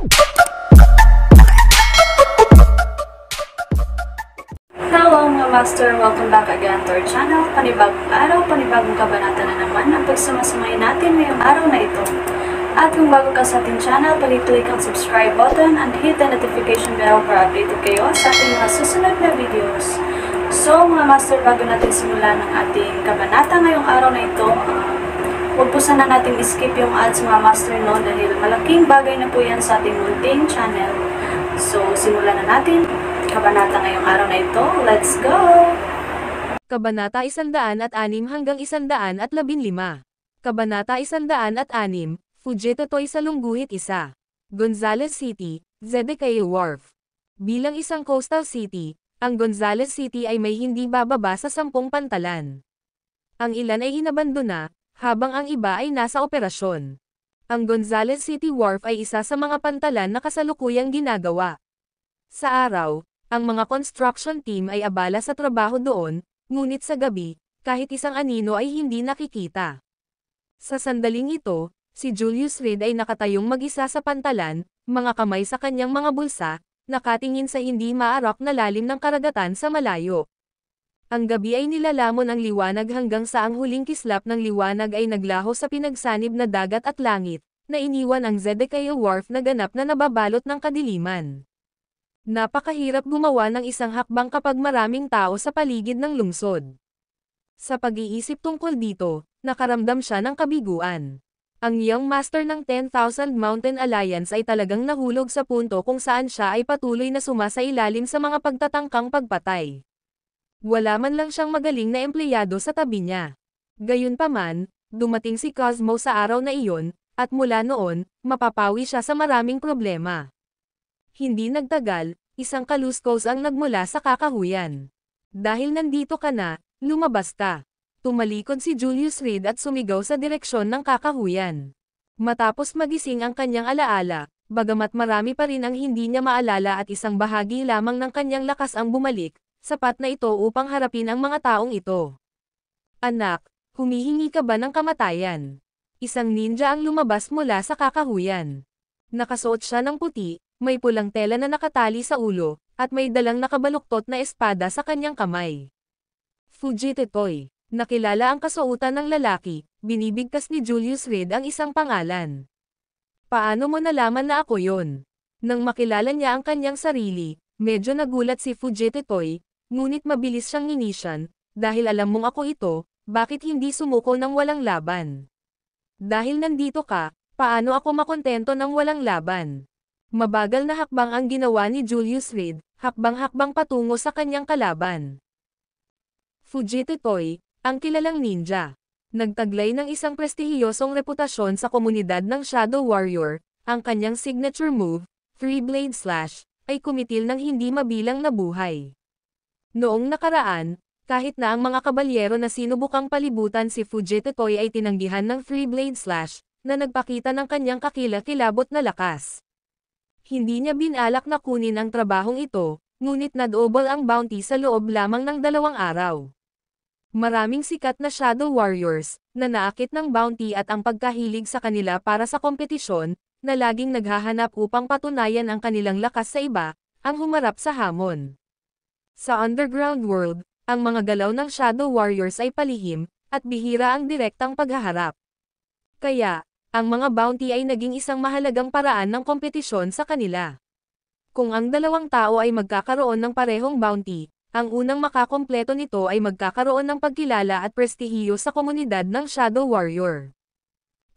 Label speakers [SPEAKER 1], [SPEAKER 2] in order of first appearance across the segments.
[SPEAKER 1] Hello mga master! Welcome back again to our channel. Panibagong araw, panibagong kabanata na naman ang pagsumasamayin natin ngayong araw na ito. At kung bago ka sa ating channel, pag-click ang subscribe button and hit the notification bell para updated kayo sa ating mga susunod na videos. So mga master, bago natin simulan ang ating kabanata ngayong araw na ito, huwag po sana natin skip yung ads mga master no, dahil malaking bagay na po yan sa ating munting channel. So simulan na natin kabanata ngayong araw na ito. Let's go!
[SPEAKER 2] Kabanata 106 hanggang 115. Kabanata 106, Fugitotoy sa Lungguhit 1. Gonzales City, Zedekiah Wharf. Bilang isang coastal city, ang Gonzales City ay may hindi bababa sa 10 pantalan. Ang ilan ay hinabandona, habang ang iba ay nasa operasyon. Ang Gonzales City Wharf ay isa sa mga pantalan na kasalukuyang ginagawa. Sa araw, ang mga construction team ay abala sa trabaho doon, ngunit sa gabi, kahit isang anino ay hindi nakikita. Sa sandaling ito, si Julius Reed ay nakatayong mag-isa sa pantalan, mga kamay sa kanyang mga bulsa, nakatingin sa hindi maarak na lalim ng karagatan sa malayo. Ang gabi ay nilalamon ang liwanag hanggang sa ang huling kislap ng liwanag ay naglaho sa pinagsanib na dagat at langit, na iniwan ang Zedekiah Wharf na ganap na nababalot ng kadiliman. Napakahirap gumawa ng isang hakbang kapag maraming tao sa paligid ng lungsod. Sa pag-iisip tungkol dito, nakaramdam siya ng kabiguan. Ang young master ng 10,000 Mountain Alliance ay talagang nahulog sa punto kung saan siya ay patuloy na sumasailalim sa mga pagtatangkang pagpatay. Wala man lang siyang magaling na empleyado sa tabi niya. Gayunpaman, dumating si Cosmo sa araw na iyon, at mula noon, mapapawi siya sa maraming problema. Hindi nagtagal, isang kaluskos ang nagmula sa kakahuyan. Dahil nandito ka na, lumabas ka. Tumalikod si Julius Reed at sumigaw sa direksyon ng kakahuyan. Matapos magising ang kanyang alaala, bagamat marami pa rin ang hindi niya maalala at isang bahagi lamang ng kanyang lakas ang bumalik, sapat na ito upang harapin ang mga taong ito. Anak, humihingi ka ba ng kamatayan? Isang ninja ang lumabas mula sa kakahuyan. Nakasuot siya ng puti, may pulang tela na nakatali sa ulo, at may dalang nakabaluktot na espada sa kanyang kamay. Fugitotoy. Nakilala ang kasuotan ng lalaki, binibigkas ni Julius Reed ang isang pangalan. Paano mo nalaman na ako yon? Nang makilala niya ang kanyang sarili, medyo nagulat si Fugitotoy, ngunit mabilis siyang inisyan, dahil alam mong ako ito, bakit hindi sumuko ng walang laban? Dahil nandito ka, paano ako makontento ng walang laban? Mabagal na hakbang ang ginawa ni Julius Reed, hakbang-hakbang patungo sa kanyang kalaban. Fugitotoy, ang kilalang ninja. Nagtaglay ng isang prestihiyosong reputasyon sa komunidad ng Shadow Warrior, ang kanyang signature move, Three-Blade Slash, ay kumitil ng hindi mabilang na buhay. Noong nakaraan, kahit na ang mga kabalyero na sinubukang palibutan si Fugitotoy ay tinanggihan ng Three-Blade Slash, na nagpakita ng kanyang kakilakilabot na lakas. Hindi niya binalak na kunin ang trabahong ito, ngunit na-double ang bounty sa loob lamang ng 2 araw. Maraming sikat na Shadow Warriors, na naakit ng bounty at ang pagkahilig sa kanila para sa kompetisyon, na laging naghahanap upang patunayan ang kanilang lakas sa iba, ang humarap sa hamon. Sa underground world, ang mga galaw ng Shadow Warriors ay palihim, at bihira ang direktang paghaharap. Kaya, ang mga bounty ay naging isang mahalagang paraan ng kompetisyon sa kanila. Kung ang 2 tao ay magkakaroon ng parehong bounty, ang unang makakompleto nito ay magkakaroon ng pagkilala at prestihiyo sa komunidad ng Shadow Warrior.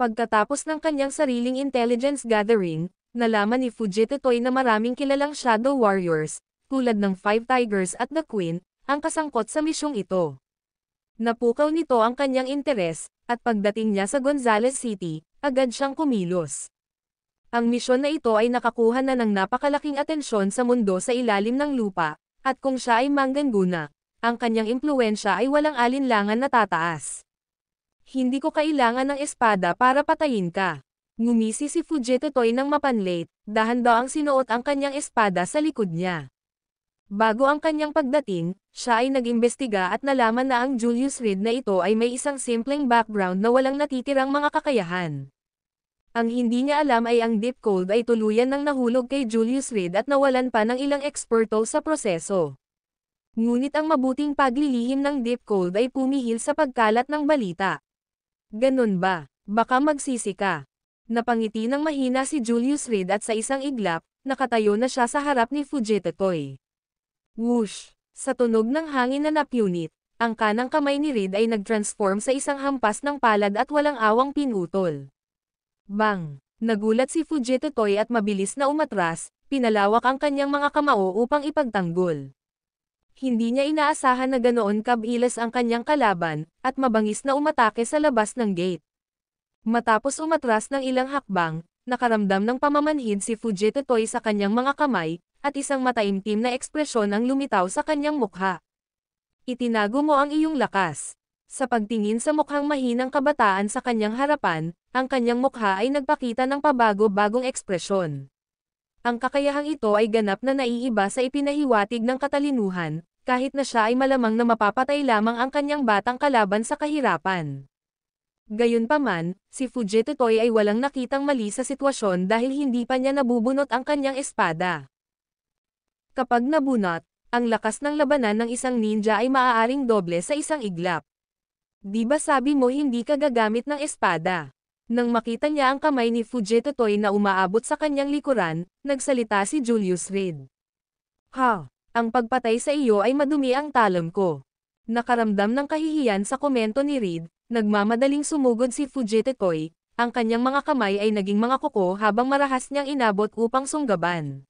[SPEAKER 2] Pagkatapos ng kanyang sariling intelligence gathering, nalaman ni Fugitotoy na maraming kilalang Shadow Warriors, tulad ng Five Tigers at The Queen, ang kasangkot sa misyong ito. Napukaw nito ang kanyang interes, at pagdating niya sa Gonzales City, agad siyang kumilos. Ang misyon na ito ay nakakuha na ng napakalaking atensyon sa mundo sa ilalim ng lupa, at kung siya ay manggaguna, ang kanyang impluwensya ay walang alinlangan na tataas. Hindi ko kailangan ng espada para patayin ka. Ngumisi si Fugitotoy ng mapanlate, dahan-dahang sinuot ang kanyang espada sa likod niya. Bago ang kanyang pagdating, siya ay nag-imbestiga at nalaman na ang Julius Reed na ito ay may isang simpleng background na walang natitirang mga kakayahan. Ang hindi niya alam ay ang Deep Cold ay tuluyan ng nahulog kay Julius Reed at nawalan pa ng ilang eksperto sa proseso. Ngunit ang mabuting paglilihim ng Deep Cold ay pumihil sa pagkalat ng balita. Ganun ba? Baka magsisi ka. Napangiti ng mahina si Julius Reed at sa isang iglap, nakatayo na siya sa harap ni Fujitotoy. Whoosh! Sa tunog ng hangin na napunit, ang kanang kamay ni Reed ay nag-transform sa isang hampas ng palad at walang awang pinutol. Bang! Nagulat si Fujitotoy at mabilis na umatras, pinalawak ang kanyang mga kamao upang ipagtanggol. Hindi niya inaasahan na ganoon kabilis ang kanyang kalaban, at mabangis na umatake sa labas ng gate. Matapos umatras ng ilang hakbang, nakaramdam ng pamamanhid si Fujitotoy sa kanyang mga kamay, at isang mataimtim na ekspresyon ang lumitaw sa kanyang mukha. Itinago mo ang iyong lakas. Sa pagtingin sa mukhang mahinang kabataan sa kanyang harapan, ang kanyang mukha ay nagpakita ng pabago-bagong ekspresyon. Ang kakayahang ito ay ganap na naiiba sa ipinahiwatig ng katalinuhan, kahit na siya ay malamang na mapapatay lamang ang kanyang batang kalaban sa kahirapan. Gayunpaman, si Fujitotoy ay walang nakitang mali sa sitwasyon dahil hindi pa niya nabubunot ang kanyang espada. Kapag nabunot, ang lakas ng labanan ng isang ninja ay maaaring doble sa isang iglap. Di ba sabi mo hindi ka gagamit ng espada? Nang makita niya ang kamay ni Fujitotoy na umaabot sa kanyang likuran, nagsalita si Julius Reed. Ha! Ang pagpatay sa iyo ay madumi ang talon ko. Nakaramdam ng kahihiyan sa komento ni Reed, nagmamadaling sumugod si Fujitotoy, ang kanyang mga kamay ay naging mga kuko habang marahas niyang inabot upang sunggaban.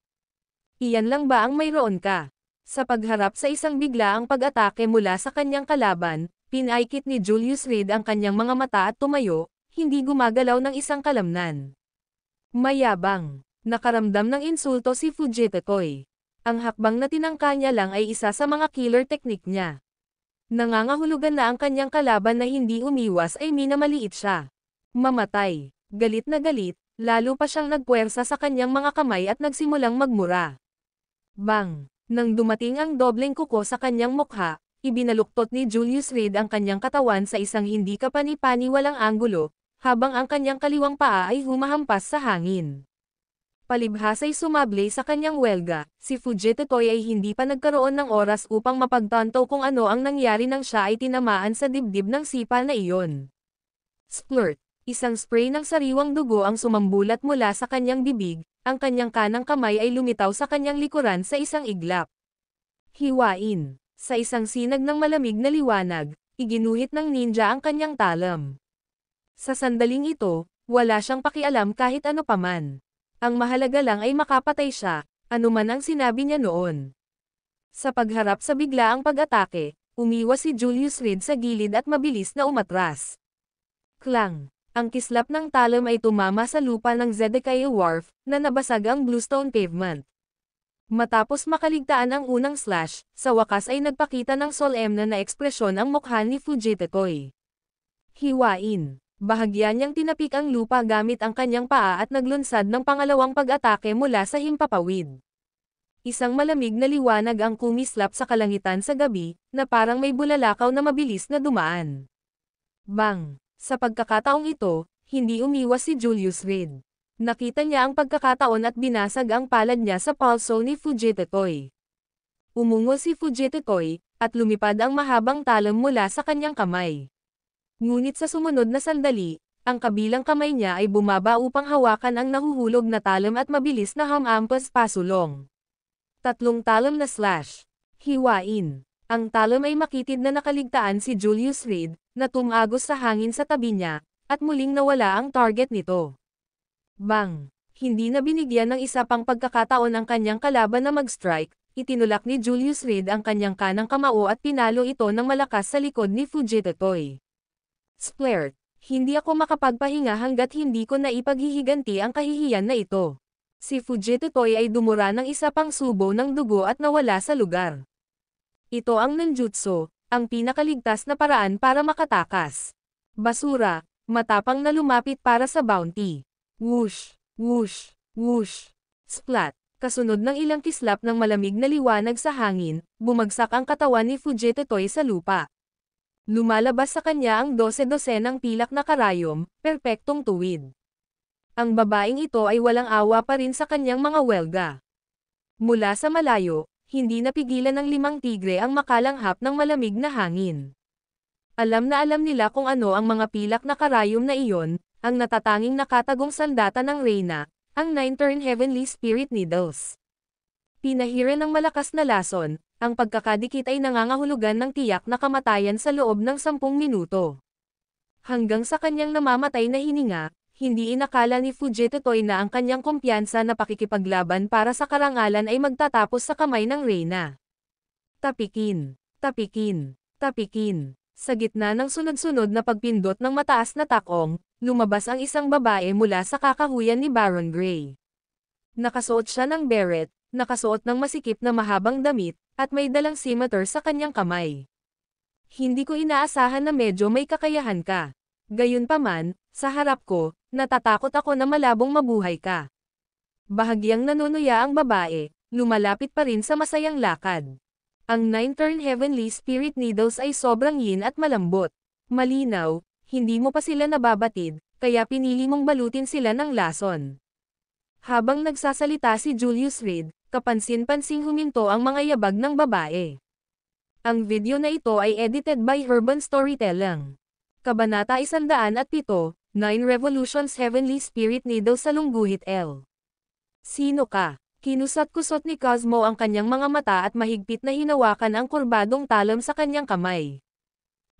[SPEAKER 2] Iyan lang ba ang mayroon ka? Sa pagharap sa isang biglaang pag-atake mula sa kanyang kalaban, pinaikit ni Julius Reed ang kanyang mga mata at tumayo, hindi gumagalaw ng isang kalamnan. Mayabang. Nakaramdam ng insulto si Fujitotoy. Ang hakbang na tinangka niya lang ay isa sa mga killer technique niya. Nangangahulugan na ang kanyang kalaban na hindi umiwas ay minamaliit siya. Mamatay. Galit na galit, lalo pa siyang nagpuwersa sa kanyang mga kamay at nagsimulang magmura. Bang! Nang dumating ang dobleng kuko sa kanyang mukha, ibinaluktot ni Julius Reed ang kanyang katawan sa isang hindi kapani-pani walang anggulo, habang ang kanyang kaliwang paa ay humahampas sa hangin. Palibhas ay sumable sa kanyang welga, si Fujitotoy ay hindi pa nagkaroon ng oras upang mapagtanto kung ano ang nangyari nang siya ay tinamaan sa dibdib ng sipal na iyon. Splurt! Isang spray ng sariwang dugo ang sumambulat mula sa kanyang bibig, ang kanyang kanang kamay ay lumitaw sa kanyang likuran sa isang iglap. Hiwain! Sa isang sinag ng malamig na liwanag, iginuhit ng ninja ang kanyang talam. Sa sandaling ito, wala siyang pakialam kahit ano paman. Ang mahalaga lang ay makapatay siya, anuman ang sinabi niya noon. Sa pagharap sa biglaang pag-atake, umiwas si Julius Reed sa gilid at mabilis na umatras. Klang! Ang kislap ng talam ay tumama sa lupa ng Zedekiah Wharf, na nabasag ang bluestone pavement. Matapos makaligtaan ang unang slash, sa wakas ay nagpakita ng solemne na ekspresyon ang mukha ni Fujitotoy. Hiwain! Bahagya niyang tinapik ang lupa gamit ang kanyang paa at naglunsad ng pangalawang pag-atake mula sa himpapawid. Isang malamig na liwanag ang kumislap sa kalangitan sa gabi, na parang may bulalakaw na mabilis na dumaan. Bang! Sa pagkakataong ito, hindi umiwas si Julius Reed. Nakita niya ang pagkakataon at binasag ang palad niya sa palso ni Fujitotoy. Umungo si Fujitotoy, at lumipad ang mahabang talam mula sa kanyang kamay. Ngunit sa sumunod na sandali, ang kabilang kamay niya ay bumaba upang hawakan ang nahuhulog na talam at mabilis na hamampas pasulong. 3 talam na slash. Hiwain! Ang talam ay makitid na nakaligtaan si Julius Reed, na tumagos sa hangin sa tabi niya, at muling nawala ang target nito. Bang! Hindi na binigyan ng isa pang pagkakataon ang kanyang kalaban na mag-strike, itinulak ni Julius Reed ang kanyang kanang kamao at pinalo ito ng malakas sa likod ni Fujitotoy. Splurt! Hindi ako makapagpahinga hanggat hindi ko naipaghihiganti ang kahihiyan na ito. Si Fujitotoy ay dumura ng isa pang subo ng dugo at nawala sa lugar. Ito ang ninjutsu, ang pinakaligtas na paraan para makatakas. Basura, matapang na lumapit para sa bounty. Whoosh! Whoosh! Whoosh! Splat! Kasunod ng ilang kislap ng malamig na liwanag sa hangin, bumagsak ang katawan ni Fujitotoy sa lupa. Lumalabas sa kanya ang 12-12 ng pilak na karayom, perpektong tuwid. Ang babaeng ito ay walang awa pa rin sa kanyang mga welga. Mula sa malayo, hindi napigilan ng 5 tigre ang makalanghap ng malamig na hangin. Alam na alam nila kung ano ang mga pilak na karayom na iyon, ang natatanging nakatagong sandata ng Reyna, ang 9 Heavenly Spirit Needles. Pinahira ng malakas na lason, ang pagkakadikit ay nangangahulugan ng tiyak na kamatayan sa loob ng 10 minuto. Hanggang sa kanyang namamatay na hininga, hindi inakala ni Fujitotoy na ang kanyang kumpiyansa na pakikipaglaban para sa karangalan ay magtatapos sa kamay ng Reyna. Tapikin, tapikin, tapikin. Sa gitna ng sunod-sunod na pagpindot ng mataas na takong, lumabas ang isang babae mula sa kakahuyan ni Baron Gray. Nakasuot siya ng beret, nakasuot ng masikip na mahabang damit, at may dalang scimitar sa kanyang kamay. Hindi ko inaasahan na medyo may kakayahan ka. Gayunpaman, sa harap ko, natatakot ako na malabong mabuhay ka. Bahagyang nanunuya ang babae, lumalapit pa rin sa masayang lakad. Ang 9 Heavenly Spirit Needles ay sobrang yin at malambot. Malinaw, hindi mo pa sila nababatid, kaya pinili mong balutin sila ng lason. Habang nagsasalita si Julius Reed, kapansin-pansing huminto ang mga yabag ng babae. Ang video na ito ay edited by Urban Storytelling. Kabanata 107, 9 Revolutions Heavenly Spirit Needles sa lungguhit L. Sino ka? Kinusat-kusot ni Cosmo ang kanyang mga mata at mahigpit na hinawakan ang kurbadong talam sa kanyang kamay.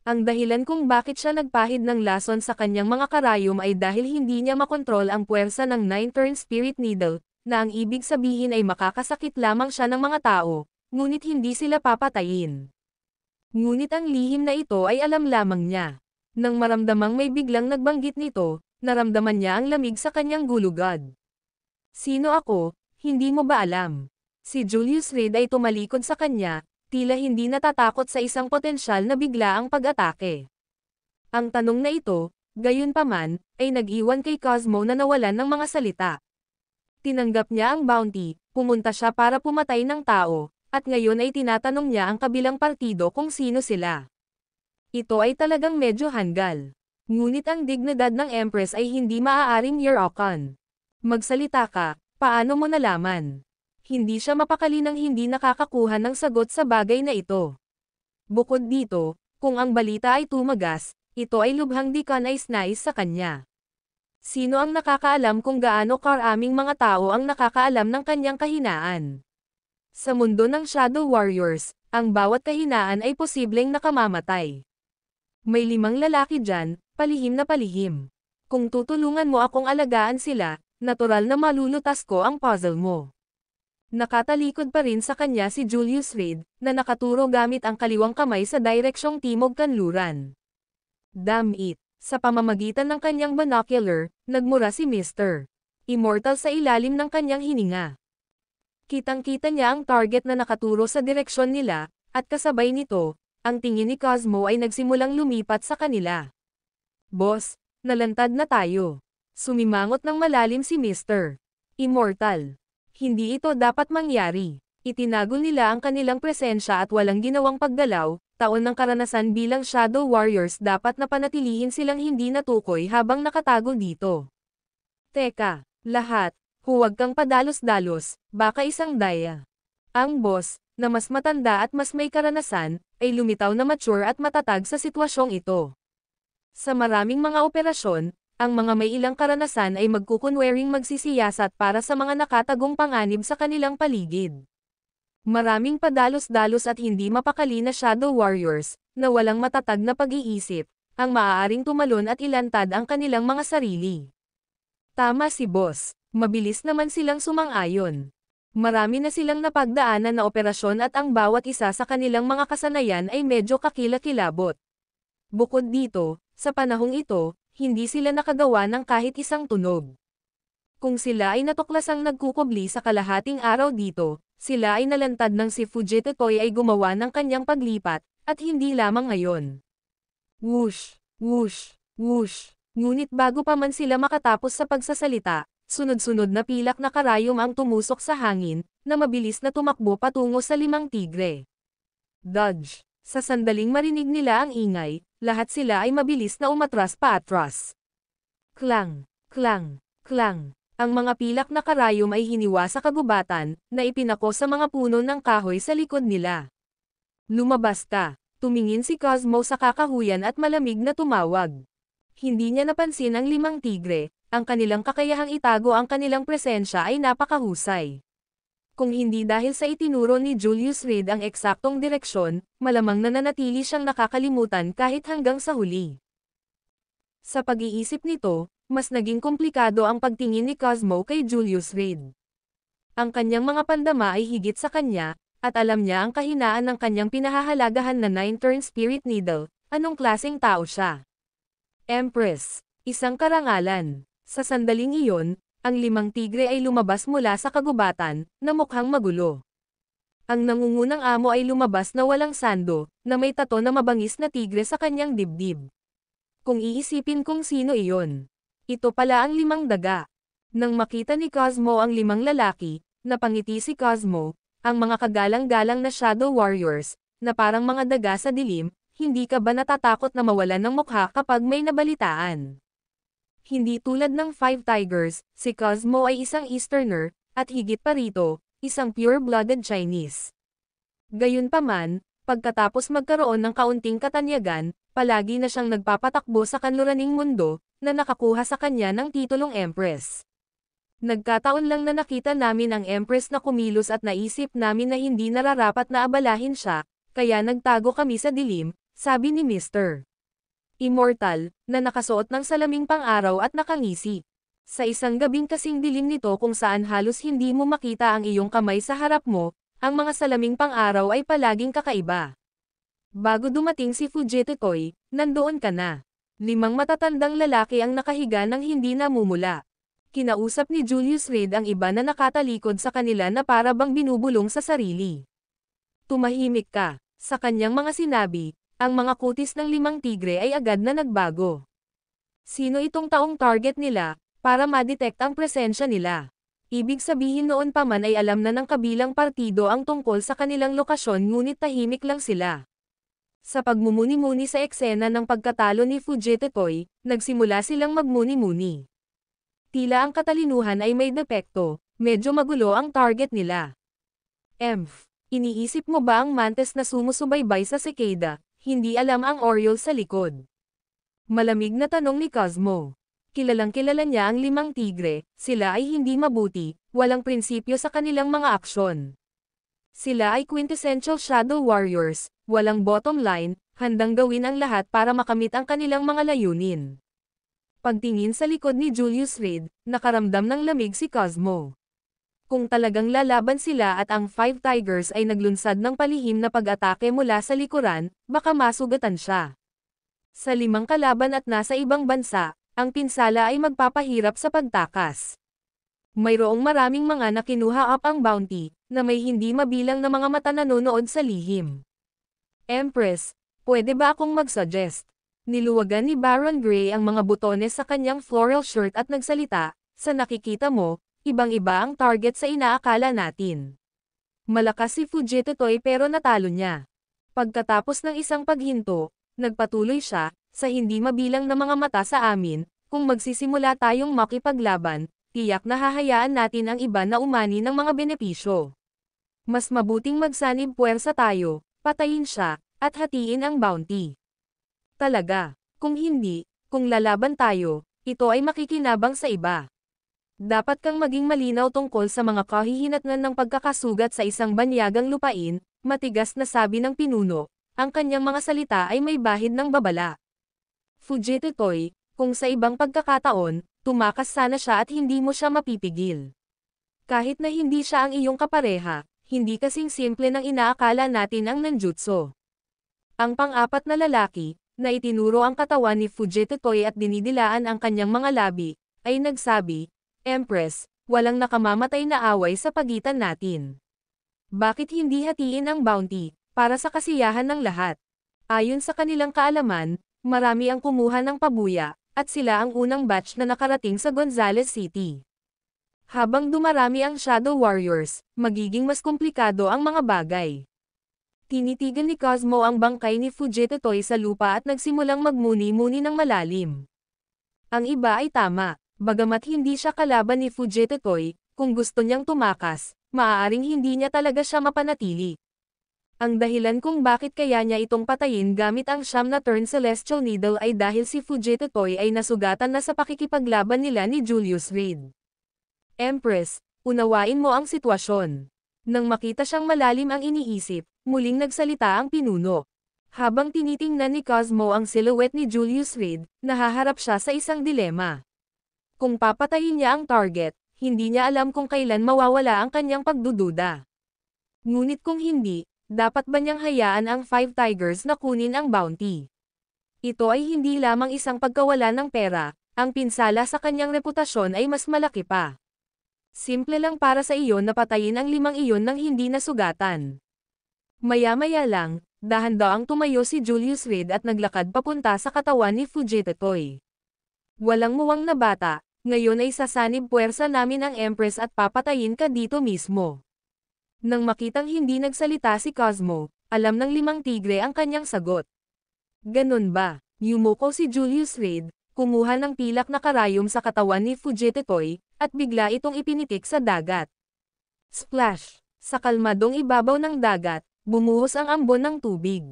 [SPEAKER 2] Ang dahilan kung bakit siya nagpahid ng lason sa kanyang mga karayom ay dahil hindi niya makontrol ang puwersa ng 9 Spirit Needle, na ang ibig sabihin ay makakasakit lamang siya ng mga tao, ngunit hindi sila papatayin. Ngunit ang lihim na ito ay alam lamang niya. Nang maramdamang may biglang nagbanggit nito, naramdaman niya ang lamig sa kanyang gulugad. Sino ako? Hindi mo ba alam? Si Julius Reed ay tumalikod sa kanya, tila hindi natatakot sa isang potensyal na biglaang pag-atake. Ang tanong na ito, gayunpaman, ay nag-iwan kay Cosmo na nawalan ng mga salita. Tinanggap niya ang bounty, pumunta siya para pumatay ng tao, at ngayon ay tinatanong niya ang kabilang partido kung sino sila. Ito ay talagang medyo hanggal. Ngunit ang dignidad ng Empress ay hindi maaaring yurakan. Magsalita ka, paano mo nalaman? Hindi siya mapakali nang hindi nakakakuha ng sagot sa bagay na ito. Bukod dito, kung ang balita ay tumagas, ito ay lubhang di kanais-nais sa kanya. Sino ang nakakaalam kung gaano karaming mga tao ang nakakaalam ng kanyang kahinaan? Sa mundo ng Shadow Warriors, ang bawat kahinaan ay posibleng nakamamatay. May 5 lalaki dyan, palihim na palihim. Kung tutulungan mo akong alagaan sila, natural na malulutas ko ang puzzle mo. Nakatalikod pa rin sa kanya si Julius Reed, na nakaturo gamit ang kaliwang kamay sa direksyong timog kanluran. Damn it! Sa pamamagitan ng kanyang binocular, nagmura si Mr. Immortal sa ilalim ng kanyang hininga. Kitang-kita niya ang target na nakaturo sa direksyon nila, at kasabay nito, ang tingin ni Cosmo ay nagsimulang lumipat sa kanila. Boss, nalantad na tayo. Sumimangot ng malalim si Mr. Immortal. Hindi ito dapat mangyari. Itinago nila ang kanilang presensya at walang ginawang paggalaw, taon ng karanasan bilang Shadow Warriors dapat na panatilihin silang hindi natukoy habang nakatago dito. Teka, lahat, huwag kang padalos-dalos, baka isang daya. Ang boss, na mas matanda at mas may karanasan, ay lumitaw na mature at matatag sa sitwasyong ito. Sa maraming mga operasyon, ang mga may ilang karanasan ay magkukunwering magsisiyasat para sa mga nakatagong panganib sa kanilang paligid. Maraming padalos-dalos at hindi mapakali na Shadow Warriors, na walang matatag na pag-iisip, ang maaaring tumalon at ilantad ang kanilang mga sarili. Tama si boss, mabilis naman silang sumang-ayon. Marami na silang napagdaanan na operasyon at ang bawat isa sa kanilang mga kasanayan ay medyo kakilakilabot. Bukod dito, sa panahong ito, hindi sila nakagawa ng kahit isang tunog. Kung sila ay natuklasang nagkukubli sa kalahating araw dito, sila ay nalantad ng si Fujitotoy ay gumawa ng kanyang paglipat, at hindi lamang ngayon. Whoosh, whoosh, whoosh. Ngunit bago pa man sila makatapos sa pagsasalita, sunod-sunod na pilak na karayom ang tumusok sa hangin, na mabilis na tumakbo patungo sa 5 tigre. Dodge. Sa sandaling marinig nila ang ingay, lahat sila ay mabilis na umatras pa atras. Klang, klang, Klang. Ang mga pilak na karayom ay hiniwa sa kagubatan, na ipinako sa mga puno ng kahoy sa likod nila. Lumabas ka. Tumingin si Cosmo sa kakahuyan at malamig na tumawag. Hindi niya napansin ang 5 tigre, ang kanilang kakayahang itago ang kanilang presensya ay napakahusay. Kung hindi dahil sa itinuro ni Julius Reed ang eksaktong direksyon, malamang nananatili siyang nakakalimutan kahit hanggang sa huli. Sa pag-iisip nito, mas naging komplikado ang pagtingin ni Cosmo kay Julius Reed. Ang kanyang mga pandama ay higit sa kanya, at alam niya ang kahinaan ng kanyang pinahahalagahan na 9-turn Spirit Needle. Anong klaseng tao siya? Empress. Isang karangalan. Sa sandaling iyon, ang 5 tigre ay lumabas mula sa kagubatan, na mukhang magulo. Ang nangungunang amo ay lumabas na walang sando, na may tato na mabangis na tigre sa kanyang dibdib. Kung iisipin kung sino iyon. Ito pala ang 5 daga. Nang makita ni Cosmo ang 5 lalaki, napangiti si Cosmo, ang mga kagalang-galang na Shadow Warriors, na parang mga daga sa dilim, hindi ka ba natatakot na mawalan ng mukha kapag may nabalitaan? Hindi tulad ng 5 Tigers, si Cosmo ay isang Easterner, at higit pa rito, isang pure-blooded Chinese. Gayunpaman, pagkatapos magkaroon ng kaunting katanyagan, palagi na siyang nagpapatakbo sa kanluraning mundo, na nakakuha sa kanya ng titulong Empress. Nagkataon lang na nakita namin ang Empress na kumilos at naisip namin na hindi nararapat na abalahin siya, kaya nagtago kami sa dilim, sabi ni Mr. Immortal, na nakasuot ng salaming pang-araw at nakangisi. Sa isang gabing kasing dilim nito kung saan halos hindi mo makita ang iyong kamay sa harap mo, ang mga salaming pang-araw ay palaging kakaiba. Bago dumating si Fujitotoy, nandoon ka na. 5 matatandang lalaki ang nakahiga ng hindi namumula. Kinausap ni Julius Reed ang iba na nakatalikod sa kanila na para bang binubulong sa sarili. Tumahimik ka. Sa kanyang mga sinabi, ang mga kutis ng 5 tigre ay agad na nagbago. Sino itong taong target nila, para ma-detect ang presensya nila? Ibig sabihin noon pa man ay alam na ng kabilang partido ang tungkol sa kanilang lokasyon ngunit tahimik lang sila. Sa pagmumuni-muni sa eksena ng pagkatalo ni Fujitotoy, nagsimula silang magmuni-muni. Tila ang katalinuhan ay may depekto, medyo magulo ang target nila. Iniisip mo ba ang mantis na sumusubaybay sa cicada, hindi alam ang Oriole sa likod? Malamig na tanong ni Cosmo. Kilalang-kilala niya ang 5 tigre, sila ay hindi mabuti, walang prinsipyo sa kanilang mga aksyon. Sila ay quintessential Shadow Warriors, walang bottom line, handang gawin ang lahat para makamit ang kanilang mga layunin. Pagtingin sa likod ni Julius Reed, nakaramdam ng lamig si Cosmo. Kung talagang lalaban sila at ang 5 Tigers ay naglunsad ng palihim na pag-atake mula sa likuran, baka masugatan siya. Sa 5 kalaban at nasa ibang bansa, ang pinsala ay magpapahirap sa pagtakas. Mayroong maraming mga nakinuha up ang bounty, na may hindi mabilang na mga mata nanonood sa lihim. Empress, pwede ba akong mag-suggest? Niluwagan ni Baron Gray ang mga butones sa kanyang floral shirt at nagsalita, sa nakikita mo, ibang-iba ang target sa inaakala natin. Malakas si Fujitotoy pero natalo niya. Pagkatapos ng isang paghinto, nagpatuloy siya, sa hindi mabilang na mga mata sa amin, kung magsisimula tayong makipaglaban, tiyak na hahayaan natin ang iba na umani ng mga benepisyo. Mas mabuting magsanib puwersa tayo, patayin siya, at hatiin ang bounty. Talaga, kung hindi, kung lalaban tayo, ito ay makikinabang sa iba. Dapat kang maging malinaw tungkol sa mga kahihinatnan ng pagkakasugat sa isang banyagang lupain, matigas na sabi ng pinuno, ang kanyang mga salita ay may bahid ng babala. Fujitotoy, kung sa ibang pagkakataon, tumakas sana siya at hindi mo siya mapipigil. Kahit na hindi siya ang iyong kapareha, hindi kasing simple ng inaakala natin ang nanjutsu. Ang pang-apat na lalaki, na itinuro ang katawan ni Fujitotoy at dinidilaan ang kanyang mga labi, ay nagsabi, Empress, walang nakamamatay na away sa pagitan natin. Bakit hindi hatiin ang bounty, para sa kasiyahan ng lahat? Ayon sa kanilang kaalaman, marami ang kumuha ng pabuya, at sila ang unang batch na nakarating sa Gonzales City. Habang dumarami ang Shadow Warriors, magiging mas komplikado ang mga bagay. Tinitigan ni Cosmo ang bangkay ni Fujitotoy sa lupa at nagsimulang magmuni-muni ng malalim. Ang iba ay tama. Bagamat hindi siya kalaban ni Fujitotoy, kung gusto niyang tumakas, maaaring hindi niya talaga siya mapanatili. Ang dahilan kung bakit kaya niya itong patayin gamit ang siyam na turn Celestial Needle ay dahil si Fujitotoy ay nasugatan na sa pakikipaglaban nila ni Julius Reed. Empress, unawain mo ang sitwasyon. Nang makita siyang malalim ang iniisip, muling nagsalita ang pinuno. Habang tinitingnan ni Cosmo ang silhouette ni Julius Reed, nahaharap siya sa isang dilema. Kung papatayin niya ang target, hindi niya alam kung kailan mawawala ang kanyang pagdududa. Ngunit kung hindi, dapat ba niyang hayaan ang 5 Tigers na kunin ang bounty? Ito ay hindi lamang isang pagkawala ng pera, ang pinsala sa kanyang reputasyon ay mas malaki pa. Simple lang para sa iyon na patayin ang 5 iyon nang hindi nasugatan. Maya-maya lang, dahan-daang tumayo si Julius Reed at naglakad papunta sa katawan ni Fujitotoy. Walang muwang na bata, ngayon ay sasanib puwersa namin ang Empress at papatayin ka dito mismo. Nang makitang hindi nagsalita si Cosmo, alam ng 5 tigre ang kanyang sagot. Ganun ba? Yumuko si Julius Reed, kumuha ng pilak na karayom sa katawan ni Fujitotoy, at bigla itong ipinitik sa dagat. Splash! Sa kalmadong ibabaw ng dagat, bumuhos ang ambon ng tubig.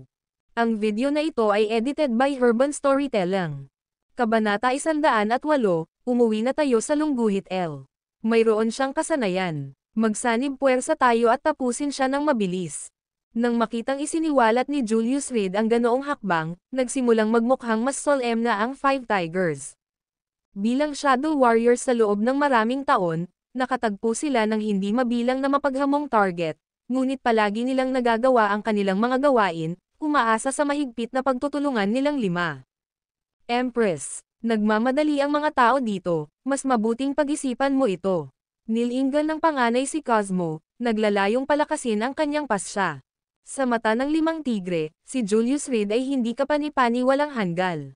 [SPEAKER 2] Ang video na ito ay edited by Urban Storytelling. Kabanata 108, umuwi na tayo sa Lungguhit L. Mayroon siyang kasanayan. Magsanib puwersa tayo at tapusin siya ng mabilis. Nang makitang isiniwalat ni Julius Reed ang ganoong hakbang, nagsimulang magmukhang mas solemn na ang 5 Tigers. Bilang Shadow Warriors sa loob ng maraming taon, nakatagpo sila ng hindi mabilang na mapaghamong target, ngunit palagi nilang nagagawa ang kanilang mga gawain, umaasa sa mahigpit na pagtutulungan nilang 5. Empress, nagmamadali ang mga tao dito, mas mabuting pag-isipan mo ito. Nilinggan ng panganay si Cosmo, naglalayong palakasin ang kanyang pasya. Sa mata ng 5 tigre, si Julius Reed ay hindi kapani-pani walang hanggal.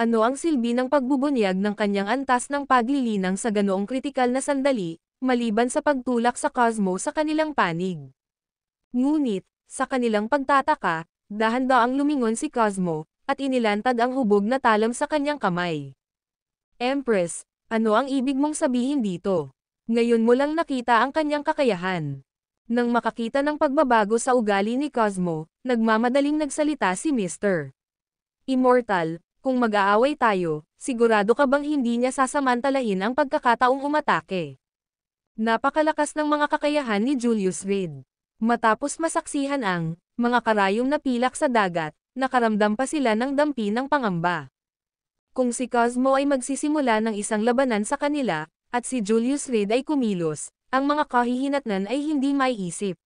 [SPEAKER 2] Ano ang silbi ng pagbubunyag ng kanyang antas ng paglilinang sa ganoong kritikal na sandali, maliban sa pagtulak sa Cosmo sa kanilang panig? Ngunit, sa kanilang pagtataka, dahan-daang lumingon si Cosmo, at inilantad ang hubog na talam sa kanyang kamay. Empress, ano ang ibig mong sabihin dito? Ngayon mo lang nakita ang kanyang kakayahan. Nang makakita ng pagbabago sa ugali ni Cosmo, nagmamadaling nagsalita si Mr. Immortal, kung mag-aaway tayo, sigurado ka bang hindi niya sasamantalahin ang pagkakataong umatake? Napakalakas ng mga kakayahan ni Julius Reed. Matapos masaksihan ang mga karayom na pilak sa dagat, nakaramdam pa sila ng dampi ng pangamba. Kung si Cosmo ay magsisimula ng isang labanan sa kanila, at si Julius Reed ay kumilos, ang mga kahihinatnan ay hindi maiisip.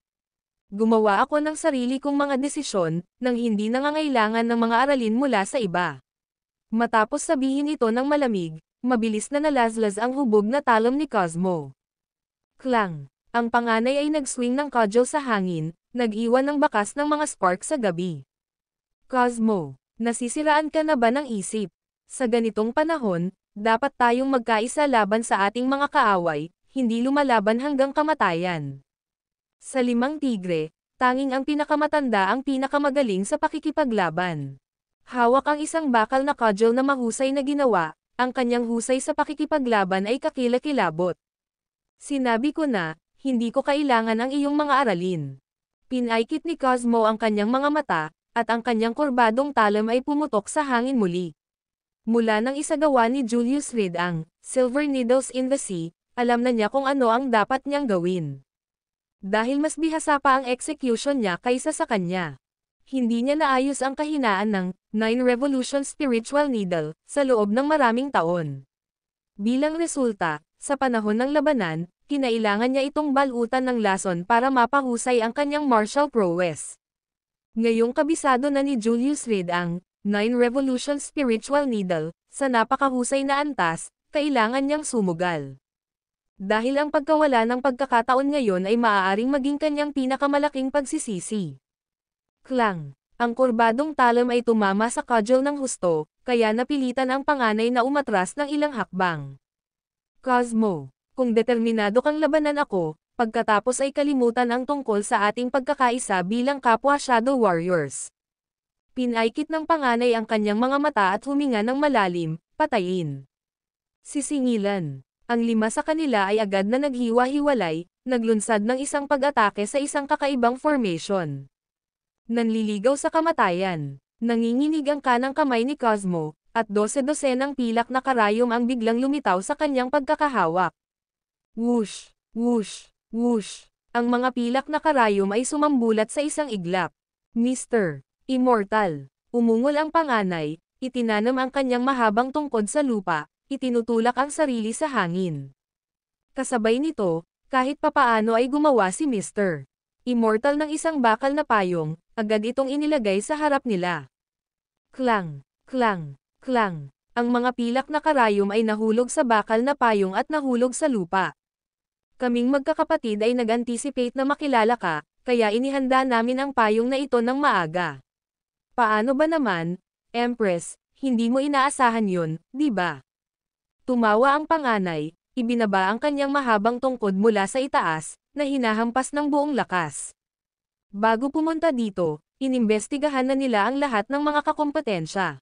[SPEAKER 2] Gumawa ako ng sarili kong mga desisyon, nang hindi nangangailangan ng mga aralin mula sa iba. Matapos sabihin ito ng malamig, mabilis na nalaslas ang hubog na talom ni Cosmo. Klang! Ang panganay ay nag-swing ng cudgel sa hangin, nag-iwan ng bakas ng mga spark sa gabi. Cosmo, nasisiraan ka na ba ng isip? Sa ganitong panahon, dapat tayong magkaisa laban sa ating mga kaaway, hindi lumalaban hanggang kamatayan. Sa 5 tigre, tanging ang pinakamatanda ang pinakamagaling sa pakikipaglaban. Hawak ang isang bakal na cudgel na mahusay na ginawa, ang kanyang husay sa pakikipaglaban ay kakilakilabot. Sinabi ko na, hindi ko kailangan ang iyong mga aralin. Pinaikit ni Cosmo ang kanyang mga mata, at ang kanyang kurbadong talam ay pumutok sa hangin muli. Mula nang isagawa ni Julius Reed ang Silver Needles in the Sea, alam na niya kung ano ang dapat niyang gawin. Dahil mas bihasa pa ang execution niya kaysa sa kanya. Hindi niya naayos ang kahinaan ng 9 Revolution Spiritual Needle sa loob ng maraming taon. Bilang resulta, sa panahon ng labanan, kinailangan niya itong balutan ng lason para mapahusay ang kanyang martial prowess. Ngayong kabisado na ni Julius Reed ang 9 Revolution Spiritual Needle, sa napakahusay na antas, kailangan niyang sumugal. Dahil ang pagkawala ng pagkakataon ngayon ay maaaring maging kanyang pinakamalaking pagsisisi. Klang! Ang kurbadong talam ay tumama sa cudgel ng husto, kaya napilitan ang panganay na umatras ng ilang hakbang. Cosmo, kung determinado kang labanan ako, pagkatapos ay kalimutan ang tungkol sa ating pagkakaisa bilang kapwa Shadow Warriors. Pinaikit ng panganay ang kanyang mga mata at huminga ng malalim, patayin. Sisingilan. Ang 5 sa kanila ay agad na naghiwa-hiwalay, naglunsad ng isang pag-atake sa isang kakaibang formation. Nanliligaw sa kamatayan. Nanginginig ang kanang kamay ni Cosmo, at 12-dosenang pilak na karayom ang biglang lumitaw sa kanyang pagkakahawak. Whoosh! Whoosh! Whoosh! Ang mga pilak na karayom ay sumambulat sa isang iglap. Mr. Immortal. Umungol ang panganay, itinanam ang kanyang mahabang tungkod sa lupa, itinutulak ang sarili sa hangin. Kasabay nito, kahit papaano ay gumawa si Mr. Immortal ng isang bakal na payong, agad itong inilagay sa harap nila. Klang! Klang! Klang! Ang mga pilak na karayom ay nahulog sa bakal na payong at nahulog sa lupa. Kaming magkakapatid ay nag-anticipate na makilala ka, kaya inihanda namin ang payong na ito ng maaga. Paano ba naman, Empress, hindi mo inaasahan yun, di ba? Tumawa ang panganay, ibinaba ang kanyang mahabang tungkod mula sa itaas, na hinahampas ng buong lakas. Bago pumunta dito, inimbestigahan na nila ang lahat ng mga kakompetensya.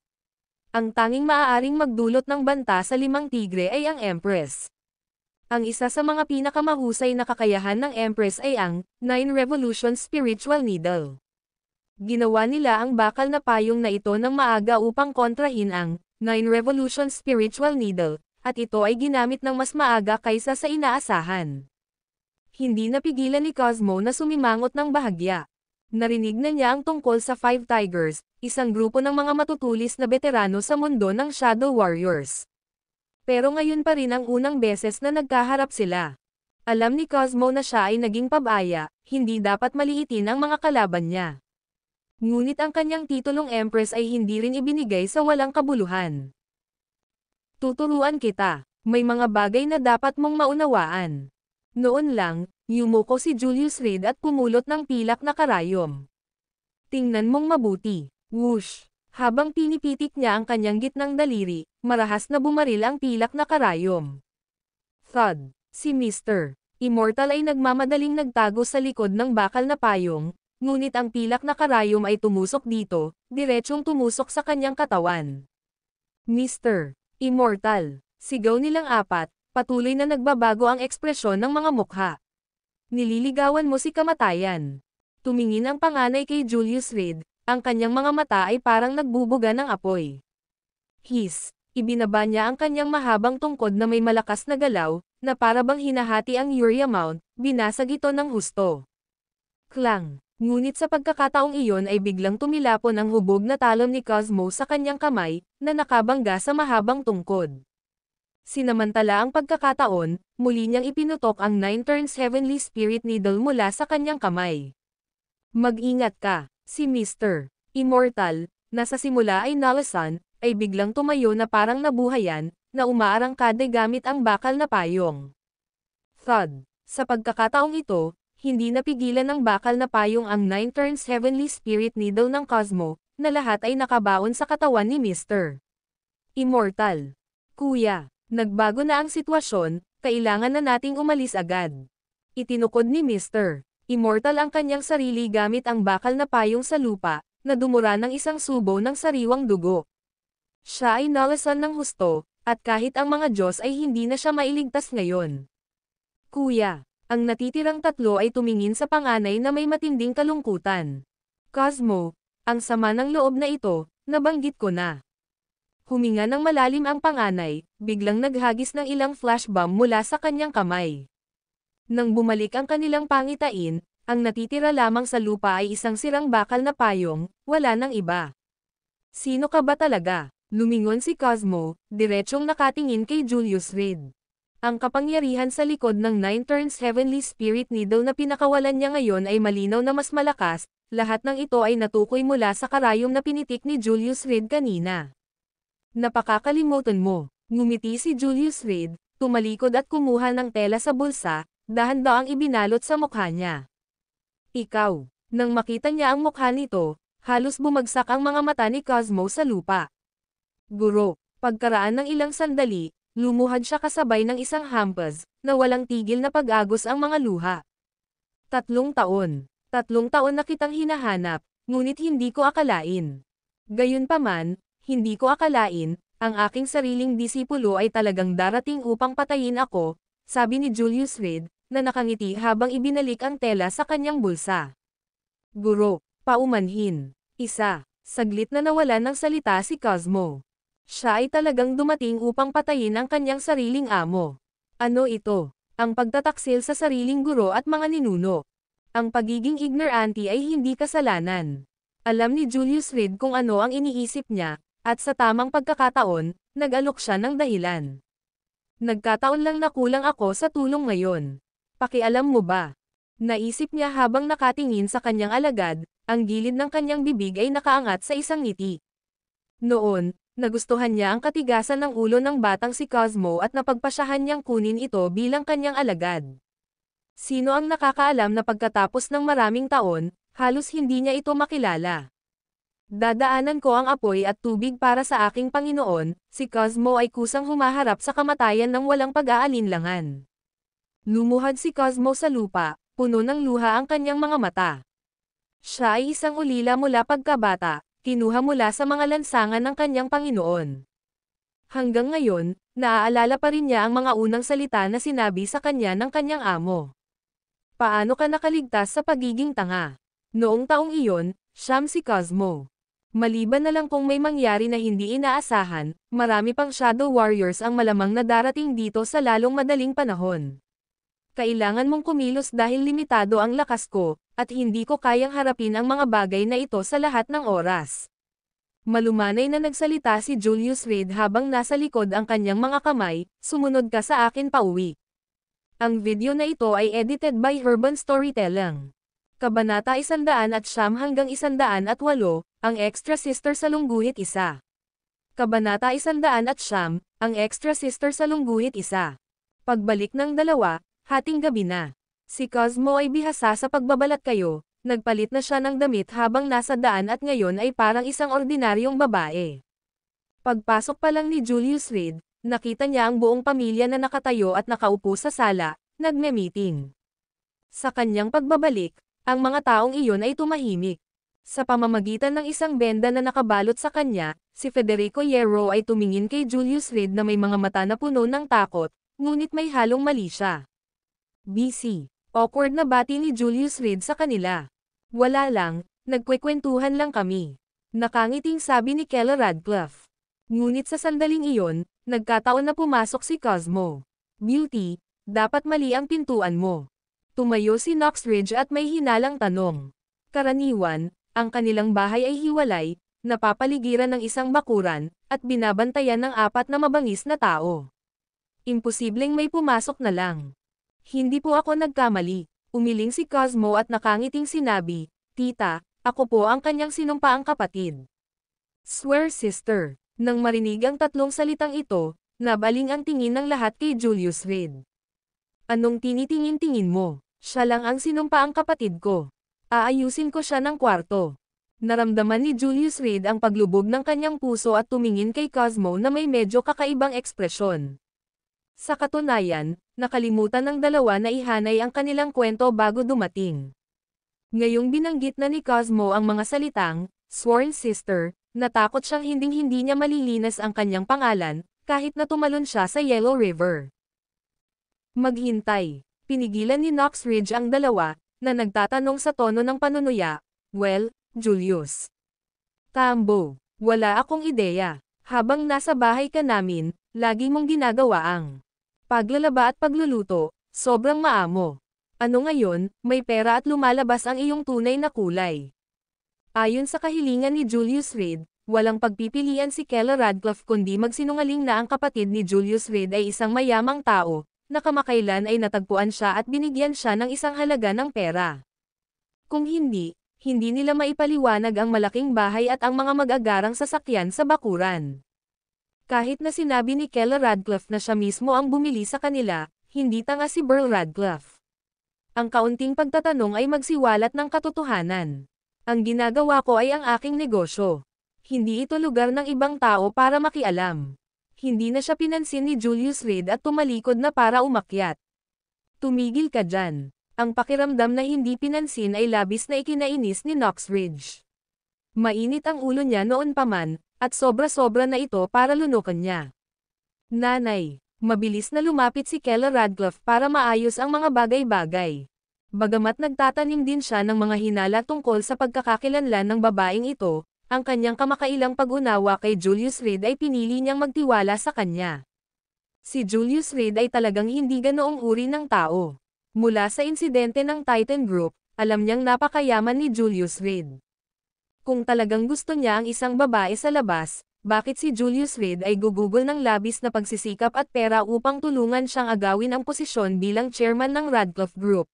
[SPEAKER 2] Ang tanging maaaring magdulot ng banta sa 5 tigre ay ang Empress. Ang isa sa mga pinakamahusay na kakayahan ng Empress ay ang 9 Revolution Spiritual Needle. Ginawa nila ang bakal na payong na ito ng maaga upang kontrahin ang 9 Revolution Spiritual Needle, at ito ay ginamit ng mas maaga kaysa sa inaasahan. Hindi napigilan ni Cosmo na sumimangot ng bahagya. Narinig na niya ang tungkol sa 5 Tigers, isang grupo ng mga matutulis na veterano sa mundo ng Shadow Warriors. Pero ngayon pa rin ang unang beses na nagkaharap sila. Alam ni Cosmo na siya ay naging pabaya, hindi dapat maliitin ang mga kalaban niya. Ngunit ang kanyang titulong Empress ay hindi rin ibinigay sa walang kabuluhan. Tuturuan kita, may mga bagay na dapat mong maunawaan. Noon lang, yumuko si Julius Reed at pumulot ng pilak na karayom. Tingnan mong mabuti. Whoosh! Habang pinipitik niya ang kanyang gitnang daliri, marahas na bumaril ang pilak na karayom. Thud! Si Mr. Immortal ay nagmamadaling nagtago sa likod ng bakal na payong, ngunit ang pilak na karayom ay tumusok dito, diretsyong tumusok sa kanyang katawan. Mr. Immortal! Sigaw nilang apat, patuloy na nagbabago ang ekspresyon ng mga mukha. Nililigawan mo si kamatayan. Tumingin ang panganay kay Julius Reed, ang kanyang mga mata ay parang nagbubuga ng apoy. Ibinaba niya ang kanyang mahabang tungkod na may malakas na galaw, na parabang hinahati ang Urea Mount, binasag ito ng husto. Klang! Ngunit sa pagkakataong iyon ay biglang tumilapon ang hubog na talon ni Cosmo sa kanyang kamay, na nakabangga sa mahabang tungkod. Sinamantala ang pagkakataon, muli niyang ipinutok ang 9 turns Heavenly Spirit Needle mula sa kanyang kamay. Mag-ingat ka, si Mr. Immortal, na sa simula ay nalasan, ay biglang tumayo na parang nabuhayan, na umaarangkada gamit ang bakal na payong. Thud! Sa pagkakataong ito, hindi napigilan ng bakal na payong ang 9 turns Heavenly Spirit Needle ng Cosmo, na lahat ay nakabaon sa katawan ni Mr. Immortal. Kuya, nagbago na ang sitwasyon, kailangan na nating umalis agad. Itinukod ni Mr. Immortal ang kanyang sarili gamit ang bakal na payong sa lupa, na dumura ng isang subo ng sariwang dugo. Siya ay nalasan ng husto, at kahit ang mga Diyos ay hindi na siya mailigtas ngayon. Kuya, ang natitirang tatlo ay tumingin sa panganay na may matinding kalungkutan. Cosmo, ang sama ng loob na ito, nabanggit ko na. Huminga ng malalim ang panganay, biglang naghagis ng ilang flash bomb mula sa kanyang kamay. Nang bumalik ang kanilang pangitain, ang natitira lamang sa lupa ay isang sirang bakal na payong, wala nang iba. Sino ka ba talaga? Lumingon si Cosmo, diretsyong nakatingin kay Julius Reed. Ang kapangyarihan sa likod ng 9 turns Heavenly Spirit Needle na pinakawalan niya ngayon ay malinaw na mas malakas, lahat ng ito ay natukoy mula sa karayom na pinitik ni Julius Reed kanina. Napakakalimutan mo, ngumiti si Julius Reed, tumalikod at kumuha ng tela sa bulsa, dahan-daang ibinalot sa mukha niya. Ikaw, nang makita niya ang mukha nito, halos bumagsak ang mga mata ni Cosmo sa lupa. Guro, pagkaraan ng ilang sandali, lumuhad siya kasabay ng isang hampas, na walang tigil na pag-agos ang mga luha. 3 taon. 3 taon na kitang hinahanap, ngunit hindi ko akalain. Gayunpaman, hindi ko akalain, Ang aking sariling disipulo ay talagang darating upang patayin ako, sabi ni Julius Reed, na nakangiti habang ibinalik ang tela sa kanyang bulsa. Guro, paumanhin. Isa, saglit na nawalan ng salita si Cosmo. Siya ay talagang dumating upang patayin ang kanyang sariling amo. Ano ito? Ang pagtataksil sa sariling guro at mga ninuno. Ang pagiging ignorante ay hindi kasalanan. Alam ni Julius Reed kung ano ang iniisip niya, at sa tamang pagkakataon, nag-alok siya ng dahilan. Nagkataon lang na kulang ako sa tulong ngayon. Pakialam mo ba? Naisip niya habang nakatingin sa kanyang alagad, ang gilid ng kanyang bibig ay nakaangat sa isang ngiti. Noon, nagustuhan niya ang katigasan ng ulo ng batang si Cosmo at napagpasyahan niyang kunin ito bilang kanyang alagad. Sino ang nakakaalam na pagkatapos ng maraming taon, halos hindi niya ito makilala. Dadaanan ko ang apoy at tubig para sa aking Panginoon, si Cosmo ay kusang humaharap sa kamatayan ng walang pag-aalinlangan. Lumuhad si Cosmo sa lupa, puno ng luha ang kanyang mga mata. Siya ay isang ulila mula pagkabata, kinuha mula sa mga lansangan ng kanyang Panginoon. Hanggang ngayon, naaalala pa rin niya ang mga unang salita na sinabi sa kanya ng kanyang amo. Paano ka nakaligtas sa pagiging tanga? Noong taong iyon, siyam si Cosmo. Maliban na lang kung may mangyari na hindi inaasahan, marami pang Shadow Warriors ang malamang na darating dito sa lalong madaling panahon. Kailangan mong kumilos dahil limitado ang lakas ko, at hindi ko kayang harapin ang mga bagay na ito sa lahat ng oras. Malumanay na nagsalita si Julius Reed habang nasa likod ang kanyang mga kamay, sumunod ka sa akin pauwi. Ang video na ito ay edited by Urban Storytelling. Kabanata 100 hanggang 108, ang Extra Sister sa Lungguhit 1. Kabanata 100, ang Extra Sister sa Lungguhit 1. Pagbalik ng dalawa, hating gabi na. Si Cosmo ay bihasa sa pagbabalat kayo, nagpalit na siya ng damit habang nasa daan at ngayon ay parang isang ordinaryong babae. Pagpasok pa lang ni Julius Reed, nakita niya ang buong pamilya na nakatayo at nakaupo sa sala, nagme-meeting. Sa kanyang pagbabalik, ang mga taong iyon ay tumahimik. Sa pamamagitan ng isang benda na nakabalot sa kanya, si Federico Hierro ay tumingin kay Julius Reed na may mga mata na puno ng takot, ngunit may halong mali siya. BC. Awkward na bati ni Julius Reed sa kanila. Wala lang, nagkwekwentuhan lang kami. Nakangiting sabi ni Keller Radcliffe. Ngunit sa sandaling iyon, nagkataon na pumasok si Cosmo. Beauty, dapat mali ang pintuan mo. Tumayo si Knoxridge at may hinalang tanong. Karaniwan, ang kanilang bahay ay hiwalay, napapaligiran ng isang bakuran, at binabantayan ng 4 na mabangis na tao. Imposibleng may pumasok na lang. Hindi po ako nagkamali, umiling si Cosmo at nakangiting sinabi, Tita, ako po ang kanyang sinumpaang kapatid. Swear sister. Nang marinig ang tatlong salitang ito, nabaling ang tingin ng lahat kay Julius Reed. Anong tinitingin-tingin mo? Siya lang ang sinumpaang kapatid ko. Aayusin ko siya ng kwarto. Naramdaman ni Julius Reed ang paglubog ng kanyang puso at tumingin kay Cosmo na may medyo kakaibang ekspresyon. Sa katunayan, nakalimutan ng dalawa na ihanay ang kanilang kwento bago dumating. Ngayong binanggit na ni Cosmo ang mga salitang, sworn sister, natakot siyang hinding-hindi niya malilinas ang kanyang pangalan, kahit na tumalon siya sa Yellow River. Maghintay. Pinigilan ni Knoxridge ang dalawa, na nagtatanong sa tono ng panunuya, well, Julius. Tambo, wala akong ideya. Habang nasa bahay ka namin, lagi mong ginagawa ang paglalaba at pagluluto, sobrang maamo. Ano ngayon, may pera at lumalabas ang iyong tunay na kulay. Ayon sa kahilingan ni Julius Reed, walang pagpipilian si Keller Radcliffe kundi magsinungaling na ang kapatid ni Julius Reed ay isang mayamang tao, na kamakailan ay natagpuan siya at binigyan siya ng isang halaga ng pera. Kung hindi, hindi nila maipaliwanag ang malaking bahay at ang mga mag-agarang sasakyan sa bakuran. Kahit na sinabi ni Keller Radcliffe na siya mismo ang bumili sa kanila, hindi tanga si Burl Radcliffe. Ang kaunting pagtatanong ay magsiwalat ng katotohanan. Ang ginagawa ko ay ang aking negosyo. Hindi ito lugar ng ibang tao para makialam. Hindi na siya pinansin ni Julius Reed at tumalikod na para umakyat. Tumigil ka dyan. Ang pakiramdam na hindi pinansin ay labis na ikinainis ni Knoxridge. Mainit ang ulo niya noon pa man, at sobra-sobra na ito para lunukan niya. Nanay, mabilis na lumapit si Keller Radcliffe para maayos ang mga bagay-bagay. Bagamat nagtatanim din siya ng mga hinala tungkol sa pagkakakilanlan ng babaeng ito, ang kanyang kamakailang pag-unawa kay Julius Reed ay pinili niyang magtiwala sa kanya. Si Julius Reed ay talagang hindi ganoong uri ng tao. Mula sa insidente ng Titan Group, alam niyang napakayaman ni Julius Reed. Kung talagang gusto niya ang isang babae sa labas, bakit si Julius Reed ay gugugol ng labis na pagsisikap at pera upang tulungan siyang agawin ang posisyon bilang chairman ng Radcliffe Group?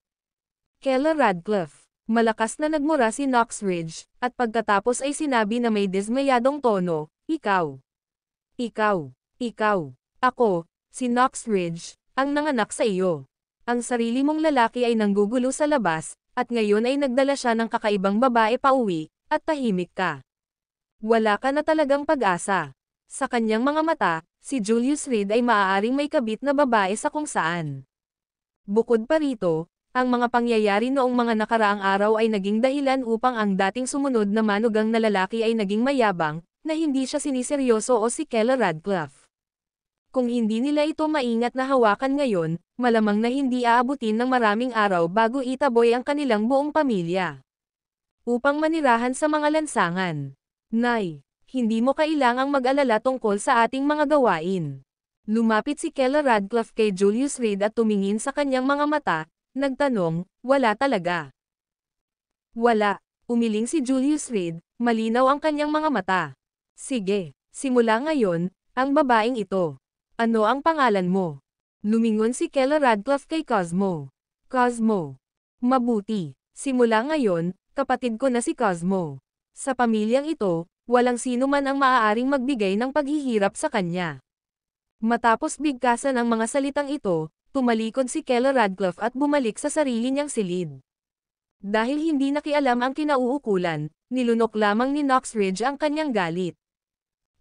[SPEAKER 2] Keller Radcliffe. Malakas na nagmura si Knox Ridge, at pagkatapos ay sinabi na may dismayadong tono, Ikaw. Ikaw. Ako, si Knox Ridge, ang nanganak sa iyo. Ang sarili mong lalaki ay nanggugulo sa labas, at ngayon ay nagdala siya ng kakaibang babae pauwi, at tahimik ka. Wala ka na talagang pag-asa. Sa kanyang mga mata, si Julius Reed ay maaaring may kabit na babae sa kung saan. Bukod pa rito, ang mga pangyayari noong mga nakaraang araw ay naging dahilan upang ang dating sumunod na manugang na lalaki ay naging mayabang, na hindi siya siniseryoso o si Keller Radcliffe. Kung hindi nila ito maingat na hawakan ngayon, malamang na hindi aabutin ng maraming araw bago itaboy ang kanilang buong pamilya. Upang manirahan sa mga lansangan. Nay, hindi mo kailangang mag-alala tungkol sa ating mga gawain. Lumapit si Keller Radcliffe kay Julius Reed at tumingin sa kanyang mga mata. Nagtanong, wala talaga. Wala, umiling si Julius Reed, malinaw ang kanyang mga mata. Sige, simula ngayon, ang babaeng ito. Ano ang pangalan mo? Lumingon si Keller Radcliffe kay Cosmo. Cosmo. Mabuti, simula ngayon, kapatid ko na si Cosmo. Sa pamilyang ito, walang sino man ang maaaring magbigay ng paghihirap sa kanya. Matapos bigkasan ang mga salitang ito, tumalikod si Keller Radcliffe at bumalik sa sarili niyang silid. Dahil hindi nakialam ang kinauukulan, nilunok lamang ni Knox Ridge ang kanyang galit.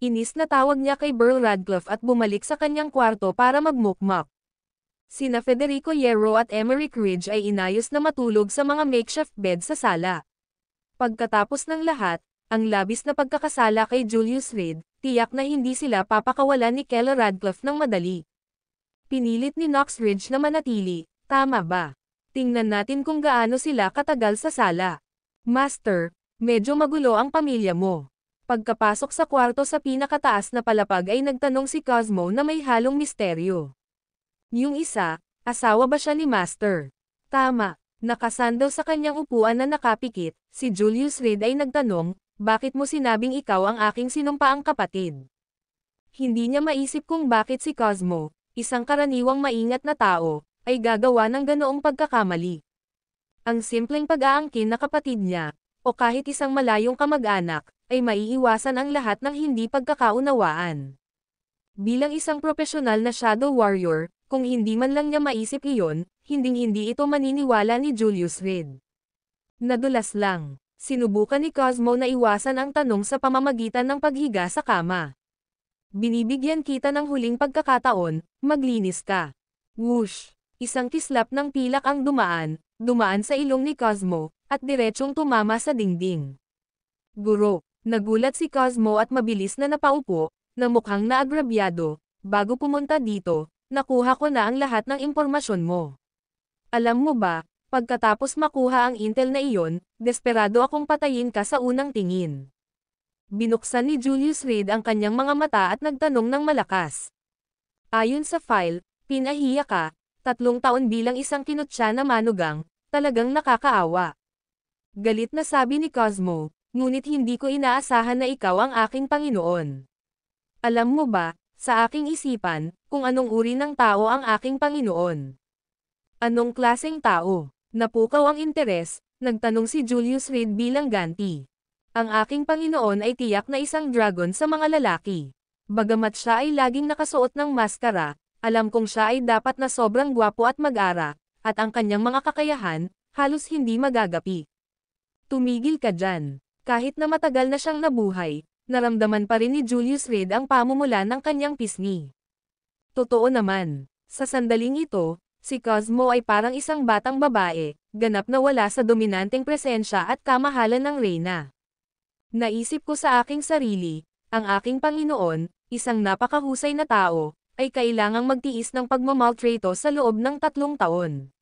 [SPEAKER 2] Inis na tawag niya kay Burl Radcliffe at bumalik sa kanyang kwarto para magmukmak. Sina Federico Hierro at Emerick Ridge ay inayos na matulog sa mga makeshift bed sa sala. Pagkatapos ng lahat, ang labis na pagkakasala kay Julius Reed, tiyak na hindi sila papakawalan ni Keller Radcliffe ng madali. Pinilit ni Knox Ridge na manatili, tama ba? Tingnan natin kung gaano sila katagal sa sala. Master, medyo magulo ang pamilya mo. Pagkapasok sa kwarto sa pinakataas na palapag ay nagtanong si Cosmo na may halong misteryo. Yung isa, asawa ba siya ni Master? Tama, nakasando sa kanyang upuan na nakapikit, si Julius Reed ay nagtanong, bakit mo sinabing ikaw ang aking sinumpaang kapatid? Hindi niya maisip kung bakit si Cosmo, isang karaniwang maingat na tao, ay gagawa ng ganoong pagkakamali. Ang simpleng pag-aangkin na kapatid niya, o kahit isang malayong kamag-anak, ay maiiwasan ang lahat ng hindi pagkakaunawaan. Bilang isang profesional na shadow warrior, kung hindi man lang niya maisip iyon, hinding-hindi ito maniniwala ni Julius Reed. Nadulas lang, sinubukan ni Cosmo na iwasan ang tanong sa pamamagitan ng paghiga sa kama. Binibigyan kita ng huling pagkakataon, maglinis ka. Whoosh! Isang kislap ng pilak ang dumaan sa ilong ni Cosmo, at diretsyong tumama sa dingding. Guro, nagulat si Cosmo at mabilis na napaupo, na mukhang naagrabyado, bago pumunta dito, nakuha ko na ang lahat ng impormasyon mo. Alam mo ba, pagkatapos makuha ang intel na iyon, desperado akong patayin ka sa unang tingin. Binuksan ni Julius Reed ang kanyang mga mata at nagtanong ng malakas. Ayon sa file, pinahiya ka, 3 taon bilang isang kinutya na manugang, talagang nakakaawa. Galit na sabi ni Cosmo, ngunit hindi ko inaasahan na ikaw ang aking Panginoon. Alam mo ba, sa aking isipan, kung anong uri ng tao ang aking Panginoon? Anong klaseng tao? Napukaw ang interes, nagtanong si Julius Reed bilang ganti. Ang aking Panginoon ay tiyak na isang dragon sa mga lalaki. Bagamat siya ay laging nakasuot ng maskara, alam kong siya ay dapat na sobrang gwapo at mag-ara, at ang kanyang mga kakayahan, halos hindi magagapi. Tumigil ka dyan. Kahit na matagal na siyang nabuhay, naramdaman pa rin ni Julius Reed ang pamumula ng kanyang pisngi. Totoo naman, sa sandaling ito, si Cosmo ay parang isang batang babae, ganap na wala sa dominanteng presensya at kamahalan ng reyna. Naisip ko sa aking sarili, ang aking Panginoon, isang napakahusay na tao, ay kailangang magtiis ng pagmamaltrato sa loob ng 3 taon.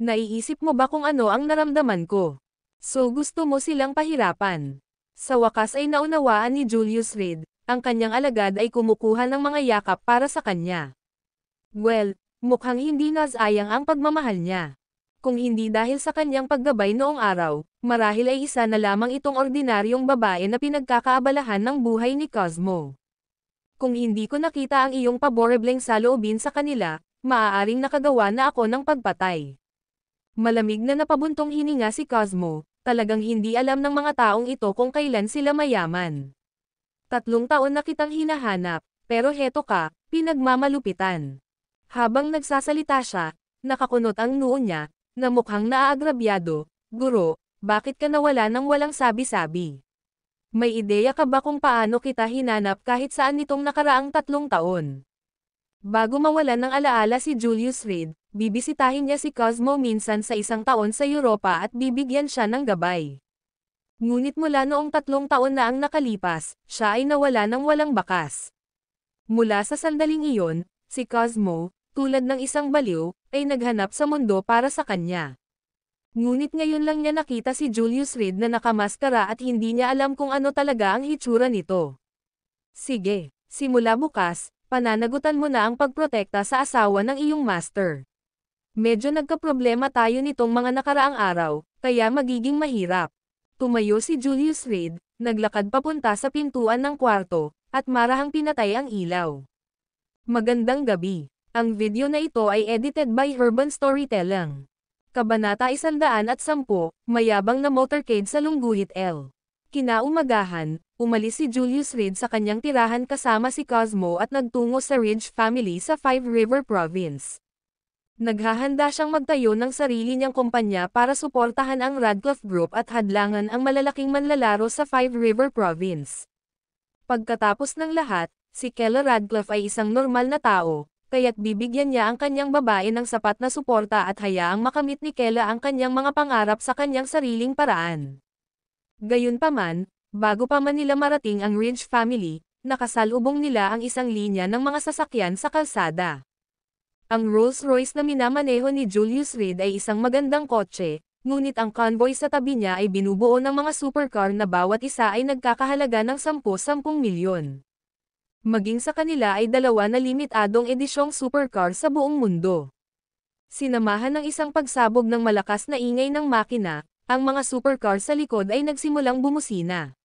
[SPEAKER 2] Naiisip mo ba kung ano ang naramdaman ko? So gusto mo silang pahirapan? Sa wakas ay naunawaan ni Julius Reed, ang kanyang alagad ay kumukuha ng mga yakap para sa kanya. Well, mukhang hindi nasayang ang pagmamahal niya. Kung hindi dahil sa kanyang paggabay noong araw, marahil ay isa na lamang itong ordinaryong babae na pinagkakaabalahan ng buhay ni Cosmo. Kung hindi ko nakita ang iyong paborebleng saloobin sa kanila, maaaring nakagawa na ako ng pagpatay. Malamig na napabuntong hininga si Cosmo, talagang hindi alam ng mga taong ito kung kailan sila mayaman. 3 taon na kitang hinahanap, pero heto ka, pinagmamalupitan. Habang nagsasalita siya, nakakunot ang noo niya, na mukhang naaagrabyado. Guro, bakit ka nawala nang walang sabi-sabi? May ideya ka ba kung paano kita hinanap kahit saan nitong nakaraang 3 taon? Bago mawalan ng alaala si Julius Reed, bibisitahin niya si Cosmo minsan sa 1 taon sa Europa at bibigyan siya ng gabay. Ngunit mula noong 3 taon na ang nakalipas, siya ay nawala ng walang bakas. Mula sa sandaling iyon, si Cosmo, tulad ng isang baliw, ay naghanap sa mundo para sa kanya. Ngunit ngayon lang niya nakita si Julius Reed na nakamaskara at hindi niya alam kung ano talaga ang hitsura nito. Sige, simula bukas, pananagutan mo na ang pagprotekta sa asawa ng iyong master. Medyo nagkaproblema tayo nitong mga nakaraang araw, kaya magiging mahirap. Tumayo si Julius Reed, naglakad papunta sa pintuan ng kwarto, at marahang pinatay ang ilaw. Magandang gabi. Ang video na ito ay edited by Urban Storytelling. Kabanata 110, mayabang na motorcade sa Lungguhit L. Kinaumagahan, umalis si Julius Reed sa kanyang tirahan kasama si Cosmo at nagtungo sa Ridge family sa Five River Province. Naghahanda siyang magtayo ng sarili niyang kumpanya para suportahan ang Radcliffe Group at hadlangan ang malalaking manlalaro sa Five River Province. Pagkatapos ng lahat, si Kela Radcliffe ay isang normal na tao, kaya't bibigyan niya ang kanyang babae ng sapat na suporta at hayaang makamit ni Kela ang kanyang mga pangarap sa kanyang sariling paraan. Gayunpaman, bago pa man nila marating ang Ridge family, nakasalubong nila ang isang linya ng mga sasakyan sa kalsada. Ang Rolls-Royce na minamaneho ni Julius Reed ay isang magandang kotse, ngunit ang convoy sa tabi niya ay binubuo ng mga supercar na bawat isa ay nagkakahalaga ng 10 milyon. Maging sa kanila ay 2 na limitadong edisyong supercar sa buong mundo. Sinamahan ng isang pagsabog ng malakas na ingay ng makina, ang mga supercar sa likod ay nagsimulang bumusina.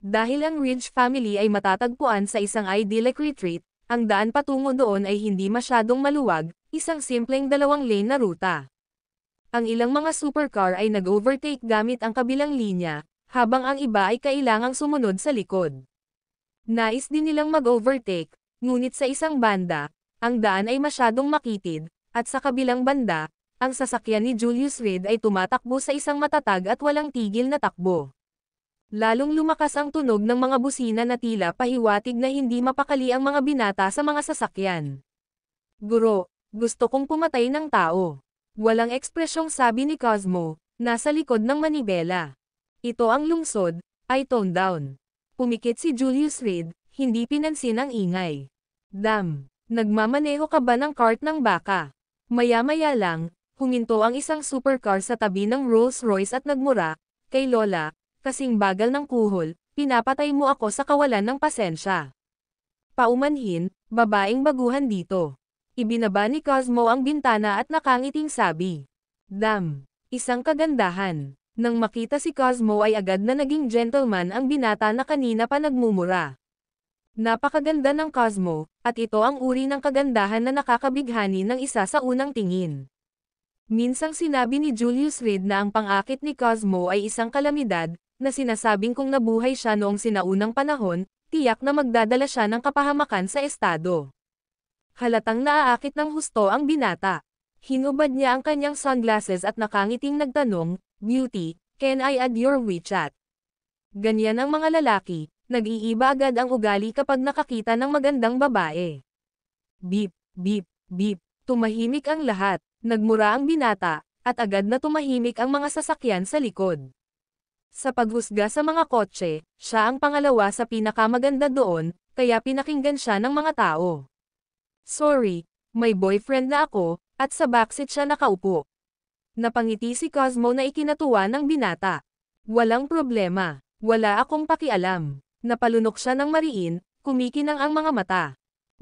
[SPEAKER 2] Dahil ang Ridge family ay matatagpuan sa isang idyllic retreat, ang daan patungo doon ay hindi masyadong maluwag, isang simpleng 2-lane na ruta. Ang ilang mga supercar ay nag-overtake gamit ang kabilang linya, habang ang iba ay kailangang sumunod sa likod. Nais din nilang mag-overtake, ngunit sa isang banda, ang daan ay masyadong makitid, at sa kabilang banda, ang sasakyan ni Julius Reed ay tumatakbo sa isang matatag at walang tigil na takbo. Lalong lumakas ang tunog ng mga busina na tila pahiwatig na hindi mapakali ang mga binata sa mga sasakyan. Guro, gusto kong pumatay ng tao. Walang ekspresyong sabi ni Cosmo, nasa likod ng manibela. Ito ang lungsod, ay tone down. Pumikit si Julius Reed, hindi pinansin ang ingay. Dam, nagmamaneho ka ba ng cart ng baka? Maya-maya lang, huminto ang isang supercar sa tabi ng Rolls-Royce at nagmura, kay Lola, kasing bagal ng kuhol, pinapatay mo ako sa kawalan ng pasensya. Paumanhin, babaeng baguhan dito. Ibinaba ni Cosmo ang bintana at nakangiting sabi. Dam, isang kagandahan. Nang makita si Cosmo ay agad na naging gentleman ang binata na kanina pa nagmumura. Napakaganda ng Cosmo, at ito ang uri ng kagandahan na nakakabighani ng isa sa unang tingin. Minsang sinabi ni Julius Reed na ang pang-akit ni Cosmo ay isang kalamidad, na sinasabing kung nabuhay siya noong sinaunang panahon, tiyak na magdadala siya ng kapahamakan sa estado. Halatang naaakit ng husto ang binata. Hinubad niya ang kanyang sunglasses at nakangiting nagtanong, Beauty, can I add your WeChat? Ganyan ang mga lalaki, nag-iiba agad ang ugali kapag nakakita ng magandang babae. Beep, beep, beep, tumahimik ang lahat, nagmura ang binata, at agad na tumahimik ang mga sasakyan sa likod. Sa paghusga sa mga kotse, siya ang pangalawa sa pinakamaganda doon, kaya pinakinggan siya ng mga tao. Sorry, may boyfriend na ako, at sa backseat siya nakaupo. Napangiti si Cosmo na ikinatuwa ng binata. Walang problema, wala akong pakialam. Napalunok siya ng mariin, kumikinang ang mga mata.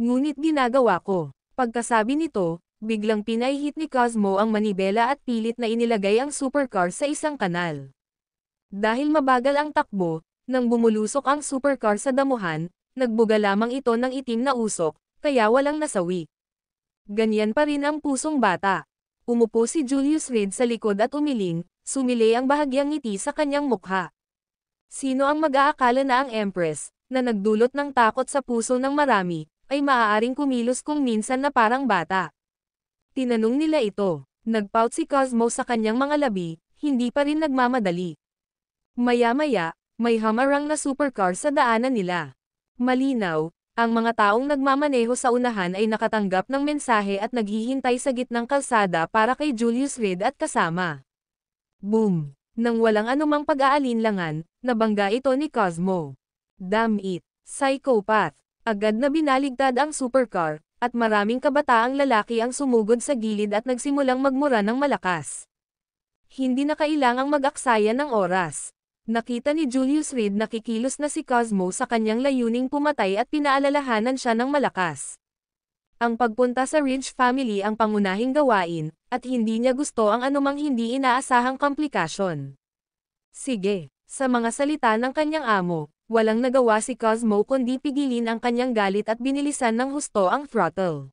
[SPEAKER 2] Ngunit ginagawa ko. Pagkasabi nito, biglang pinahihit ni Cosmo ang manibela at pilit na inilagay ang supercar sa isang kanal. Dahil mabagal ang takbo, nang bumulusok ang supercar sa damuhan, nagbuga lamang ito ng itim na usok, kaya walang nasawi. Ganyan pa rin ang pusong bata. Umupo si Julius Reed sa likod at umiling, sumili ang bahagyang ngiti sa kanyang mukha. Sino ang mag-aakala na ang Empress, na nagdulot ng takot sa puso ng marami, ay maaaring kumilos kung minsan na parang bata? Tinanong nila ito. Nagpout si Cosmo sa kanyang mga labi, hindi pa rin nagmamadali. Maya-maya, may hamarang na supercar sa daanan nila. Malinaw, ang mga taong nagmamaneho sa unahan ay nakatanggap ng mensahe at naghihintay sa gitnang kalsada para kay Julius Reed at kasama. Boom! Nang walang anumang pag-aalinlangan, nabangga ito ni Cosmo. Damn it! Psychopath! Agad na binaligtad ang supercar, at maraming kabataang lalaki ang sumugod sa gilid at nagsimulang magmura ng malakas. Hindi na kailangang mag-aksaya ng oras. Nakita ni Julius Reed na kikilos na si Cosmo sa kanyang layuning pumatay at pinaalalahanan siya ng malakas. Ang pagpunta sa Ridge family ang pangunahing gawain, at hindi niya gusto ang anumang hindi inaasahang komplikasyon. Sige, sa mga salita ng kanyang amo, walang nagawa si Cosmo kundi pigilin ang kanyang galit at binilisan ng husto ang throttle.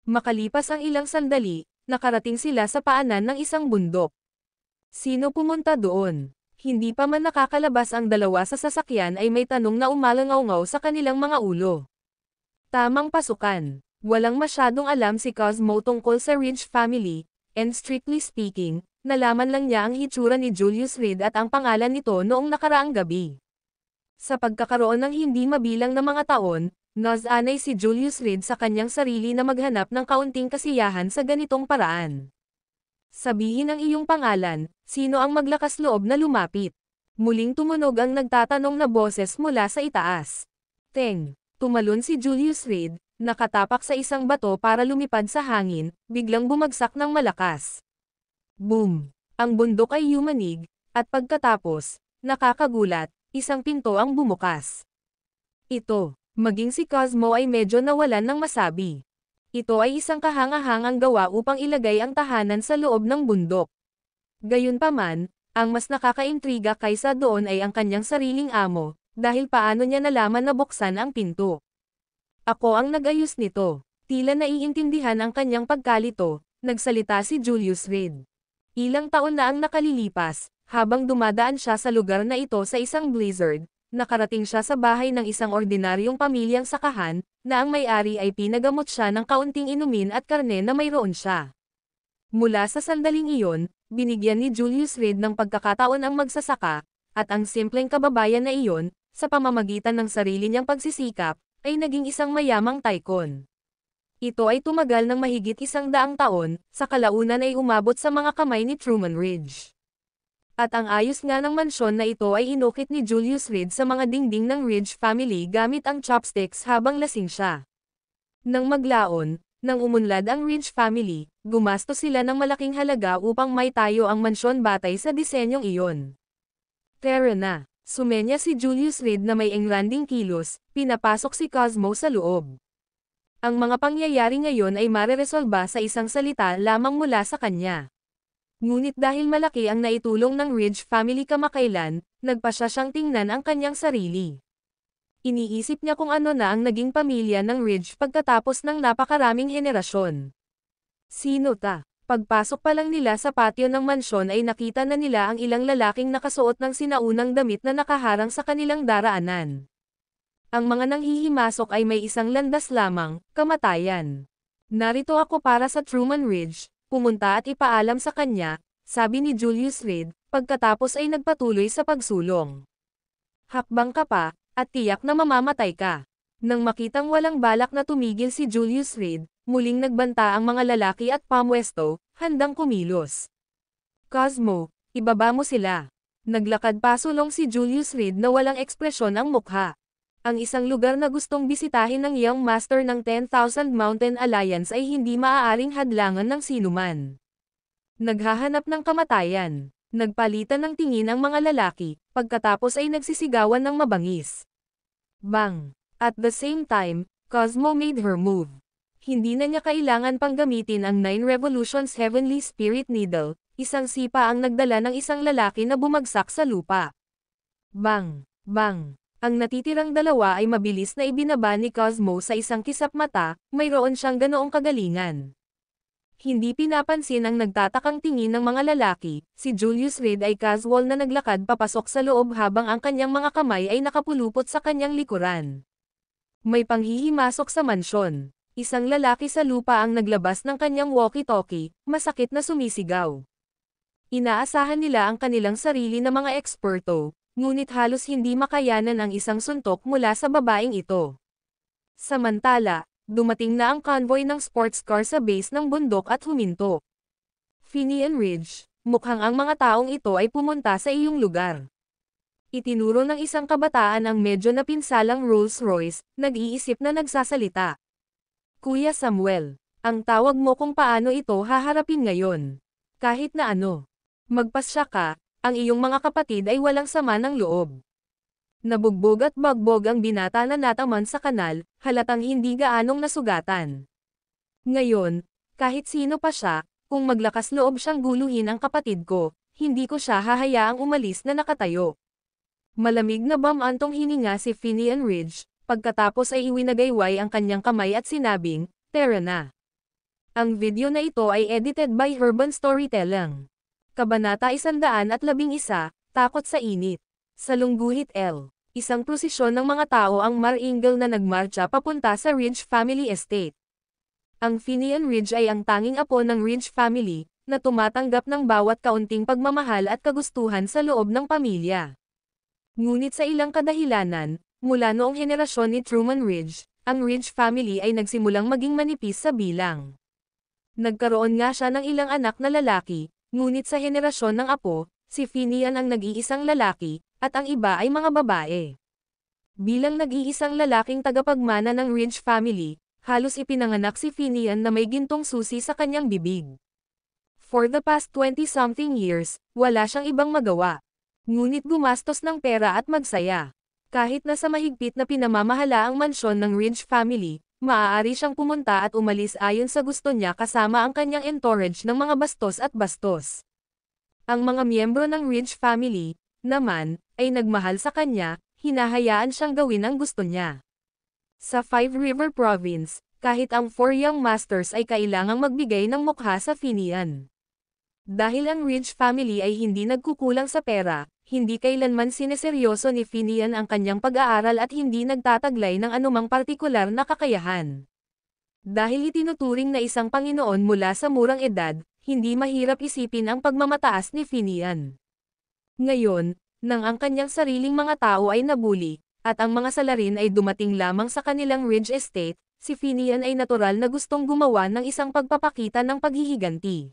[SPEAKER 2] Makalipas ang ilang sandali, nakarating sila sa paanan ng isang bundok. Sino pumunta doon? Hindi pa man nakakalabas ang dalawa sa sasakyan ay may tanong na umalangaw-ngaw sa kanilang mga ulo. Tamang pasukan. Walang masyadong alam si Cosmo tungkol sa Ridge family, and strictly speaking, nalaman lang niya ang hitsura ni Julius Reed at ang pangalan nito noong nakaraang gabi. Sa pagkakaroon ng hindi mabilang na mga taon, nasanay si Julius Reed sa kanyang sarili na maghanap ng kaunting kasiyahan sa ganitong paraan. Sabihin ang iyong pangalan, sino ang maglakas loob na lumapit? Muling tumunog ang nagtatanong na boses mula sa itaas. Teng! Tumalon si Julius Reed, nakatapak sa isang bato para lumipad sa hangin, biglang bumagsak ng malakas. Boom! Ang bundok ay yumanig, at pagkatapos, nakakagulat, isang pinto ang bumukas. Ito, maging si Cosmo ay medyo nawalan ng masabi. Ito ay isang kahangahangang gawa upang ilagay ang tahanan sa loob ng bundok. Gayunpaman, ang mas nakakaintriga kaysa doon ay ang kanyang sariling amo, dahil paano niya nalaman na buksan ang pinto. Ako ang nag-ayos nito. Tila naiintindihan ang kanyang pagkalito, nagsalita si Julius Reed. Ilang taon na ang nakalilipas, habang dumadaan siya sa lugar na ito sa isang blizzard, nakarating siya sa bahay ng isang ordinaryong pamilyang sakahan, na ang may-ari ay pinagamot siya ng kaunting inumin at karne na mayroon siya. Mula sa sandaling iyon, binigyan ni Julius Reed ng pagkakataon ang magsasaka, at ang simpleng kababayan na iyon, sa pamamagitan ng sarili niyang pagsisikap, ay naging isang mayamang tycoon. Ito ay tumagal ng mahigit 100 taon, sa kalaunan ay umabot sa mga kamay ni Truman Ridge. At ang ayos nga ng mansyon na ito ay inukit ni Julius Reed sa mga dingding ng Ridge family gamit ang chopsticks habang lasing siya. Nang maglaon, nang umunlad ang Ridge family, gumastos sila ng malaking halaga upang maitayo ang mansyon batay sa disenyong iyon. Tara na, sumenya si Julius Reed na may engranding kilos, pinapasok si Cosmo sa loob. Ang mga pangyayari ngayon ay mareresolba sa isang salita lamang mula sa kanya. Ngunit dahil malaki ang naitulong ng Ridge family kamakailan, nagpasya siyang tingnan ang kanyang sarili. Iniisip niya kung ano na ang naging pamilya ng Ridge pagkatapos ng napakaraming henerasyon. Sino ta? Pagpasok pa lang nila sa patio ng mansyon ay nakita na nila ang ilang lalaking nakasuot ng sinaunang damit na nakaharang sa kanilang daraanan. Ang mga nanghihimasok ay may isang landas lamang, kamatayan. Narito ako para sa Truman Ridge. Pumunta at ipaalam sa kanya, sabi ni Julius Reed, pagkatapos ay nagpatuloy sa pagsulong. Hakbang ka pa, at tiyak na mamamatay ka. Nang makitang walang balak na tumigil si Julius Reed, muling nagbanta ang mga lalaki at pamwesto, handang kumilos. Cosmo, ibaba mo sila. Naglakad pasulong si Julius Reed na walang ekspresyon ang mukha. Ang isang lugar na gustong bisitahin ng Young Master ng 10,000 Mountain Alliance ay hindi maaaring hadlangan ng sinuman. Naghahanap ng kamatayan. Nagpalitan ng tingin ang mga lalaki, pagkatapos ay nagsisigawan ng mabangis. Bang! At the same time, Cosmo made her move. Hindi na niya kailangan pang gamitin ang 9 Revolutions Heavenly Spirit Needle, isang sipa ang nagdala ng isang lalaki na bumagsak sa lupa. Bang! Bang! Ang natitirang dalawa ay mabilis na ibinaba ni Cosmo sa isang kisap mata, mayroon siyang ganoong kagalingan. Hindi pinapansin ang nagtatakang tingin ng mga lalaki, si Julius Reed ay casual na naglakad papasok sa loob habang ang kanyang mga kamay ay nakapulupot sa kanyang likuran. May panghihimasok sa mansyon. Isang lalaki sa lupa ang naglabas ng kanyang walkie-talkie, masakit na sumisigaw. Inaasahan nila ang kanilang sarili na mga eksperto, ngunit halos hindi makayanan ang isang suntok mula sa babaeng ito. Samantala, dumating na ang convoy ng sports car sa base ng bundok at huminto. Finian Ridge, mukhang ang mga taong ito ay pumunta sa iyong lugar. Itinuro ng isang kabataan ang medyo napinsalang Rolls-Royce, nag-iisip na nagsasalita. Kuya Samuel, ang tawag mo kung paano ito haharapin ngayon. Kahit na ano. Magpasya ka, ang iyong mga kapatid ay walang sama ng loob. Nabugbog at bagbog ang binata na nataman sa kanal, halatang hindi gaanong nasugatan. Ngayon, kahit sino pa siya, kung maglakas loob siyang guluhin ang kapatid ko, hindi ko siya hahayaang umalis na nakatayo. Malamig na bamantong hininga si Finian Ridge, pagkatapos ay iwinagayway ang kanyang kamay at sinabing, "Tara na." Ang video na ito ay edited by Urban Storytelling. Kabanata 111, Takot sa Init. Sa Lungguhit L. Isang prosesyon ng mga tao ang maringal na nagmarcha papunta sa Ridge Family Estate. Ang Finian Ridge ay ang tanging apo ng Ridge Family, na tumatanggap ng bawat kaunting pagmamahal at kagustuhan sa loob ng pamilya. Ngunit sa ilang kadahilanan, mula noong henerasyon ni Truman Ridge, ang Ridge Family ay nagsimulang maging manipis sa bilang. Nagkaroon nga siya ng ilang anak na lalaki, ngunit sa henerasyon ng apo, si Finian ang nag-iisang lalaki, at ang iba ay mga babae. Bilang nag-iisang lalaking tagapagmana ng Ridge Family, halos ipinanganak si Finian na may gintong susi sa kanyang bibig. For the past 20-something years, wala siyang ibang magawa. Ngunit gumastos ng pera at magsaya. Kahit na sa mahigpit na pinamamahala ang mansyon ng Ridge Family, maaari siyang pumunta at umalis ayon sa gusto niya kasama ang kanyang entourage ng mga bastos at bastos. Ang mga miyembro ng Ridge Family, naman, ay nagmahal sa kanya, hinahayaan siyang gawin ang gusto niya. Sa Five River Province, kahit ang 4 Young Masters ay kailangang magbigay ng mukha sa Finian. Dahil ang Ridge Family ay hindi nagkukulang sa pera, hindi kailanman sineseryoso ni Finian ang kanyang pag-aaral at hindi nagtataglay ng anumang partikular na kakayahan. Dahil itinuturing na isang Panginoon mula sa murang edad, hindi mahirap isipin ang pagmamataas ni Finian. Ngayon, nang ang kanyang sariling mga tao ay nabuli, at ang mga salarin ay dumating lamang sa kanilang Ridge Estate, si Finian ay natural na gustong gumawa ng isang pagpapakita ng paghihiganti.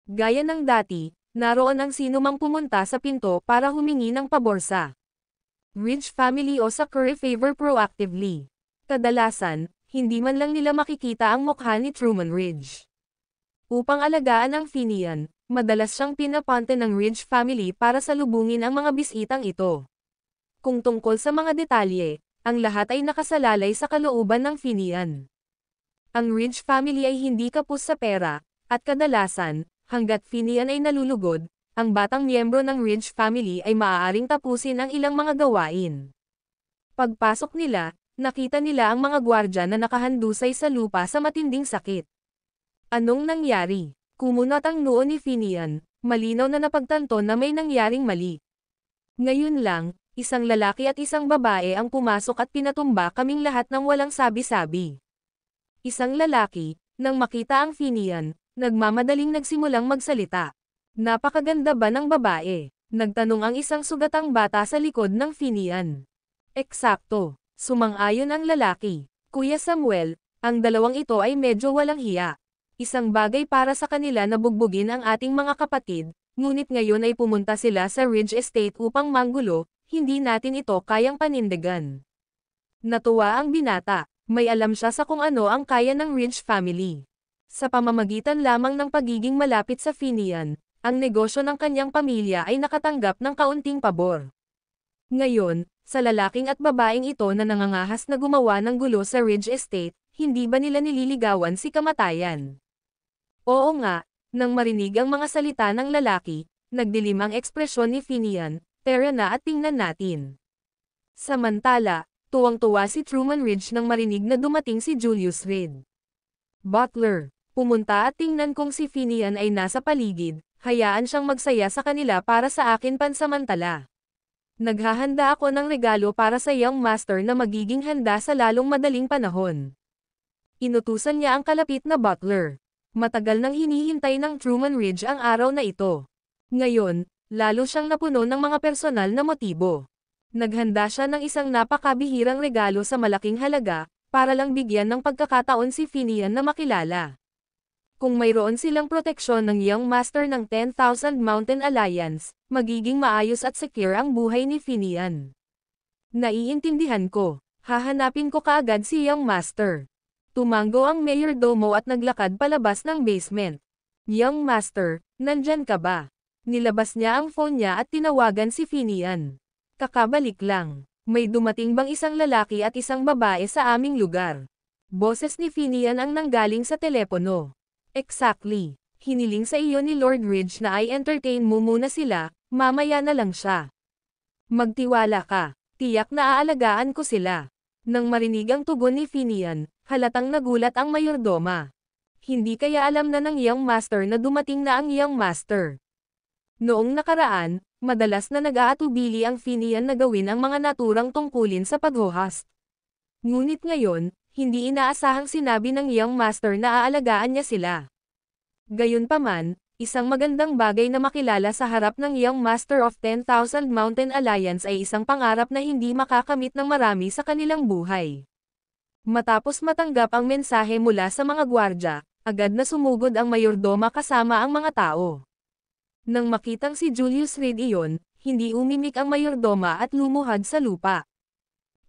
[SPEAKER 2] Gaya ng dati, naroon ang sinumang pumunta sa pinto para humingi ng pabor sa Ridge Family o sa curry favor proactively. Kadalasan, hindi man lang nila makikita ang mukha ni Truman Ridge. Upang alagaan ang Finian, madalas siyang pinapunta ng Ridge Family para salubungin ang mga bisitang ito. Kung tungkol sa mga detalye, ang lahat ay nakasalalay sa kalooban ng Finian. Ang Ridge Family ay hindi kapos sa pera, at kadalasan, hanggat Finian ay nalulugod, ang batang miyembro ng Ridge Family ay maaaring tapusin ang ilang mga gawain. Pagpasok nila, nakita nila ang mga gwardya na nakahandusay sa lupa sa matinding sakit. Anong nangyari? Kumunat ang noo ni Finian, malinaw na napagtanto na may nangyaring mali. Ngayon lang, isang lalaki at isang babae ang pumasok at pinatumba kaming lahat ng walang sabi-sabi. Isang lalaki, nang makita ang Finian, nagmamadaling nagsimulang magsalita. Napakaganda ba ng babae? Nagtanong ang isang sugatang bata sa likod ng Finian. Eksakto, sumang-ayon ang lalaki. Kuya Samuel, ang dalawang ito ay medyo walang hiya. Isang bagay para sa kanila na bugbugin ang ating mga kapatid, Ngunit ngayon ay pumunta sila sa Ridge Estate upang manggulo, hindi natin ito kayang panindigan. Natuwa ang binata, may alam siya sa kung ano ang kaya ng Ridge family. Sa pamamagitan lamang ng pagiging malapit sa Finian, ang negosyo ng kanyang pamilya ay nakatanggap ng kaunting pabor. Ngayon, sa lalaking at babaeng ito na nangangahas na gumawa ng gulo sa Ridge Estate, hindi ba nila nililigawan si kamatayan? Oo nga, nang marinig ang mga salita ng lalaki, nagdilim ang ekspresyon ni Finian. Tara na at tingnan natin. Samantala, tuwang-tuwa si Truman Ridge nang marinig na dumating si Julius Reed. Butler, pumunta at tingnan kung si Finian ay nasa paligid, hayaan siyang magsaya sa kanila para sa akin pansamantala. Naghahanda ako ng regalo para sa iyong master na magiging handa sa lalong madaling panahon. Inutusan niya ang kalapit na butler. Matagal nang hinihintay ng Truman Ridge ang araw na ito. Ngayon, lalo siyang napuno ng mga personal na motibo. Naghanda siya ng isang napakabihirang regalo sa malaking halaga, para lang bigyan ng pagkakataon si Finian na makilala. Kung mayroon silang proteksyon ng Young Master ng 10,000 Mountain Alliance, magiging maayos at secure ang buhay ni Finian. Naiintindihan ko, hahanapin ko kaagad si Young Master. Tumango ang mayordomo at naglakad palabas ng basement. Young Master, nandyan ka ba? Nilabas niya ang phone niya at tinawagan si Finian. Kakabalik lang. May dumating bang isang lalaki at isang babae sa aming lugar? Boses ni Finian ang nanggaling sa telepono. Exactly. Hiniling sa iyo ni Lord Ridge na ay entertain mo muna sila, mamaya na lang siya. Magtiwala ka. Tiyak na aalagaan ko sila. Nang marinig ang tugon ni Finian, halatang nagulat ang mayordoma. Hindi kaya alam na ng Young Master na dumating na ang Young Master. Noong nakaraan, madalas na nag-aatubili ang Finian na gawin ang mga naturang tungkulin sa paghohost. Ngunit ngayon, hindi inaasahang sinabi ng Young Master na aalagaan niya sila. Gayunpaman, isang magandang bagay na makilala sa harap ng Young Master of 10,000 Mountain Alliance ay isang pangarap na hindi makakamit ng marami sa kanilang buhay. Matapos matanggap ang mensahe mula sa mga gwardya, agad na sumugod ang mayordoma kasama ang mga tao. Nang makitang si Julius Reed iyon, hindi umimik ang mayordoma at lumuhad sa lupa.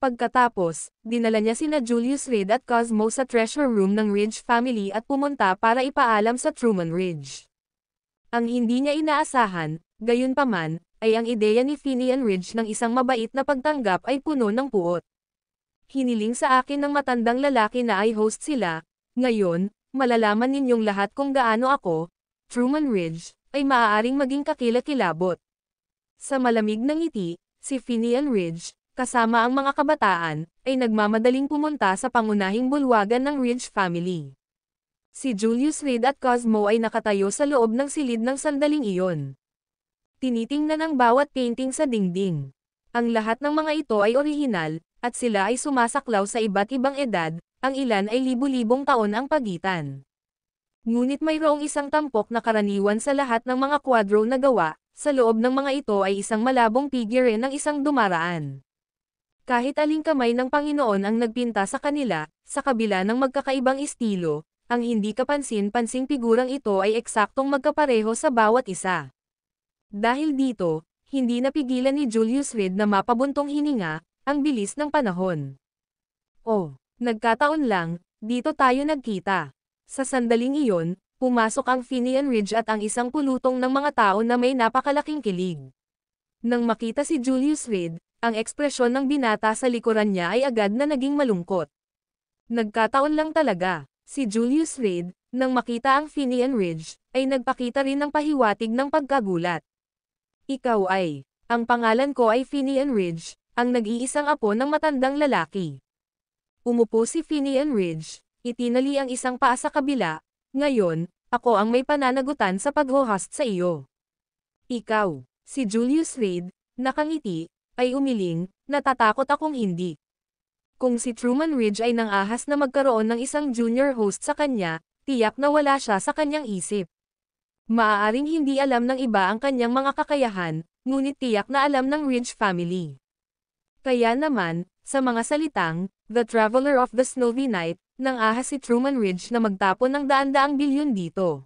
[SPEAKER 2] Pagkatapos, dinala niya sina Julius Reed at Cosmo sa treasure room ng Ridge family at pumunta para ipaalam sa Truman Ridge. Ang hindi niya inaasahan, gayunpaman, ay ang ideya ni Finian Ridge ng isang mabait na pagtanggap ay puno ng puot. Hiniling sa akin ng matandang lalaki na ay host sila, ngayon, malalaman ninyong lahat kung gaano ako, Truman Ridge, ay maaaring maging kakilakilabot. Sa malamig na ngiti, si Finian Ridge, kasama ang mga kabataan, ay nagmamadaling pumunta sa pangunahing bulwagan ng Ridge family. Si Julius Reed at Cosmo ay nakatayo sa loob ng silid ng sandaling iyon. Tinitingnan ang bawat painting sa dingding. Ang lahat ng mga ito ay orihinal, at sila ay sumasaklaw sa iba't ibang edad, ang ilan ay libu-libong taon ang pagitan. Ngunit mayroong isang tampok na karaniwan sa lahat ng mga kwadro na gawa, sa loob ng mga ito ay isang malabong figure ng isang dumaraan. Kahit aling kamay ng Panginoon ang nagpinta sa kanila, sa kabila ng magkakaibang estilo, ang hindi kapansin-pansing figurang ito ay eksaktong magkapareho sa bawat isa. Dahil dito, hindi napigilan ni Julius Reed na mapabuntong hininga, ang bilis ng panahon. Oh, nagkataon lang, dito tayo nagkita. Sa sandaling iyon, pumasok ang Finian Ridge at ang isang pulutong ng mga tao na may napakalaking kilig. Nang makita si Julius Reed, ang ekspresyon ng binata sa likuran niya ay agad na naging malungkot. Nagkataon lang talaga, si Julius Reed, nang makita ang Finian Ridge, ay nagpakita rin ng pahiwatig ng pagkagulat. Ikaw ay, ang pangalan ko ay Finian Ridge, ang nag-iisang apo ng matandang lalaki. Umupo si Finian Ridge. Itinali ang isang paa sa kabila, ngayon, ako ang may pananagutan sa paghohost sa iyo. Ikaw, si Julius Reed, nakangiti, ay umiling, natatakot akong hindi. Kung si Truman Ridge ay nangahas na magkaroon ng isang junior host sa kanya, tiyak na wala siya sa kanyang isip. Maaaring hindi alam ng iba ang kanyang mga kakayahan, ngunit tiyak na alam ng Ridge family. Kaya naman, sa mga salitang, The Traveler of the Snowy Night, nang ahas si Truman Ridge na magtapon ng daan-daang bilyon dito.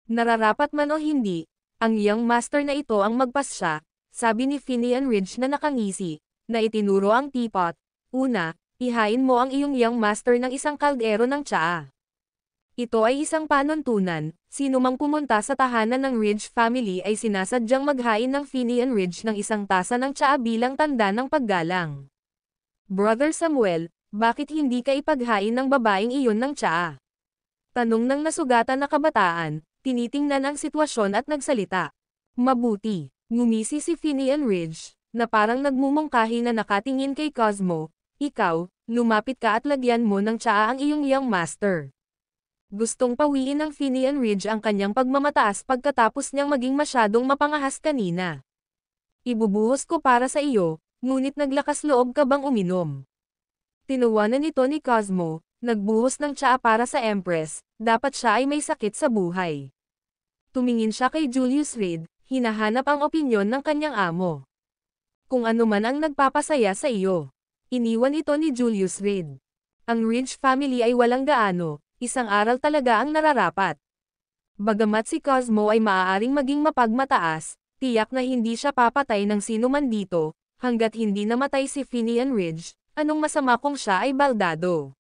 [SPEAKER 2] Nararapat man o hindi, Ang young master na ito ang magpasya, sabi ni Finian Ridge na nakangisi, na itinuro ang teapot. Una, ihain mo ang iyong young master ng isang kaldero ng tsaa. Ito ay isang panuntunan, sino mang pumunta sa tahanan ng Ridge family ay sinasadyang maghain ng Finian Ridge ng isang tasa ng tsaa bilang tanda ng paggalang. Brother Samuel, bakit hindi ka ipaghain ng babaeng iyon ng tsaa? Tanong ng nasugatan na kabataan, tinitingnan ang sitwasyon at nagsalita. Mabuti, ngumisi si Finian Ridge, na parang nagmumungkahi na nakatingin kay Cosmo. Ikaw, lumapit ka at lagyan mo ng tsaa ang iyong young master. Gustong pawiin ng Finian Ridge ang kanyang pagmamataas pagkatapos niyang maging masyadong mapangahas kanina. Ibubuhos ko para sa iyo, ngunit naglakas loob ka bang uminom? Tinuwanan nito ni Cosmo, nagbuhos ng tsaa para sa Empress, dapat siya ay may sakit sa buhay. Tumingin siya kay Julius Reed, hinahanap ang opinyon ng kanyang amo. Kung ano man ang nagpapasaya sa iyo. Iniwan ito ni Julius Reed. Ang Ridge family ay walang gaano, isang aral talaga ang nararapat. Bagamat si Cosmo ay maaaring maging mapagmataas, tiyak na hindi siya papatay ng sino man dito, hanggat hindi namatay si Finian Ridge, anong masama kung siya ay baldado.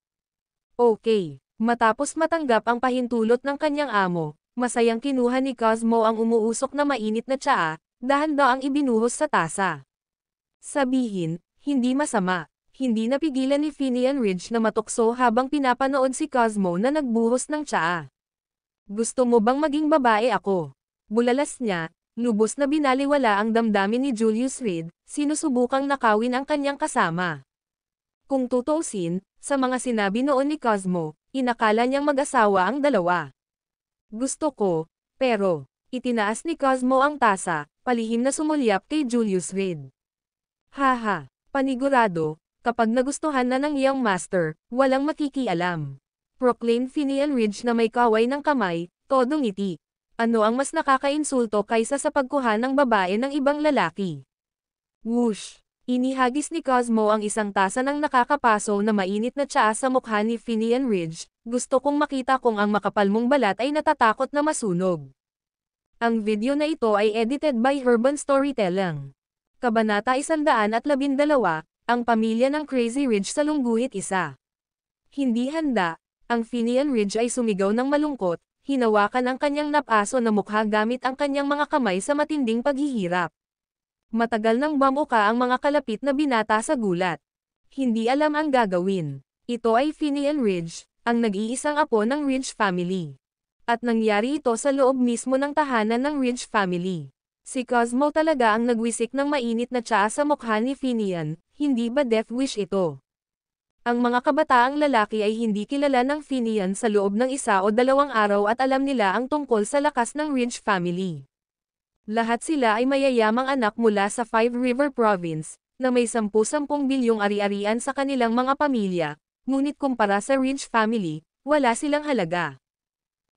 [SPEAKER 2] Okay, matapos matanggap ang pahintulot ng kanyang amo, masayang kinuha ni Cosmo ang umuusok na mainit na tsaa, dahan-daang ibinuhos sa tasa. Sabihin, hindi masama. Hindi napigilan ni Finian Ridge na matukso habang pinapanood si Cosmo na nagbuhos ng tsaa. Gusto mo bang maging babae ako? Bulalas niya, lubos na binaliwala ang damdamin ni Julius Reed, sinusubukang nakawin ang kanyang kasama. Kung tutuusin, sa mga sinabi noon ni Cosmo, inakala niyang mag-asawa ang dalawa. Gusto ko, pero, itinaas ni Cosmo ang tasa, palihim na sumulyap kay Julius Reed. Haha, panigurado. Kapag nagustuhan na ng young master, walang makikialam. Proclaim Finian Ridge na may kaway ng kamay, todo ngiti. Ano ang mas nakakainsulto kaysa sa pagkuha ng babae ng ibang lalaki? Whoosh! Inihagis ni Cosmo ang isang tasa ng nakakapaso na mainit na tsaa sa mukha ni Finian Ridge. Gusto kong makita kung ang makapal mong balat ay natatakot na masunog. Ang video na ito ay edited by Urban Storytelling. Kabanata 112, ang pamilya ng Crazy Ridge sa Lungguhit Isa. Hindi handa, ang Finian Ridge ay sumigaw ng malungkot, hinawakan ang kanyang napaso na mukha gamit ang kanyang mga kamay sa matinding paghihirap. Matagal nang bamuka ang mga kalapit na binata sa gulat. Hindi alam ang gagawin. Ito ay Finian Ridge, ang nag-iisang apo ng Ridge family. At nangyari ito sa loob mismo ng tahanan ng Ridge family. Si Cosmo talaga ang nagwisik ng mainit na tsaa sa mukha ni Finian, hindi ba death wish ito? Ang mga kabataang lalaki ay hindi kilala ng Finian sa loob ng 1 o 2 araw at alam nila ang tungkol sa lakas ng Ridge family. Lahat sila ay mayayamang anak mula sa Five River Province, na may 10-10 bilyong ari-arian sa kanilang mga pamilya, ngunit kumpara sa Ridge family, wala silang halaga.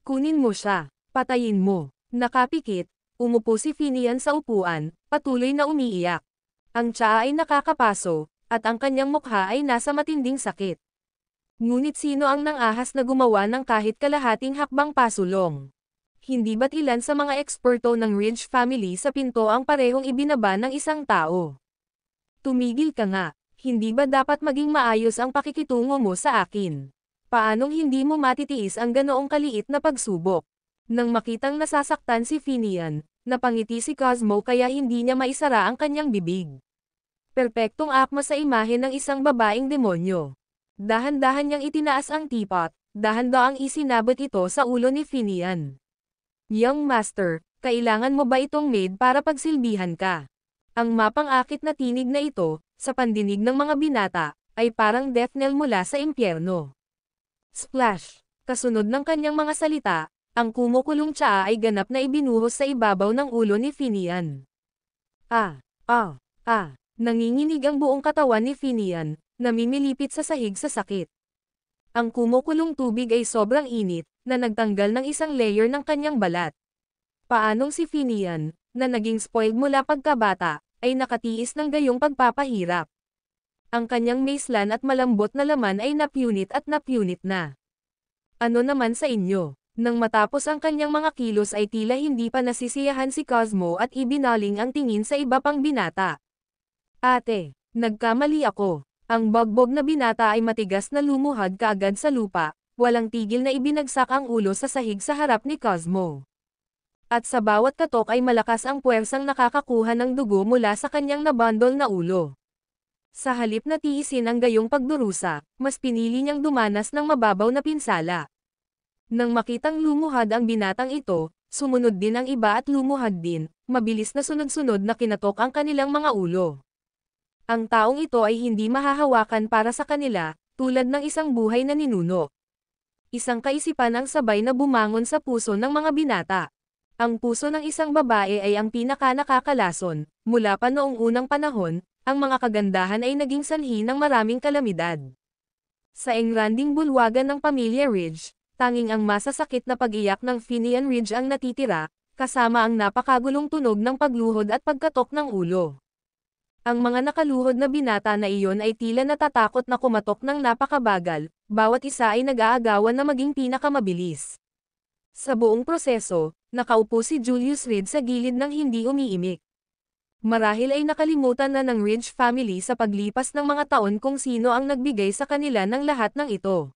[SPEAKER 2] Kunin mo siya, patayin mo, nakapikit. Umupo si Finian sa upuan, patuloy na umiiyak. Ang tsaa ay nakakapaso, at ang kanyang mukha ay nasa matinding sakit. Ngunit sino ang nangahas na gumawa ng kahit kalahating hakbang pasulong? Hindi ba't ilan sa mga eksperto ng Ridge family sa pinto ang parehong ibinaba ng isang tao? Tumigil ka nga, hindi ba dapat maging maayos ang pakikitungo mo sa akin? Paanong hindi mo matitiis ang ganoong kaliit na pagsubok? Nang makitang nasasaktan si Finian, napangiti si Cosmo kaya hindi niya maisara ang kanyang bibig. Perpektong akma sa imahe ng isang babaeng demonyo. Dahan-dahan niyang itinaas ang teapot, dahan-daang isinabot ito sa ulo ni Finian. Young master, kailangan mo ba itong maid para pagsilbihan ka? Ang mapang-akit na tinig na ito, sa pandinig ng mga binata, ay parang death knell mula sa impyerno. Splash! Kasunod ng kanyang mga salita, ang kumukulong tsaa ay ganap na ibinuhos sa ibabaw ng ulo ni Finian. Nanginginig ang buong katawan ni Finian, namimilipit sa sahig sa sakit. Ang kumukulong tubig ay sobrang init, na nagtanggal ng isang layer ng kanyang balat. Paanong si Finian, na naging spoiled mula pagkabata, ay nakatiis ng gayong pagpapahirap. Ang kanyang maislan at malambot na laman ay napunit at napunit na. Ano naman sa inyo? Nang matapos ang kanyang mga kilos ay tila hindi pa nasisiyahan si Cosmo at ibinaling ang tingin sa iba pang binata. Ate, nagkamali ako. Ang bogbog na binata ay matigas na lumuhad kaagad sa lupa, walang tigil na ibinagsak ang ulo sa sahig sa harap ni Cosmo. At sa bawat katok ay malakas ang puwersang nakakakuha ng dugo mula sa kanyang nabandol na ulo. Sa halip na tiisin ang gayong pagdurusa, mas pinili niyang dumanas ng mababaw na pinsala. Nang makitang lumuhad ang binatang ito, sumunod din ang iba at lumuhad din, mabilis na sunod-sunod na kinatok ang kanilang mga ulo. Ang taong ito ay hindi mahahawakan para sa kanila, tulad ng isang buhay na ninuno. Isang kaisipan ang sabay na bumangon sa puso ng mga binata. Ang puso ng isang babae ay ang pinaka-nakakalason. Mula pa noong unang panahon, ang mga kagandahan ay naging sanhi ng maraming kalamidad. Sa engranding bulwagan ng pamilya Ridge, tanging ang masasakit na pag-iyak ng Finian Ridge ang natitira, kasama ang napakagulong tunog ng pagluhod at pagkatok ng ulo. Ang mga nakaluhod na binata na iyon ay tila natatakot na kumatok ng napakabagal, bawat isa ay nag-aagawan na maging pinakamabilis. Sa buong proseso, nakaupo si Julius Reed sa gilid ng hindi umiimik. Marahil ay nakalimutan na ng Ridge family sa paglipas ng mga taon kung sino ang nagbigay sa kanila ng lahat ng ito.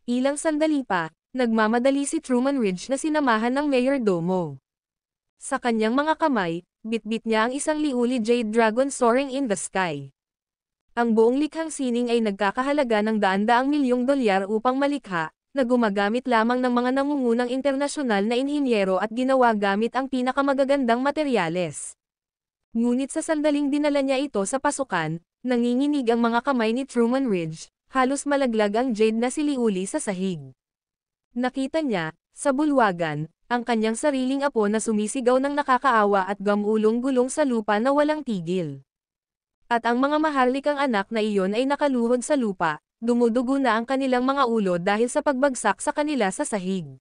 [SPEAKER 2] Ilang sandali pa, nagmamadali si Truman Ridge na sinamahan ng mayordomo. Sa kanyang mga kamay, bitbit niya ang isang liuli jade dragon soaring in the sky. Ang buong likhang sining ay nagkakahalaga ng daan-daang milyong dolyar upang malikha, na gumagamit lamang ng mga nangungunang internasyonal na inhinyero at ginawa gamit ang pinakamagagandang materyales. Ngunit sa sandaling dinala niya ito sa pasukan, nanginginig ang mga kamay ni Truman Ridge. Halos malaglag ang jade na siliuli sa sahig. Nakita niya, sa bulwagan, ang kanyang sariling apo na sumisigaw ng nakakaawa at gamulong-gulong sa lupa na walang tigil. At ang mga maharlikang anak na iyon ay nakaluhod sa lupa, dumudugo na ang kanilang mga ulo dahil sa pagbagsak sa kanila sa sahig.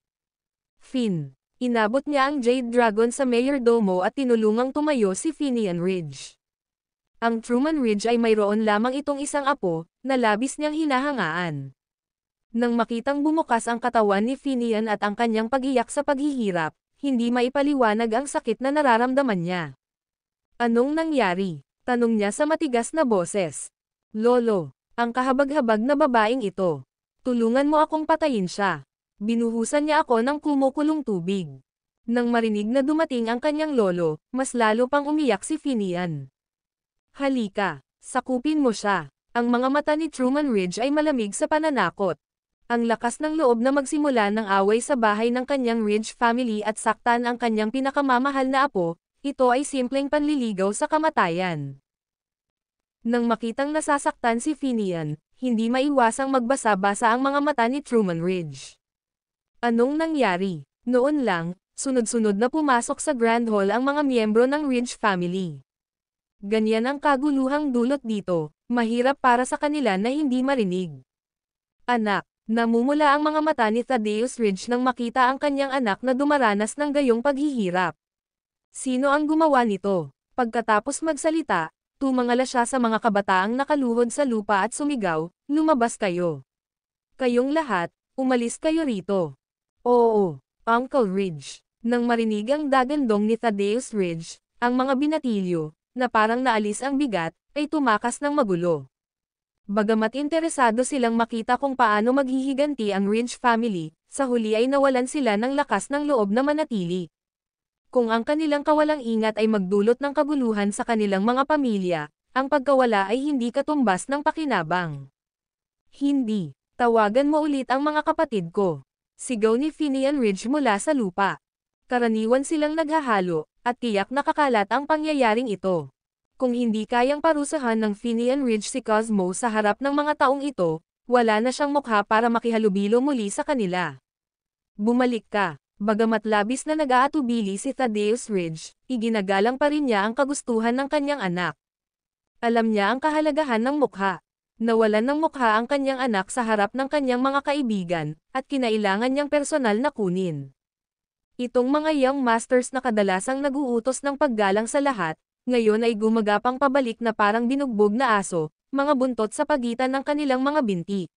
[SPEAKER 2] Finn. Inabot niya ang Jade Dragon sa mayordomo at tinulungang tumayo si Finian Ridge. Ang Truman Ridge ay mayroon lamang itong isang apo, na labis niyang hinahangaan. Nang makitang bumukas ang katawan ni Finian at ang kanyang pag-iyak sa paghihirap, hindi maipaliwanag ang sakit na nararamdaman niya. Anong nangyari? Tanong niya sa matigas na boses. Lolo, ang kahabag-habag na babaeng ito. Tulungan mo akong patayin siya. Binuhusan niya ako ng kumukulong tubig. Nang marinig na dumating ang kanyang lolo, mas lalo pang umiyak si Finian. Halika, sakupin mo siya. Ang mga mata ni Truman Ridge ay malamig sa pananakot. Ang lakas ng loob na magsimula ng away sa bahay ng kanyang Ridge family at saktan ang kanyang pinakamamahal na apo, ito ay simpleng panliligaw sa kamatayan. Nang makitang nasasaktan si Finian, hindi maiwasang magbasa-basa ang mga mata ni Truman Ridge. Anong nangyari? Noon lang, sunod-sunod na pumasok sa Grand Hall ang mga miyembro ng Ridge family. Ganyan ang kaguluhang dulot dito, mahirap para sa kanila na hindi marinig. Anak, namumula ang mga mata ni Thaddeus Ridge nang makita ang kanyang anak na dumaranas ng gayong paghihirap. Sino ang gumawa nito? Pagkatapos magsalita, tumangala siya sa mga kabataang nakaluhod sa lupa at sumigaw, lumabas kayo. Kayong lahat, umalis kayo rito. Oo, Uncle Ridge. Nang marinig ang dagandong ni Thaddeus Ridge, ang mga binatilyo, na parang naalis ang bigat, ay tumakas ng magulo. Bagamat interesado silang makita kung paano maghihiganti ang Ridge family, sa huli ay nawalan sila ng lakas ng loob na manatili. Kung ang kanilang kawalang ingat ay magdulot ng kaguluhan sa kanilang mga pamilya, ang pagkawala ay hindi katumbas ng pakinabang. Hindi, tawagan mo ulit ang mga kapatid ko. Sigaw ni Finian Ridge mula sa lupa. Karaniwan silang naghahalo, at tiyak nakakalat ang pangyayaring ito. Kung hindi kayang parusahan ng Finian Ridge si Cosmo sa harap ng mga taong ito, wala na siyang mukha para makihalubilo muli sa kanila. Bumalik ka. Bagamat labis na nag-aatubili si Thaddeus Ridge, iginagalang pa rin niya ang kagustuhan ng kanyang anak. Alam niya ang kahalagahan ng mukha. Nawalan ng mukha ang kanyang anak sa harap ng kanyang mga kaibigan, at kinailangan niyang personal na kunin. Itong mga young masters na kadalasang naguutos ng paggalang sa lahat, ngayon ay gumagapang pabalik na parang binugbog na aso, mga buntot sa pagitan ng kanilang mga binti.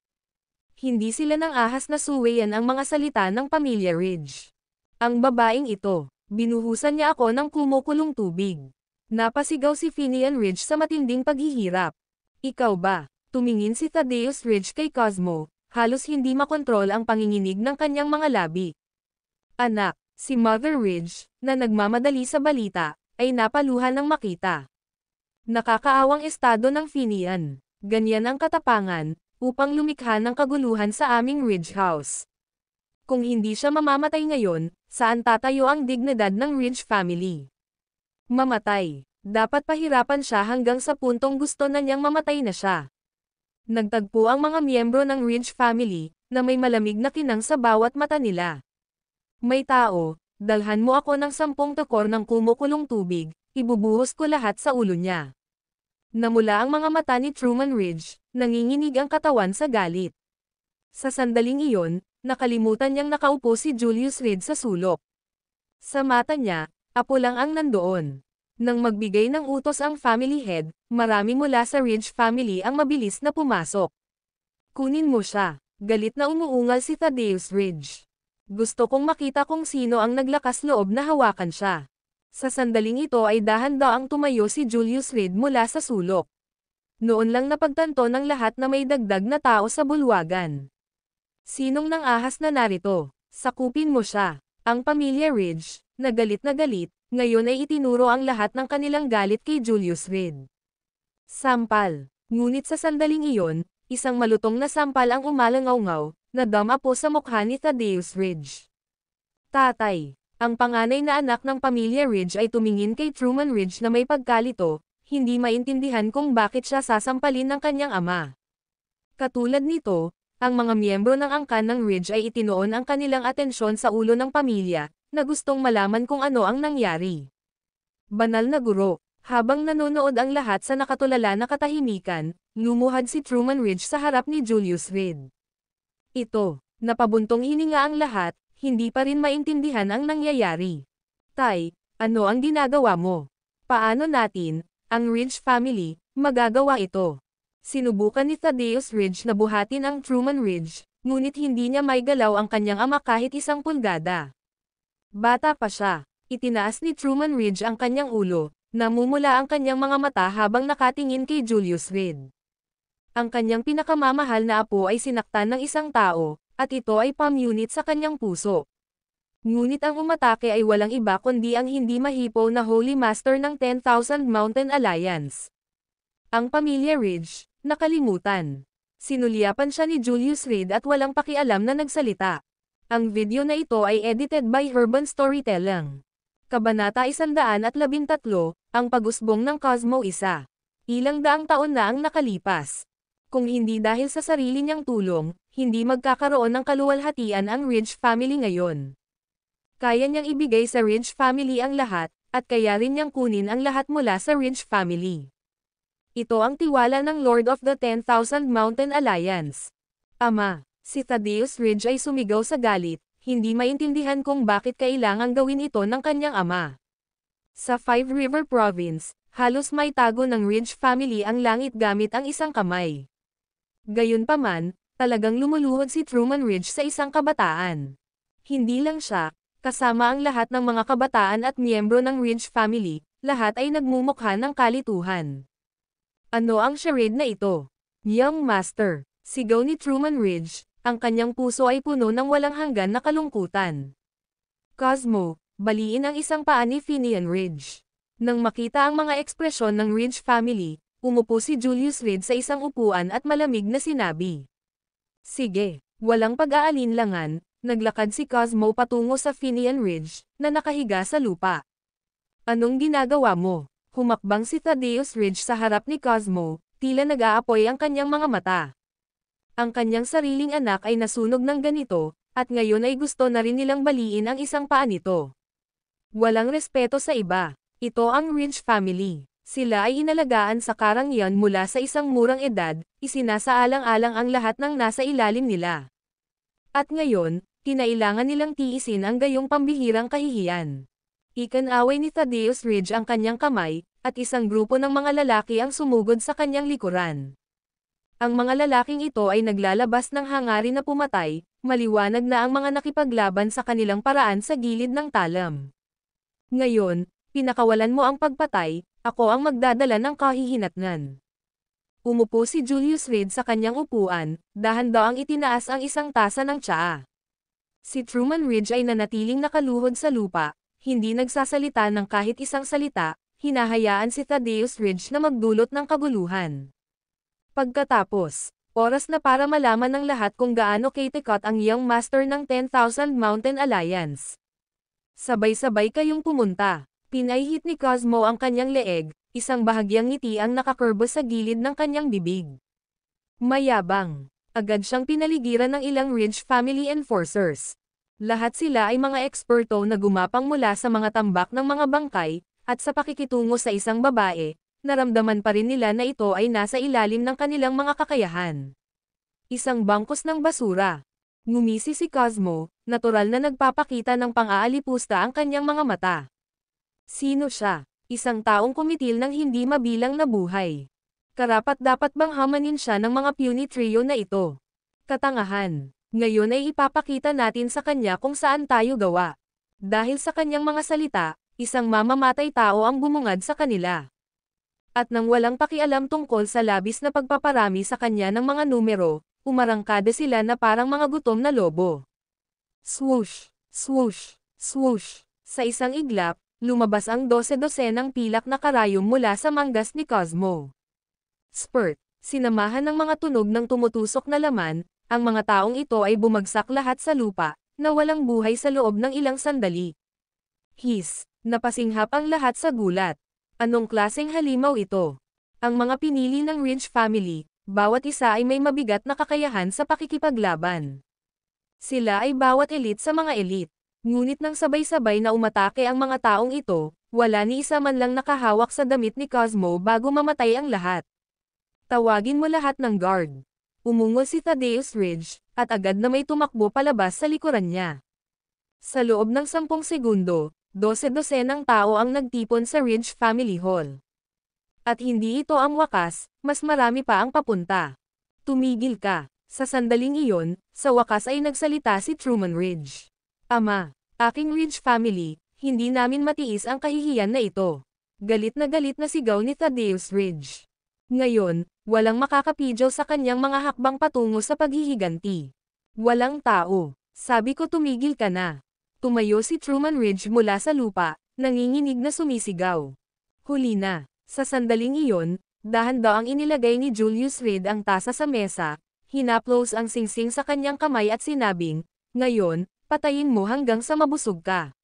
[SPEAKER 2] Hindi sila ng ahas na suwayan ang mga salita ng pamilya Ridge. Ang babaeng ito, binuhusan niya ako ng kumukulong tubig. Napasigaw si Finian Ridge sa matinding paghihirap. Ikaw ba? Tumingin si Thaddeus Ridge kay Cosmo, halos hindi makontrol ang panginginig ng kanyang mga labi. Anak, si Mother Ridge, na nagmamadali sa balita, ay napaluhan ng makita. Nakakaawang estado ng Finian. Ganyan ang katapangan, upang lumikha ng kaguluhan sa aming Ridge House. Kung hindi siya mamamatay ngayon, saan tatayo ang dignidad ng Ridge family? Mamatay. Dapat pahirapan siya hanggang sa puntong gusto na niyang mamatay na siya. Nagtagpo ang mga miyembro ng Ridge family, na may malamig na kinang sa bawat mata nila. May tao, dalhan mo ako ng 10 tukor ng kumukulong tubig, ibubuhos ko lahat sa ulo niya. Namula ang mga mata ni Truman Ridge, nanginginig ang katawan sa galit. Sa sandaling iyon, nakalimutan niyang nakaupo si Julius Reed sa sulok. Sa mata niya, apo lang ang nandoon. Nang magbigay ng utos ang family head, marami mula sa Ridge family ang mabilis na pumasok. Kunin mo siya. Galit na umuungal si Thaddeus Ridge. Gusto kong makita kung sino ang naglakas loob na hawakan siya. Sa sandaling ito ay dahan-daang tumayo si Julius Reed mula sa sulok. Noon lang napagtanto ng lahat na may dagdag na tao sa bulwagan. Sinong nang ahas na narito? Sakupin mo siya. Ang pamilya Ridge, na galit, ngayon ay itinuro ang lahat ng kanilang galit kay Julius Reed. Sampal. Ngunit sa sandaling iyon, isang malutong na sampal ang umalangaw-ngaw, na dama-po sa mukha ni Thaddeus Ridge. Tatay. Ang panganay na anak ng pamilya Ridge ay tumingin kay Truman Ridge na may pagkalito, hindi maintindihan kung bakit siya sasampalin ng kanyang ama. Katulad nito, ang mga miyembro ng angkan ng Ridge ay itinoon ang kanilang atensyon sa ulo ng pamilya, na gustong malaman kung ano ang nangyari. Banal na guro, habang nanonood ang lahat sa nakatulala na katahimikan, lumuhad si Truman Ridge sa harap ni Julius Reed. Ito, napabuntong hininga ang lahat, hindi pa rin maintindihan ang nangyayari. Tay, ano ang ginagawa mo? Paano natin, ang Ridge family, magagawa ito? Sinubukan ni Thaddeus Ridge na buhatin ang Truman Ridge, ngunit hindi niya maigalaw ang kanyang ama kahit 1 pulgada. Bata pa siya, itinaas ni Truman Ridge ang kanyang ulo, namumula ang kanyang mga mata habang nakatingin kay Julius Reed. Ang kanyang pinakamamahal na apo ay sinaktan ng isang tao, at ito ay pamunit sa kanyang puso. Ngunit ang umatake ay walang iba kundi ang hindi mahipo na Holy Master ng 10,000 Mountain Alliance. Ang pamilya Ridge, nakalimutan. Sinulyapan siya ni Julius Reed at walang pakialam na nagsalita. Ang video na ito ay edited by Urban Storytelling. Kabanata 113, ang pag-usbong ng Cosmo isa. Ilang daang taon na ang nakalipas. Kung hindi dahil sa sarili niyang tulong, hindi magkakaroon ng kaluwalhatian ang Ridge family ngayon. Kaya niyang ibigay sa Ridge family ang lahat, at kaya rin niyang kunin ang lahat mula sa Ridge family. Ito ang tiwala ng Lord of the 10,000 Mountain Alliance. Ama, si Thaddeus Ridge ay sumigaw sa galit, hindi maintindihan kung bakit kailangang gawin ito ng kanyang ama. Sa Five River Province, halos may tago ng Ridge family ang langit gamit ang isang kamay. Gayunpaman, talagang lumuluhod si Truman Ridge sa isang kabataan. Hindi lang siya, kasama ang lahat ng mga kabataan at miyembro ng Ridge family, lahat ay nagmumukha ng kalituhan. Ano ang charade na ito? Young Master, sigaw ni Truman Ridge, ang kanyang puso ay puno ng walang hanggan na kalungkutan. Cosmo, baliin ang isang paa ni Finian Ridge. Nang makita ang mga ekspresyon ng Ridge family, umupo si Julius Reed sa isang upuan at malamig na sinabi. Sige, walang pag-aalinlangan, naglakad si Cosmo patungo sa Finian Ridge, na nakahiga sa lupa. Anong ginagawa mo? Humakbang si Thaddeus Ridge sa harap ni Cosmo, tila nag-aapoy ang kanyang mga mata. Ang kanyang sariling anak ay nasunog ng ganito, at ngayon ay gusto na rin nilang baliin ang isang paa nito. Walang respeto sa iba. Ito ang Ridge family. Sila ay inalagaan sa karangyan mula sa isang murang edad, isinasaalang-alang ang lahat ng nasa ilalim nila. At ngayon, kinailangan nilang tiisin ang gayong pambihirang kahihiyan. Ikanaway ni Thaddeus Ridge ang kanyang kamay, at isang grupo ng mga lalaki ang sumugod sa kanyang likuran. Ang mga lalaking ito ay naglalabas ng hangarin na pumatay, maliwanag na ang mga nakipaglaban sa kanilang paraan sa gilid ng talam. Ngayon, pinakawalan mo ang pagpatay, ako ang magdadala ng kahihinatnan. Umupo si Julius Reed sa kanyang upuan, dahan-dahang itinaas ang isang tasa ng tsaa. Si Truman Ridge ay nanatiling nakaluhod sa lupa, hindi nagsasalita ng kahit isang salita, hinahayaan si Thaddeus Ridge na magdulot ng kaguluhan. Pagkatapos, oras na para malaman ng lahat kung gaano katikot ang young master ng 10,000 Mountain Alliance. Sabay-sabay kayong pumunta. Pinahihit ni Cosmo ang kanyang leeg, isang bahagyang ngiti ang nakakurbo sa gilid ng kanyang bibig. Mayabang. Agad siyang pinaligiran ng ilang Ridge family enforcers. Lahat sila ay mga eksperto na gumapang mula sa mga tambak ng mga bangkay, at sa pakikitungo sa isang babae, naramdaman pa rin nila na ito ay nasa ilalim ng kanilang mga kakayahan. Isang bangkos ng basura. Ngumisi si Cosmo, natural na nagpapakita ng pang-aalipusta ang kanyang mga mata. Sino siya? Isang taong kumitil ng hindi mabilang na buhay. Karapat-dapat bang hamanin siya ng mga puny trio na ito? Katangahan. Ngayon ay ipapakita natin sa kanya kung saan tayo gawa. Dahil sa kanyang mga salita, isang mamamatay tao ang bumungad sa kanila. At nang walang pakialam tungkol sa labis na pagpaparami sa kanya ng mga numero, umarangkada sila na parang mga gutom na lobo. Swoosh! Swoosh! Swoosh! Sa isang iglap, lumabas ang 12-dosenang pilak na karayom mula sa manggas ni Cosmo. Spurt! Sinamahan ng mga tunog ng tumutusok na laman, ang mga taong ito ay bumagsak lahat sa lupa, na walang buhay sa loob ng ilang sandali. Hiss! Napasinghap ang lahat sa gulat. Anong klaseng halimaw ito? Ang mga pinili ng Ridge family, bawat isa ay may mabigat na kakayahan sa pakikipaglaban. Sila ay bawat elite sa mga elite. Ngunit nang sabay-sabay na umatake ang mga taong ito, wala ni isa man lang nakahawak sa damit ni Cosmo bago mamatay ang lahat. Tawagin mo lahat ng guard. Umungol si Thaddeus Ridge, at agad na may tumakbo palabas sa likuran niya. Sa loob ng 10 segundo, 12-dosenang tao ang nagtipon sa Ridge Family Hall. At hindi ito ang wakas, mas marami pa ang papunta. Tumigil ka. Sa sandaling iyon, sa wakas ay nagsalita si Truman Ridge. Ama, aking Ridge family, hindi namin matiis ang kahihiyan na ito. Galit na sigaw ni Thaddeus Ridge. Ngayon, walang makakapidyaw sa kanyang mga hakbang patungo sa paghihiganti. Walang tao. Sabi ko tumigil ka na. Tumayo si Truman Ridge mula sa lupa, nanginginig na sumisigaw. Huli na. Sa sandaling iyon, dahan-dahang inilagay ni Julius Reed ang tasa sa mesa, hinaplos ang singsing sa kanyang kamay at sinabing, ngayon, patayin mo hanggang sa mabusog ka.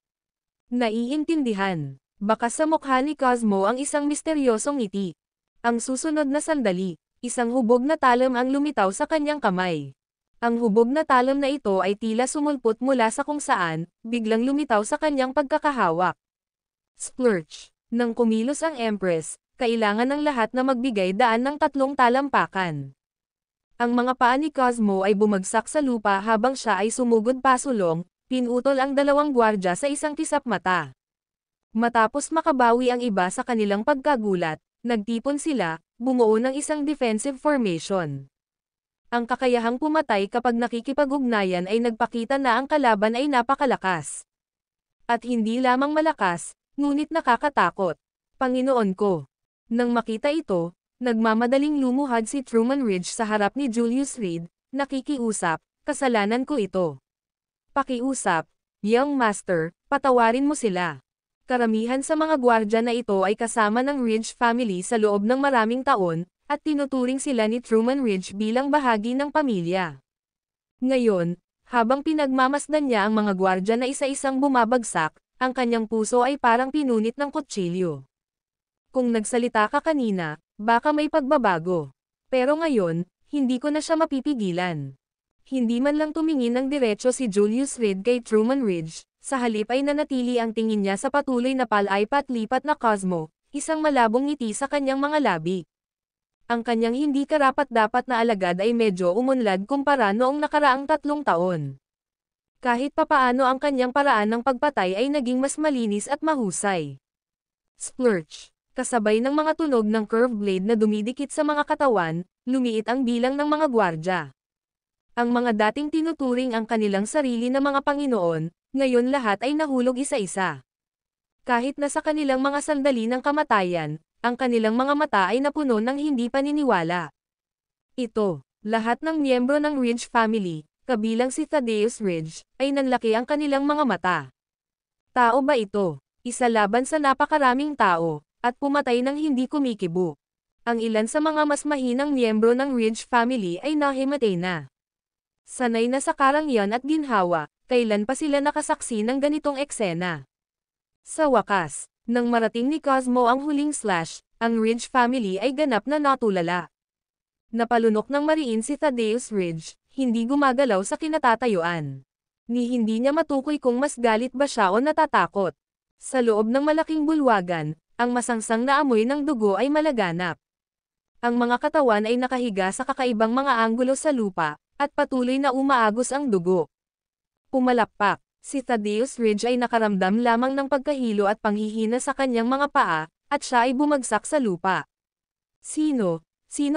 [SPEAKER 2] Naiintindihan. Baka sa mukha ni Cosmo ang isang misteryosong ngiti. Ang susunod na sandali, isang hubog na talam ang lumitaw sa kanyang kamay. Ang hubog na talam na ito ay tila sumulpot mula sa kung saan, biglang lumitaw sa kanyang pagkakahawak. Splurge. Nang kumilos ang Empress, kailangan ng lahat na magbigay daan ng 3 talampakan. Ang mga paa ni Cosmo ay bumagsak sa lupa habang siya ay sumugod pasulong, pinutol ang 2 gwardya sa isang kisap mata. Matapos makabawi ang iba sa kanilang pagkagulat, nagtipon sila, bumuo ng isang defensive formation. Ang kakayahang pumatay kapag nakikipag-ugnayan ay nagpakita na ang kalaban ay napakalakas. At hindi lamang malakas, ngunit nakakatakot. Panginoon ko. Nang makita ito, nagmamadaling lumuhad si Truman Ridge sa harap ni Julius Reed, nakikiusap, kasalanan ko ito. Pakiusap, young master, patawarin mo sila. Karamihan sa mga gwardya na ito ay kasama ng Ridge family sa loob ng maraming taon, at tinuturing sila ni Truman Ridge bilang bahagi ng pamilya. Ngayon, habang pinagmamasdan niya ang mga gwardya na isa-isang bumabagsak, ang kanyang puso ay parang pinunit ng kutsilyo. Kung nagsalita ka kanina, baka may pagbabago. Pero ngayon, hindi ko na siya mapipigilan. Hindi man lang tumingin ng diretso si Julius Reed kay Truman Ridge, sa halip ay nanatili ang tingin niya sa patuloy na palaipat-lipat na Cosmo, isang malabong ngiti sa kanyang mga labi. Ang kanyang hindi karapat-dapat na alagad ay medyo umunlad kumpara noong nakaraang 3 taon. Kahit papaano ang kanyang paraan ng pagpatay ay naging mas malinis at mahusay. Splurge. Kasabay ng mga tunog ng curved blade na dumidikit sa mga katawan, lumiit ang bilang ng mga gwardya. Ang mga dating tinuturing ang kanilang sarili na mga Panginoon, ngayon lahat ay nahulog isa-isa. Kahit na sa kanilang mga sandali ng kamatayan, ang kanilang mga mata ay napuno ng hindi paniniwala. Ito, lahat ng miyembro ng Ridge family, kabilang si Thaddeus Ridge, ay nanlaki ang kanilang mga mata. Tao ba ito? Isa laban sa napakaraming tao, at pumatay ng hindi kumikibo. Ang ilan sa mga mas mahinang miyembro ng Ridge family ay nahimatay na. Sanay na sa karangyaan at ginhawa, kailan pa sila nakasaksi ng ganitong eksena. Sa wakas, nang marating ni Cosmo ang huling slash, ang Ridge family ay ganap na natulala. Napalunok ng mariin si Thaddeus Ridge, hindi gumagalaw sa kinatatayuan. Ni hindi niya matukoy kung mas galit ba siya o natatakot. Sa loob ng malaking bulwagan, ang masangsang na amoy ng dugo ay malaganap. Ang mga katawan ay nakahiga sa kakaibang mga anggulo sa lupa, at patuloy na umaagos ang dugo. Pumalakpak, si Thaddeus Ridge ay nakaramdam lamang ng pagkahilo at panghihina sa kanyang mga paa, at siya ay bumagsak sa lupa. Sino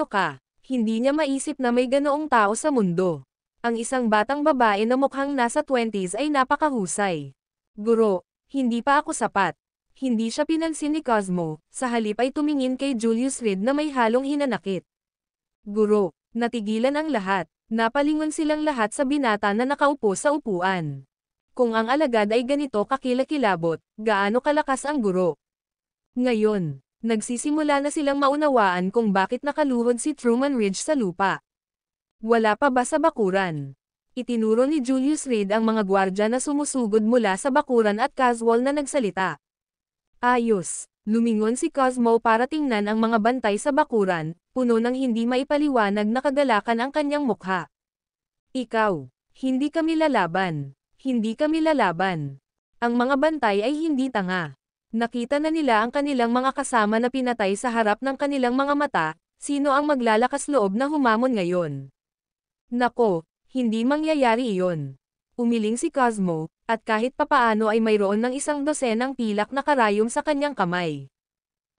[SPEAKER 2] ka? Hindi niya maisip na may ganoong tao sa mundo. Ang isang batang babae na mukhang nasa 20s ay napakahusay. Guro, hindi pa ako sapat. Hindi siya pinansin ni Cosmo, sa halip ay tumingin kay Julius Reed na may halong hinanakit. Guro, natigilan ang lahat. Napalingon silang lahat sa binata na nakaupo sa upuan. Kung ang alagad ay ganito kakilakilabot, gaano kalakas ang guro? Ngayon, nagsisimula na silang maunawaan kung bakit nakaluhod si Truman Ridge sa lupa. Wala pa ba sa bakuran? Itinuro ni Julius Reed ang mga gwardya na sumusugod mula sa bakuran at Caswell na nagsalita. Ayos, lumingon si Cosmo para tingnan ang mga bantay sa bakuran, puno ng hindi maipaliwanag na kagalakan ang kanyang mukha. Ikaw, hindi kami lalaban. Hindi kami lalaban. Ang mga bantay ay hindi tanga. Nakita na nila ang kanilang mga kasama na pinatay sa harap ng kanilang mga mata, sino ang maglalakas loob na humamon ngayon? Nako, hindi mangyayari iyon. Umiling si Cosmo, at kahit papaano ay mayroon ng isang dosenang pilak na karayom sa kanyang kamay.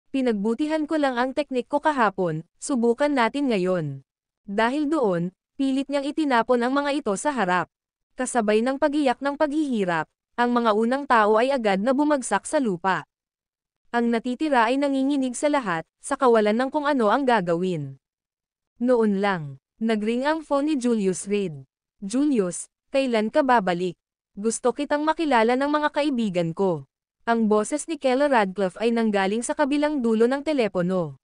[SPEAKER 2] Pinagbutihan ko lang ang teknik ko kahapon, subukan natin ngayon. Dahil doon, pilit niyang itinapon ang mga ito sa harap. Kasabay ng pagiyak ng paghihirap, ang mga unang tao ay agad na bumagsak sa lupa. Ang natitira ay nanginginig sa lahat, sa kawalan ng kung ano ang gagawin. Noon lang, nagring ang phone ni Julius Reed. Julius, kailan ka babalik? Gusto kitang makilala ng mga kaibigan ko. Ang boses ni Keller Radcliffe ay nanggaling sa kabilang dulo ng telepono.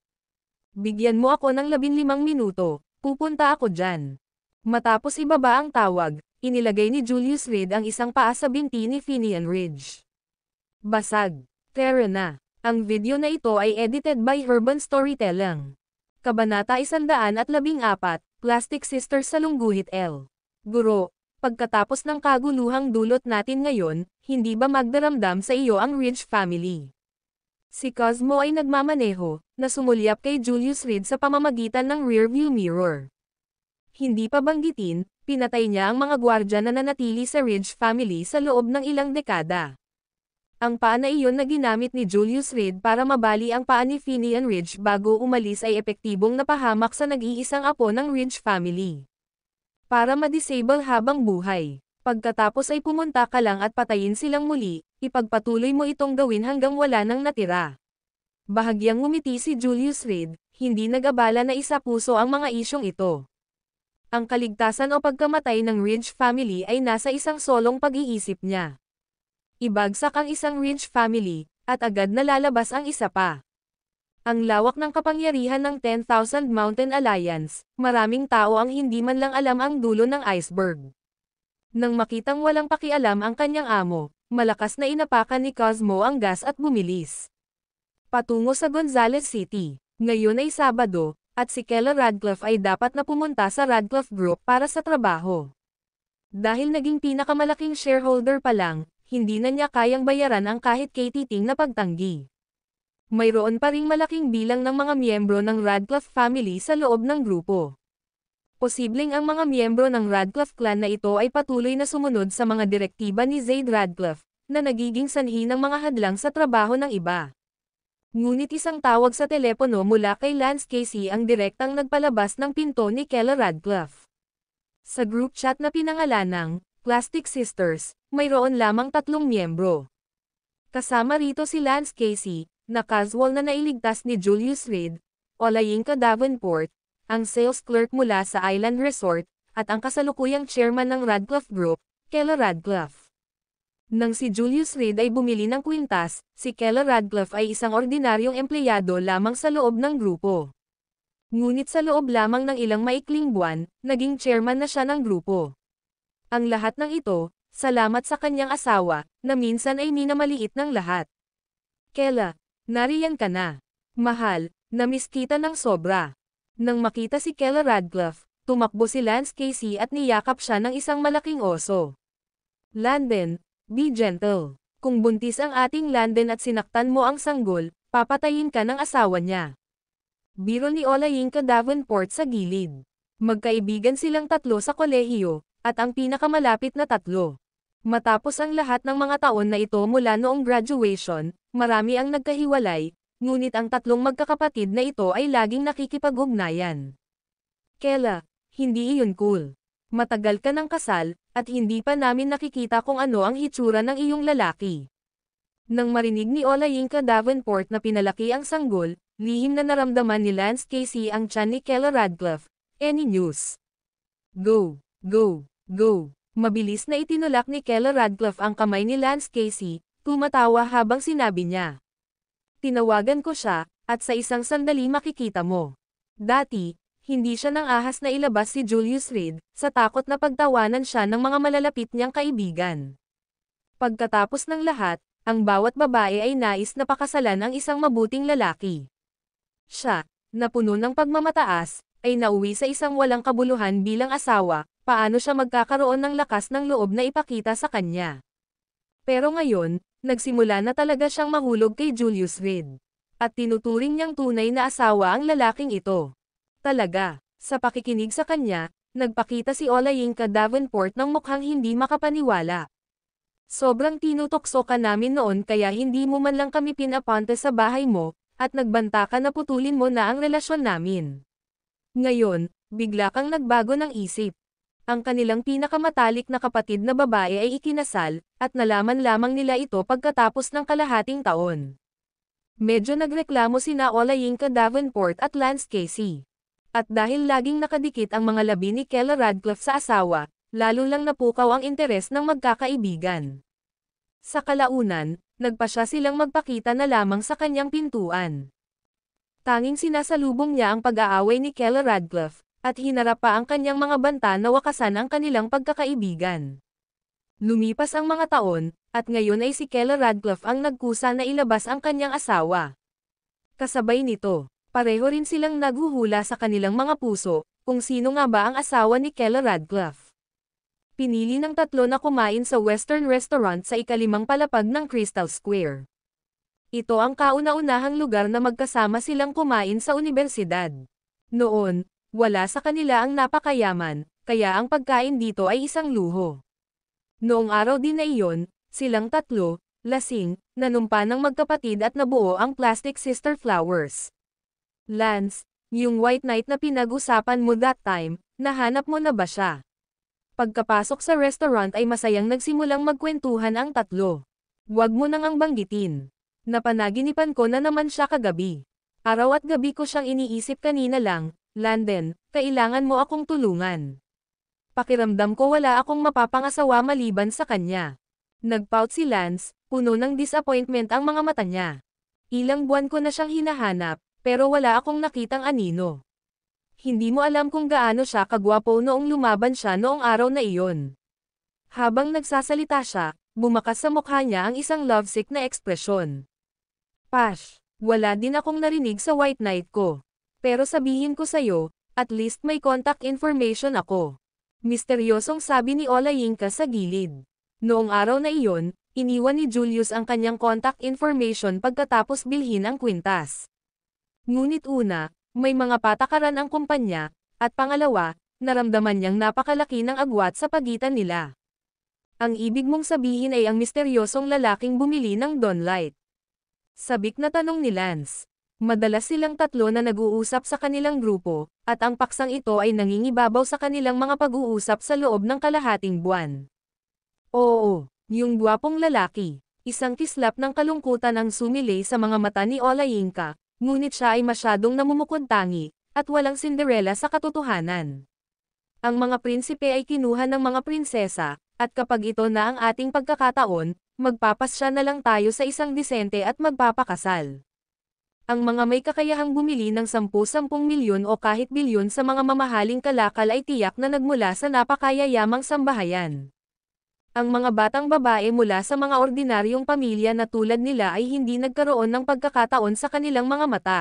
[SPEAKER 2] Bigyan mo ako ng 15 minuto, pupunta ako dyan. Matapos ibaba ang tawag, inilagay ni Julius Reed ang isang paa sa binti ni Finian Ridge. Basag. Tara na. Ang video na ito ay edited by Urban Storytelling. Kabanata 114, Plastic Sisters sa Lungguhit L. Guro, pagkatapos ng kaguluhang dulot natin ngayon, hindi ba magdaramdam sa iyo ang Ridge family? Si Cosmo ay nagmamaneho, na sumulyap kay Julius Reed sa pamamagitan ng rearview mirror. Hindi pa banggitin, pinatay niya ang mga gwardya na nanatili sa Ridge family sa loob ng ilang dekada. Ang paa na iyon na ginamit ni Julius Reed para mabali ang paa ni Finian Ridge bago umalis ay epektibong napahamak sa nag-iisang apo ng Ridge family. Para ma-disable habang buhay. Pagkatapos ay pumunta ka lang at patayin silang muli, ipagpatuloy mo itong gawin hanggang wala nang natira. Bahagyang ngumiti si Julius Reed, hindi nag-abala na isa puso ang mga isyong ito. Ang kaligtasan o pagkamatay ng Ridge family ay nasa isang solong pag-iisip niya. Ibagsak ang isang Ridge family, at agad na lalabas ang isa pa. Ang lawak ng kapangyarihan ng 10,000 Mountain Alliance, maraming tao ang hindi man lang alam ang dulo ng iceberg. Nang makitang walang pakialam ang kanyang amo, malakas na inapakan ni Cosmo ang gas at bumilis. Patungo sa Gonzales City. Ngayon ay Sabado, at si Keller Radcliffe ay dapat na pumunta sa Radcliffe Group para sa trabaho. Dahil naging pinakamalaking shareholder pa lang, hindi na niya kayang bayaran ang kahit katiting na pagtanggi. Mayroon pa ring malaking bilang ng mga miyembro ng Radcliffe family sa loob ng grupo. Posibleng ang mga miyembro ng Radcliffe clan na ito ay patuloy na sumunod sa mga direktiba ni Zaid Radcliffe, na nagiging sanhi ng mga hadlang sa trabaho ng iba. Ngunit isang tawag sa telepono mula kay Lance Casey ang direktang nagpalabas ng pinto ni Kella Radcliffe. Sa group chat na pinangalanang Plastic Sisters, mayroon lamang 3 miyembro. Kasama rito si Lance Casey, na casual na nailigtas ni Julius Reed, Olayinka Davenport, ang sales clerk mula sa Island Resort, at ang kasalukuyang chairman ng Radcliffe Group, Kella Radcliffe. Nang si Julius Reed ay bumili ng kwintas, si Kella Radcliffe ay isang ordinaryong empleyado lamang sa loob ng grupo. Ngunit sa loob lamang ng ilang maikling buwan, naging chairman na siya ng grupo. Ang lahat ng ito, salamat sa kanyang asawa, na minsan ay minamaliit ng lahat. Kella, nariyan ka na. Mahal, namiss kita ng sobra. Nang makita si Kella Radcliffe, tumakbo si Lance Casey at niyakap siya ng isang malaking oso. Landon, be gentle. Kung buntis ang ating Landon at sinaktan mo ang sanggol, papatayin ka ng asawa niya. Biro ni Olayinka Davenport sa gilid. Magkaibigan silang 3 sa kolehiyo, at ang pinakamalapit na 3. Matapos ang lahat ng mga taon na ito mula noong graduation, marami ang nagkahiwalay, ngunit ang 3 magkakapatid na ito ay laging nakikipag-ugnayan. Kella, hindi iyon cool. Matagal ka ng kasal, at hindi pa namin nakikita kung ano ang hitsura ng iyong lalaki. Nang marinig ni Olayinka Davenport na pinalaki ang sanggol, lihim na naramdaman ni Lance Casey ang tiyan ni Kella Radcliffe. Any news? Go, go, go. Mabilis na itinulak ni Kella Radcliffe ang kamay ni Lance Casey, tumatawa habang sinabi niya. Tinawagan ko siya, at sa isang sandali makikita mo. Dati, hindi siya nang ahas na ilabas si Julius Reed, sa takot na pagtawanan siya ng mga malalapit niyang kaibigan. Pagkatapos ng lahat, ang bawat babae ay nais na pakasalan ang isang mabuting lalaki. Siya, na puno ng pagmamataas, ay nauwi sa isang walang kabuluhan bilang asawa, paano siya magkakaroon ng lakas ng loob na ipakita sa kanya. Pero ngayon, nagsimula na talaga siyang mahulog kay Julius Reed. At tinuturing niyang tunay na asawa ang lalaking ito. Talaga, sa pakikinig sa kanya, nagpakita si Olayinka Davenport ng mukhang hindi makapaniwala. Sobrang tinutokso ka namin noon kaya hindi mo man lang kami pinapante sa bahay mo, at nagbanta ka na putulin mo na ang relasyon namin. Ngayon, bigla kang nagbago ng isip. Ang kanilang pinakamatalik na kapatid na babae ay ikinasal, at nalaman lamang nila ito pagkatapos ng kalahating taon. Medyo nagreklamo sina Olayinka Davenport at Lance Casey. At dahil laging nakadikit ang mga labi ni Kella Radcliffe sa asawa, lalo lang napukaw ang interes ng magkakaibigan. Sa kalaunan, nagpasya silang magpakita na lamang sa kanyang pintuan. Tanging sinasalubong niya ang pag-aaway ni Kella Radcliffe, at hinarap pa ang kanyang mga banta na wakasan ang kanilang pagkakaibigan. Lumipas ang mga taon, at ngayon ay si Kella Radcliffe ang nagkusa na ilabas ang kanyang asawa. Kasabay nito, pareho rin silang naghuhula sa kanilang mga puso, kung sino nga ba ang asawa ni Kella Radcliffe. Pinili ng 3 na kumain sa Western Restaurant sa ika-5 palapag ng Crystal Square. Ito ang kauna-unahang lugar na magkasama silang kumain sa unibersidad. Noon, wala sa kanila ang napakayaman, kaya ang pagkain dito ay isang luho. Noong araw din na iyon, silang 3, lasing, nanumpa ng magkapatid at nabuo ang Plastic Sister Flowers. Lance, yung white knight na pinag-usapan mo that time, nahanap mo na ba siya? Pagkapasok sa restaurant ay masayang nagsimulang magkwentuhan ang 3. Huwag mo nang ang banggitin. Napanaginipan ko na naman siya kagabi. Araw at gabi ko siyang iniisip kanina lang, Landon, kailangan mo akong tulungan. Pakiramdam ko wala akong mapapangasawa maliban sa kanya. Nagpout si Lance, puno ng disappointment ang mga mata niya. Ilang buwan ko na siyang hinahanap, pero wala akong nakitang anino. Hindi mo alam kung gaano siya kagwapo noong lumaban siya noong araw na iyon. Habang nagsasalita siya, bumakas sa mukha niya ang isang lovesick na ekspresyon. Pash, wala din akong narinig sa white knight ko. Pero sabihin ko sa'yo, at least may contact information ako. Misteryosong sabi ni Olayinka sa gilid. Noong araw na iyon, iniwan ni Julius ang kanyang contact information pagkatapos bilhin ang kwintas. Ngunit una, may mga patakaran ang kumpanya, at pangalawa, naramdaman niyang napakalaki ng agwat sa pagitan nila. Ang ibig mong sabihin ay ang misteryosong lalaking bumili ng Dawnlight. Sabik na tanong ni Lance. Madalas silang tatlo na nag-uusap sa kanilang grupo, at ang paksang ito ay nangingibabaw sa kanilang mga pag-uusap sa loob ng kalahating buwan. Oo, yung gwapong lalaki. Isang kislap ng kalungkutan ang sumilay sa mga mata ni Olayinka, ngunit siya ay masyadong namumukod-tangi, at walang Cinderella sa katotohanan. Ang mga prinsipe ay kinuha ng mga prinsesa, at kapag ito na ang ating pagkakataon, magpapasya na lang tayo sa isang disente at magpapakasal. Ang mga may kakayahang bumili ng 10-10 milyon o kahit bilyon sa mga mamahaling kalakal ay tiyak na nagmula sa napakayayamang sambahayan. Ang mga batang babae mula sa mga ordinaryong pamilya na tulad nila ay hindi nagkaroon ng pagkakataon sa kanilang mga mata.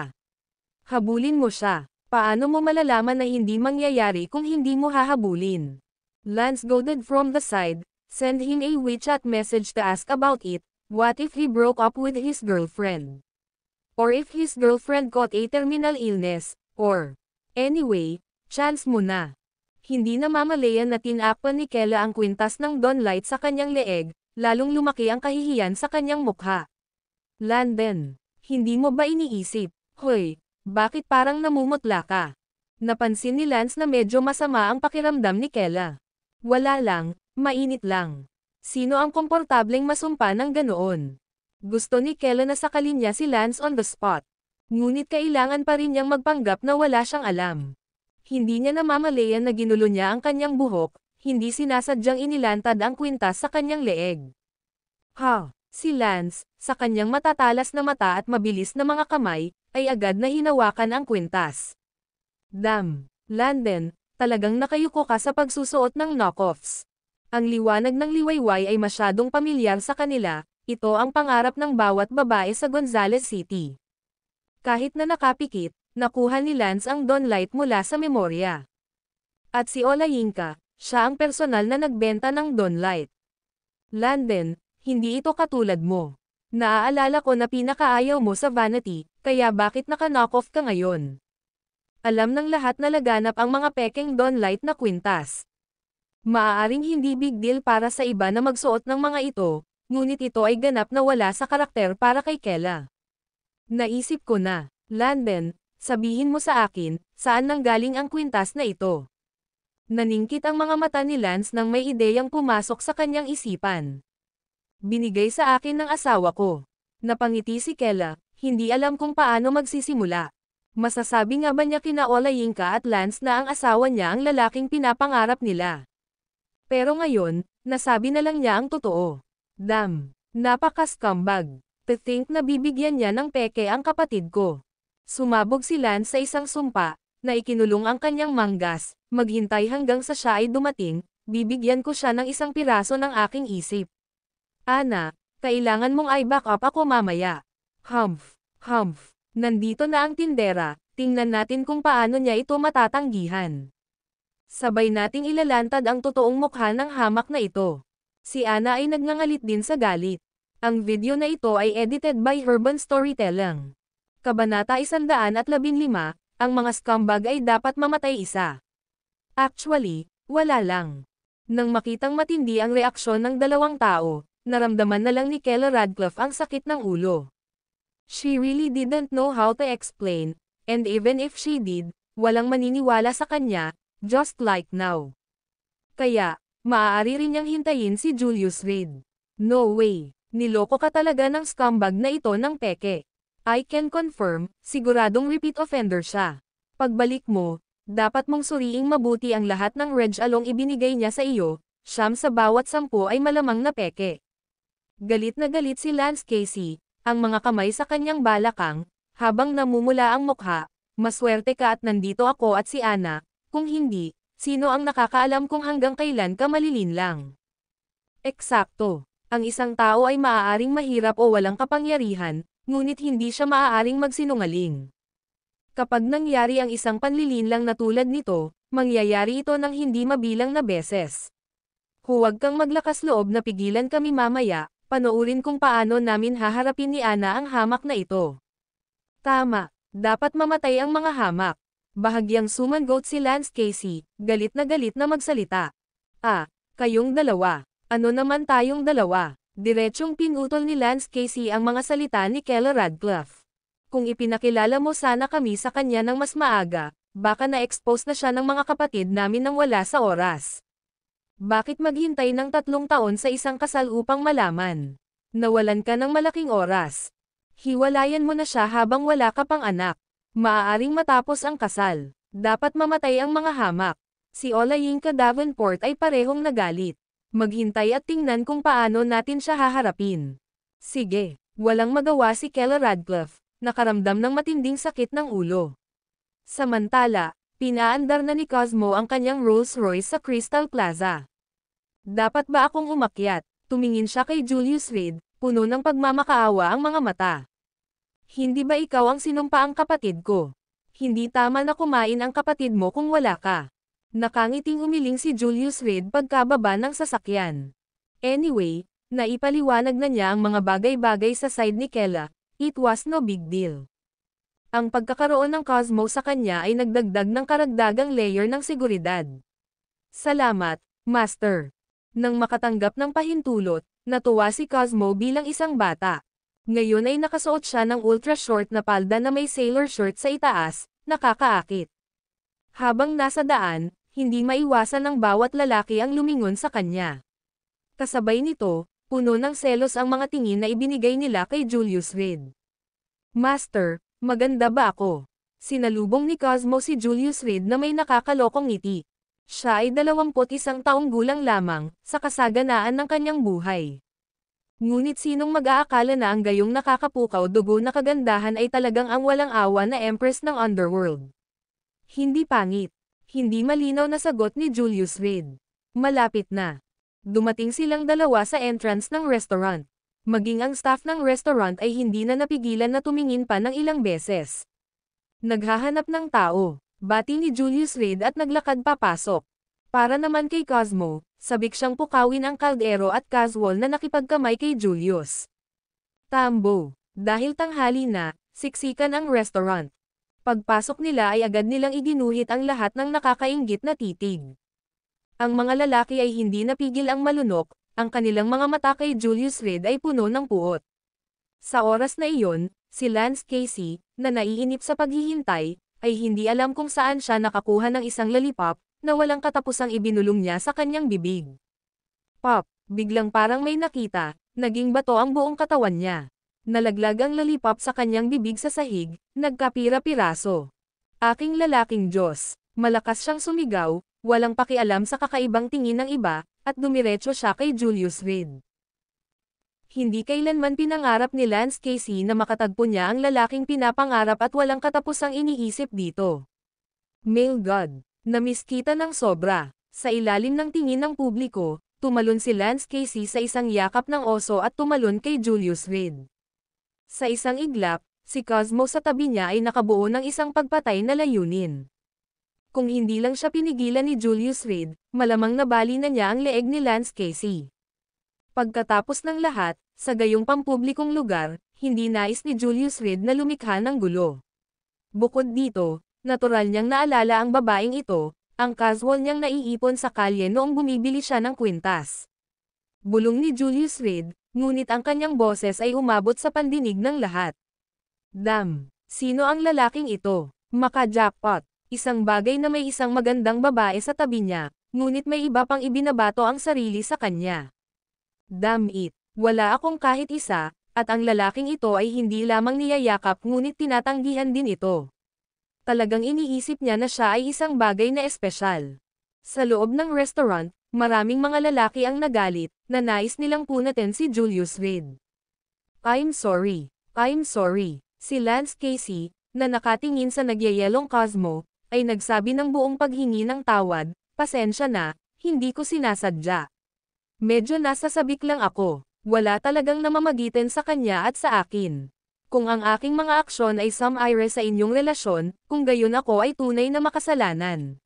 [SPEAKER 2] Habulin mo siya. Paano mo malalaman na hindi mangyayari kung hindi mo hahabulin? Lance goaded from the side, send him a WeChat message to ask about it. What if he broke up with his girlfriend? Or if his girlfriend caught a terminal illness, or, anyway, chance mo na. Hindi na mamalayan na tinakpan ni Kela ang kwintas ng Dawnlight sa kanyang leeg, lalong lumaki ang kahihiyan sa kanyang mukha. Landon, hindi mo ba iniisip, hoy, bakit parang namumutla ka? Napansin ni Lance na medyo masama ang pakiramdam ni Kela. Wala lang, mainit lang. Sino ang komportableng masumpa ng ganoon? Gusto ni Kela na sakalin niya si Lance on the spot. Ngunit kailangan pa rin niyang magpanggap na wala siyang alam. Hindi niya namamalayan na ginulo niya ang kanyang buhok, hindi sinasadyang inilantad ang kwintas sa kanyang leeg. Si Lance, sa kanyang matatalas na mata at mabilis na mga kamay, ay agad na hinawakan ang kwintas. Damn, Landon, talagang nakayuko ka sa pagsusuot ng knockoffs. Ang liwanag ng liwayway ay masyadong pamilyar sa kanila. Ito ang pangarap ng bawat babae sa Gonzales City. Kahit na nakapikit, nakuha ni Lance ang Dawnlight mula sa memorya. At si Olayinka, siya ang personal na nagbenta ng Dawnlight. Landon, hindi ito katulad mo. Naaalala ko na pinakaayaw mo sa Vanity, kaya bakit naka-knockoff ka ngayon? Alam ng lahat na laganap ang mga pekeng Dawnlight na kwintas. Maaaring hindi big deal para sa iba na magsuot ng mga ito, ngunit ito ay ganap na wala sa karakter para kay Kela. Naisip ko na, Landon, sabihin mo sa akin, saan nanggaling ang kwintas na ito? Naningkit ang mga mata ni Lance nang may ideyang pumasok sa kanyang isipan. Binigay sa akin ng asawa ko. Napangiti si Kela, hindi alam kung paano magsisimula. Masasabi nga ba niya kina Olayinka at Lance na ang asawa niya ang lalaking pinapangarap nila? Pero ngayon, nasabi na lang niya ang totoo. Damn, napaka-scumbag. To think na bibigyan niya ng peke ang kapatid ko. Sumabog si Lance sa isang sumpa, na ikinulong ang kanyang manggas, maghintay hanggang sa siya ay dumating, bibigyan ko siya ng isang piraso ng aking isip. Ana, kailangan mong i-back up ako mamaya. Humph, nandito na ang tindera, tingnan natin kung paano niya ito matatanggihan. Sabay nating ilalantad ang totoong mukha ng hamak na ito. Si Ana ay nagngangalit din sa galit. Ang video na ito ay edited by Urban Storytelling. Kabanata 115, ang mga scumbag ay dapat mamatay isa. Actually, wala lang. Nang makitang matindi ang reaksyon ng dalawang tao, naramdaman na lang ni Kela Radcliffe ang sakit ng ulo. She really didn't know how to explain, and even if she did, walang maniniwala sa kanya, just like now. Kaya, maaari rin niyang hintayin si Julius Reed. No way, niloko ka talaga ng scumbag na ito ng peke. I can confirm, siguradong repeat offender siya. Pagbalik mo, dapat mong suriing mabuti ang lahat ng reg along ibinigay niya sa iyo, siyam sa bawat 10 ay malamang na peke. Galit na galit si Lance Casey, ang mga kamay sa kanyang balakang, habang namumula ang mukha, maswerte ka at nandito ako at si Ana, kung hindi, sino ang nakakaalam kung hanggang kailan ka malilinlang? Eksakto. Ang isang tao ay maaaring mahirap o walang kapangyarihan, ngunit hindi siya maaaring magsinungaling. Kapag nangyari ang isang panlilinlang na tulad nito, mangyayari ito ng hindi mabilang na beses. Huwag kang maglakas loob na pigilan kami mamaya, panoorin kung paano namin haharapin ni Ana ang hamak na ito. Tama, dapat mamatay ang mga hamak. Bahagyang sumangot si Lance Casey, galit na magsalita. Kayong dalawa. Ano naman tayong dalawa? Diretsyong pinutol ni Lance Casey ang mga salita ni Kella Radcliffe. Kung ipinakilala mo sana kami sa kanya ng mas maaga, baka na-expose na siya ng mga kapatid namin nang wala sa oras. Bakit maghintay ng 3 taon sa isang kasal upang malaman? Nawalan ka ng malaking oras. Hiwalayan mo na siya habang wala ka pang anak. Maaaring matapos ang kasal. Dapat mamatay ang mga hamak. Si Olayinka Davenport ay parehong nagalit. Maghintay at tingnan kung paano natin siya haharapin. Sige, walang magawa si Kella Radcliffe, nakaramdam ng matinding sakit ng ulo. Samantala, pinaandar na ni Cosmo ang kanyang Rolls-Royce sa Crystal Plaza. Dapat ba akong umakyat? Tumingin siya kay Julius Reed, puno ng pagmamakaawa ang mga mata. Hindi ba ikaw ang sinumpaang kapatid ko? Hindi tama na kumain ang kapatid mo kung wala ka. Nakangiting umiling si Julius Reed pagkababa ng sasakyan. Anyway, naipaliwanag na niya ang mga bagay-bagay sa side ni Kella. It was no big deal. Ang pagkakaroon ng Cosmo sa kanya ay nagdagdag ng karagdagang layer ng seguridad. Salamat, Master. Nang makatanggap ng pahintulot, natuwa si Cosmo bilang isang bata. Ngayon ay nakasuot siya ng ultra-short na palda na may sailor shirt sa itaas, nakakaakit. Habang nasa daan, hindi maiwasan ng bawat lalaki ang lumingon sa kanya. Kasabay nito, puno ng selos ang mga tingin na ibinigay nila kay Julius Reed. Master, maganda ba ako? Sinalubong ni Cosmo si Julius Reed na may nakakalokong ngiti. Siya ay 21 taong gulang lamang, sa kasaganaan ng kanyang buhay. Ngunit sinong mag-aakala na ang gayong nakakapukaw dugo na kagandahan ay talagang ang walang awa na empress ng underworld. Hindi pangit. Hindi malinaw na sagot ni Julius Reed. Malapit na. Dumating silang dalawa sa entrance ng restaurant. Maging ang staff ng restaurant ay hindi na napigilan na tumingin pa ng ilang beses. Naghahanap ng tao. Bati ni Julius Reed at naglakad papasok. Para naman kay Cosmo, sabik siyang pukawin ang kaldero at casual na nakipagkamay kay Julius. Tambo. Dahil tanghali na, siksikan ang restaurant. Pagpasok nila ay agad nilang iginuhit ang lahat ng nakakainggit na titig. Ang mga lalaki ay hindi napigil ang malunok, ang kanilang mga mata kay Julius Reed ay puno ng puot. Sa oras na iyon, si Lance Casey, na naiinip sa paghihintay, ay hindi alam kung saan siya nakakuha ng isang lollipop, na walang katapusang ibinulong niya sa kanyang bibig. Pop, biglang parang may nakita, naging bato ang buong katawan niya. Nalaglag ang lollipop sa kanyang bibig sa sahig, nagkapira-piraso. Aking lalaking Diyos, malakas siyang sumigaw, walang pakialam sa kakaibang tingin ng iba, at dumiretso siya kay Julius Reed. Hindi kailanman pinangarap ni Lance Casey na makatagpo niya ang lalaking pinapangarap at walang katapusang iniisip dito. Male God, namiss kita ng sobra. Sa ilalim ng tingin ng publiko, tumalon si Lance Casey sa isang yakap ng oso at tumalon kay Julius Reed. Sa isang iglap, si Cosmo sa tabi niya ay nakabuo ng isang pagpatay na layunin. Kung hindi lang siya pinigilan ni Julius Reed, malamang nabali na niya ang leeg ni Lance Casey. Pagkatapos ng lahat, sa gayong pampublikong lugar, hindi nais ni Julius Reed na lumikha ng gulo. Bukod dito, natural niyang naalala ang babaeng ito, ang casual niyang naiipon sa kalye noong bumibili siya ng kwintas. Bulong ni Julius Reed, ngunit ang kanyang boses ay umabot sa pandinig ng lahat. Damn! Sino ang lalaking ito? Maka-jackpot! Isang bagay na may isang magandang babae sa tabi niya, ngunit may iba pang ibinabato ang sarili sa kanya. Damn it! Wala akong kahit isa, at ang lalaking ito ay hindi lamang niyayakap ngunit tinatanggihan din ito. Talagang iniisip niya na siya ay isang bagay na espesyal. Sa loob ng restaurant, maraming mga lalaki ang nagalit, na nais nilang punatin si Julius Reed. I'm sorry. Si Lance Casey, na nakatingin sa nagyayelong Cosmo, ay nagsabi ng buong paghingi ng tawad, pasensya na, hindi ko sinasadya. Medyo nasasabik lang ako, wala talagang namamagitan sa kanya at sa akin. Kung ang aking mga aksyon ay sumire sa inyong relasyon, kung gayon ako ay tunay na makasalanan.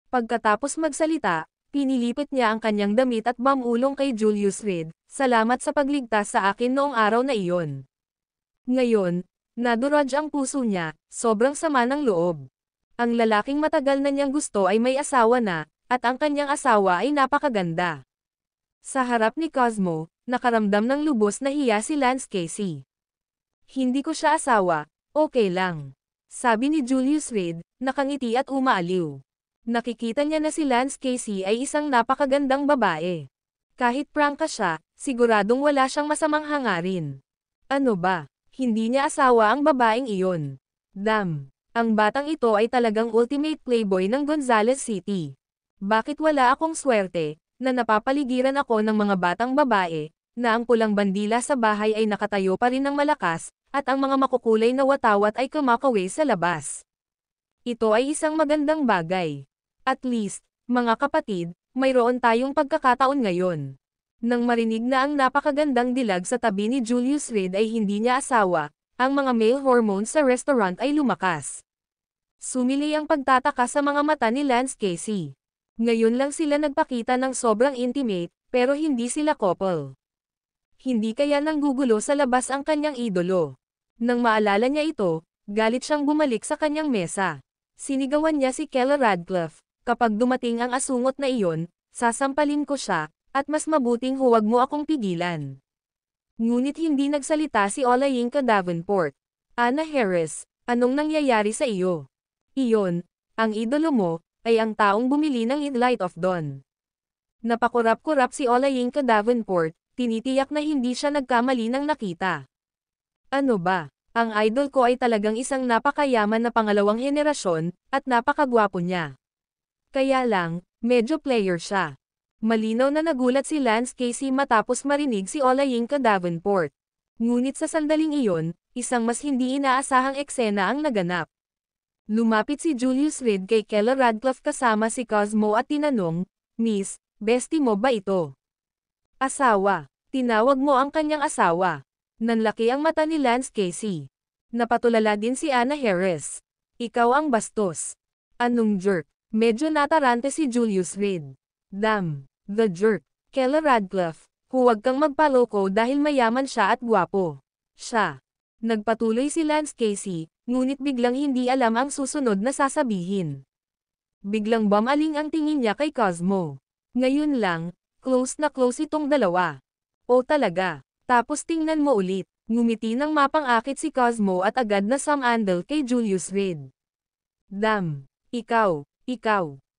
[SPEAKER 2] Pagkatapos magsalita, pinilipit niya ang kanyang damit at bamulong kay Julius Reed, salamat sa pagligtas sa akin noong araw na iyon. Ngayon, naduraj ang puso niya, sobrang sama ng loob. Ang lalaking matagal na niyang gusto ay may asawa na, at ang kanyang asawa ay napakaganda. Sa harap ni Cosmo, nakaramdam ng lubos na hiya si Lance Casey. Hindi ko siya asawa, okay lang. Sabi ni Julius Reed, nakangiti at umaaliw. Nakikita niya na si Lance Casey ay isang napakagandang babae. Kahit prangka siya, siguradong wala siyang masamang hangarin. Ano ba? Hindi niya asawa ang babaeng iyon. Damn! Ang batang ito ay talagang ultimate playboy ng Gonzales City. Bakit wala akong swerte, na napapaligiran ako ng mga batang babae, na ang pulang bandila sa bahay ay nakatayo pa rin ng malakas, at ang mga makukulay na watawat ay kumakaway sa labas. Ito ay isang magandang bagay. At least, mga kapatid, mayroon tayong pagkakataon ngayon. Nang marinig na ang napakagandang dilag sa tabi ni Julius Reed ay hindi niya asawa, ang mga male hormones sa restaurant ay lumakas. Sumili ang pagtataka sa mga mata ni Lance Casey. Ngayon lang sila nagpakita ng sobrang intimate, pero hindi sila couple. Hindi kaya nanggugulo sa labas ang kanyang idolo. Nang maalala niya ito, galit siyang bumalik sa kanyang mesa. Sinigawan niya si Keller Radcliffe, kapag dumating ang asungot na iyon, sasampalin ko siya, at mas mabuting huwag mo akong pigilan. Ngunit hindi nagsalita si Olayinka Davenport. Anna Harris, anong nangyayari sa iyo? Iyon, ang idolo mo, ay ang taong bumili ng Light of Dawn. Napakurap-kurap si Olayinka Davenport, tinitiyak na hindi siya nagkamali ng nakita. Ano ba? Ang idol ko ay talagang isang napakayaman na pangalawang henerasyon, at napakagwapo niya. Kaya lang, medyo player siya. Malinaw na nagulat si Lance Casey matapos marinig si Olayinka Davenport. Ngunit sa sandaling iyon, isang mas hindi inaasahang eksena ang naganap. Lumapit si Julius Reed kay Keller Radcliffe kasama si Cosmo at tinanong, Miss, bestie mo ba ito? Asawa. Tinawag mo ang kanyang asawa. Nanlaki ang mata ni Lance Casey. Napatulala din si Anna Harris. Ikaw ang bastos. Anong jerk? Medyo natarante si Julius Reed. Damn, the jerk. Keller Radcliffe, huwag kang magpaloko dahil mayaman siya at gwapo. Siya. Nagpatuloy si Lance Casey, ngunit biglang hindi alam ang susunod na sasabihin. Biglang bumaling ang tingin niya kay Cosmo. Ngayon lang, close na close itong dalawa. O talaga. Tapos tingnan mo ulit, ngumiti ng mapang-akit si Cosmo at agad na sumandal kay Julius Reed. Damn, ikaw.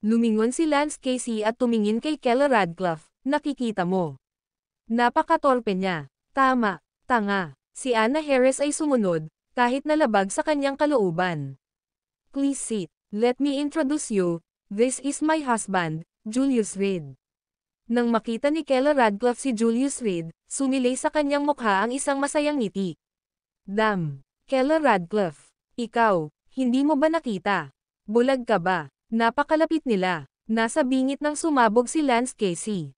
[SPEAKER 2] Lumingon si Lance Casey at tumingin kay Keller Radcliffe, nakikita mo. Napakatorpe niya. Tama, tanga. Si Anna Harris ay sumunod, kahit nalabag sa kanyang kalooban. Please sit, let me introduce you, this is my husband, Julius Reed. Nang makita ni Keller Radcliffe si Julius Reed, sumilay sa kanyang mukha ang isang masayang ngiti. Damn, Keller Radcliffe, ikaw, hindi mo ba nakita? Bulag ka ba? Napakalapit nila. Nasa bingit ng sumabog si Lance Casey.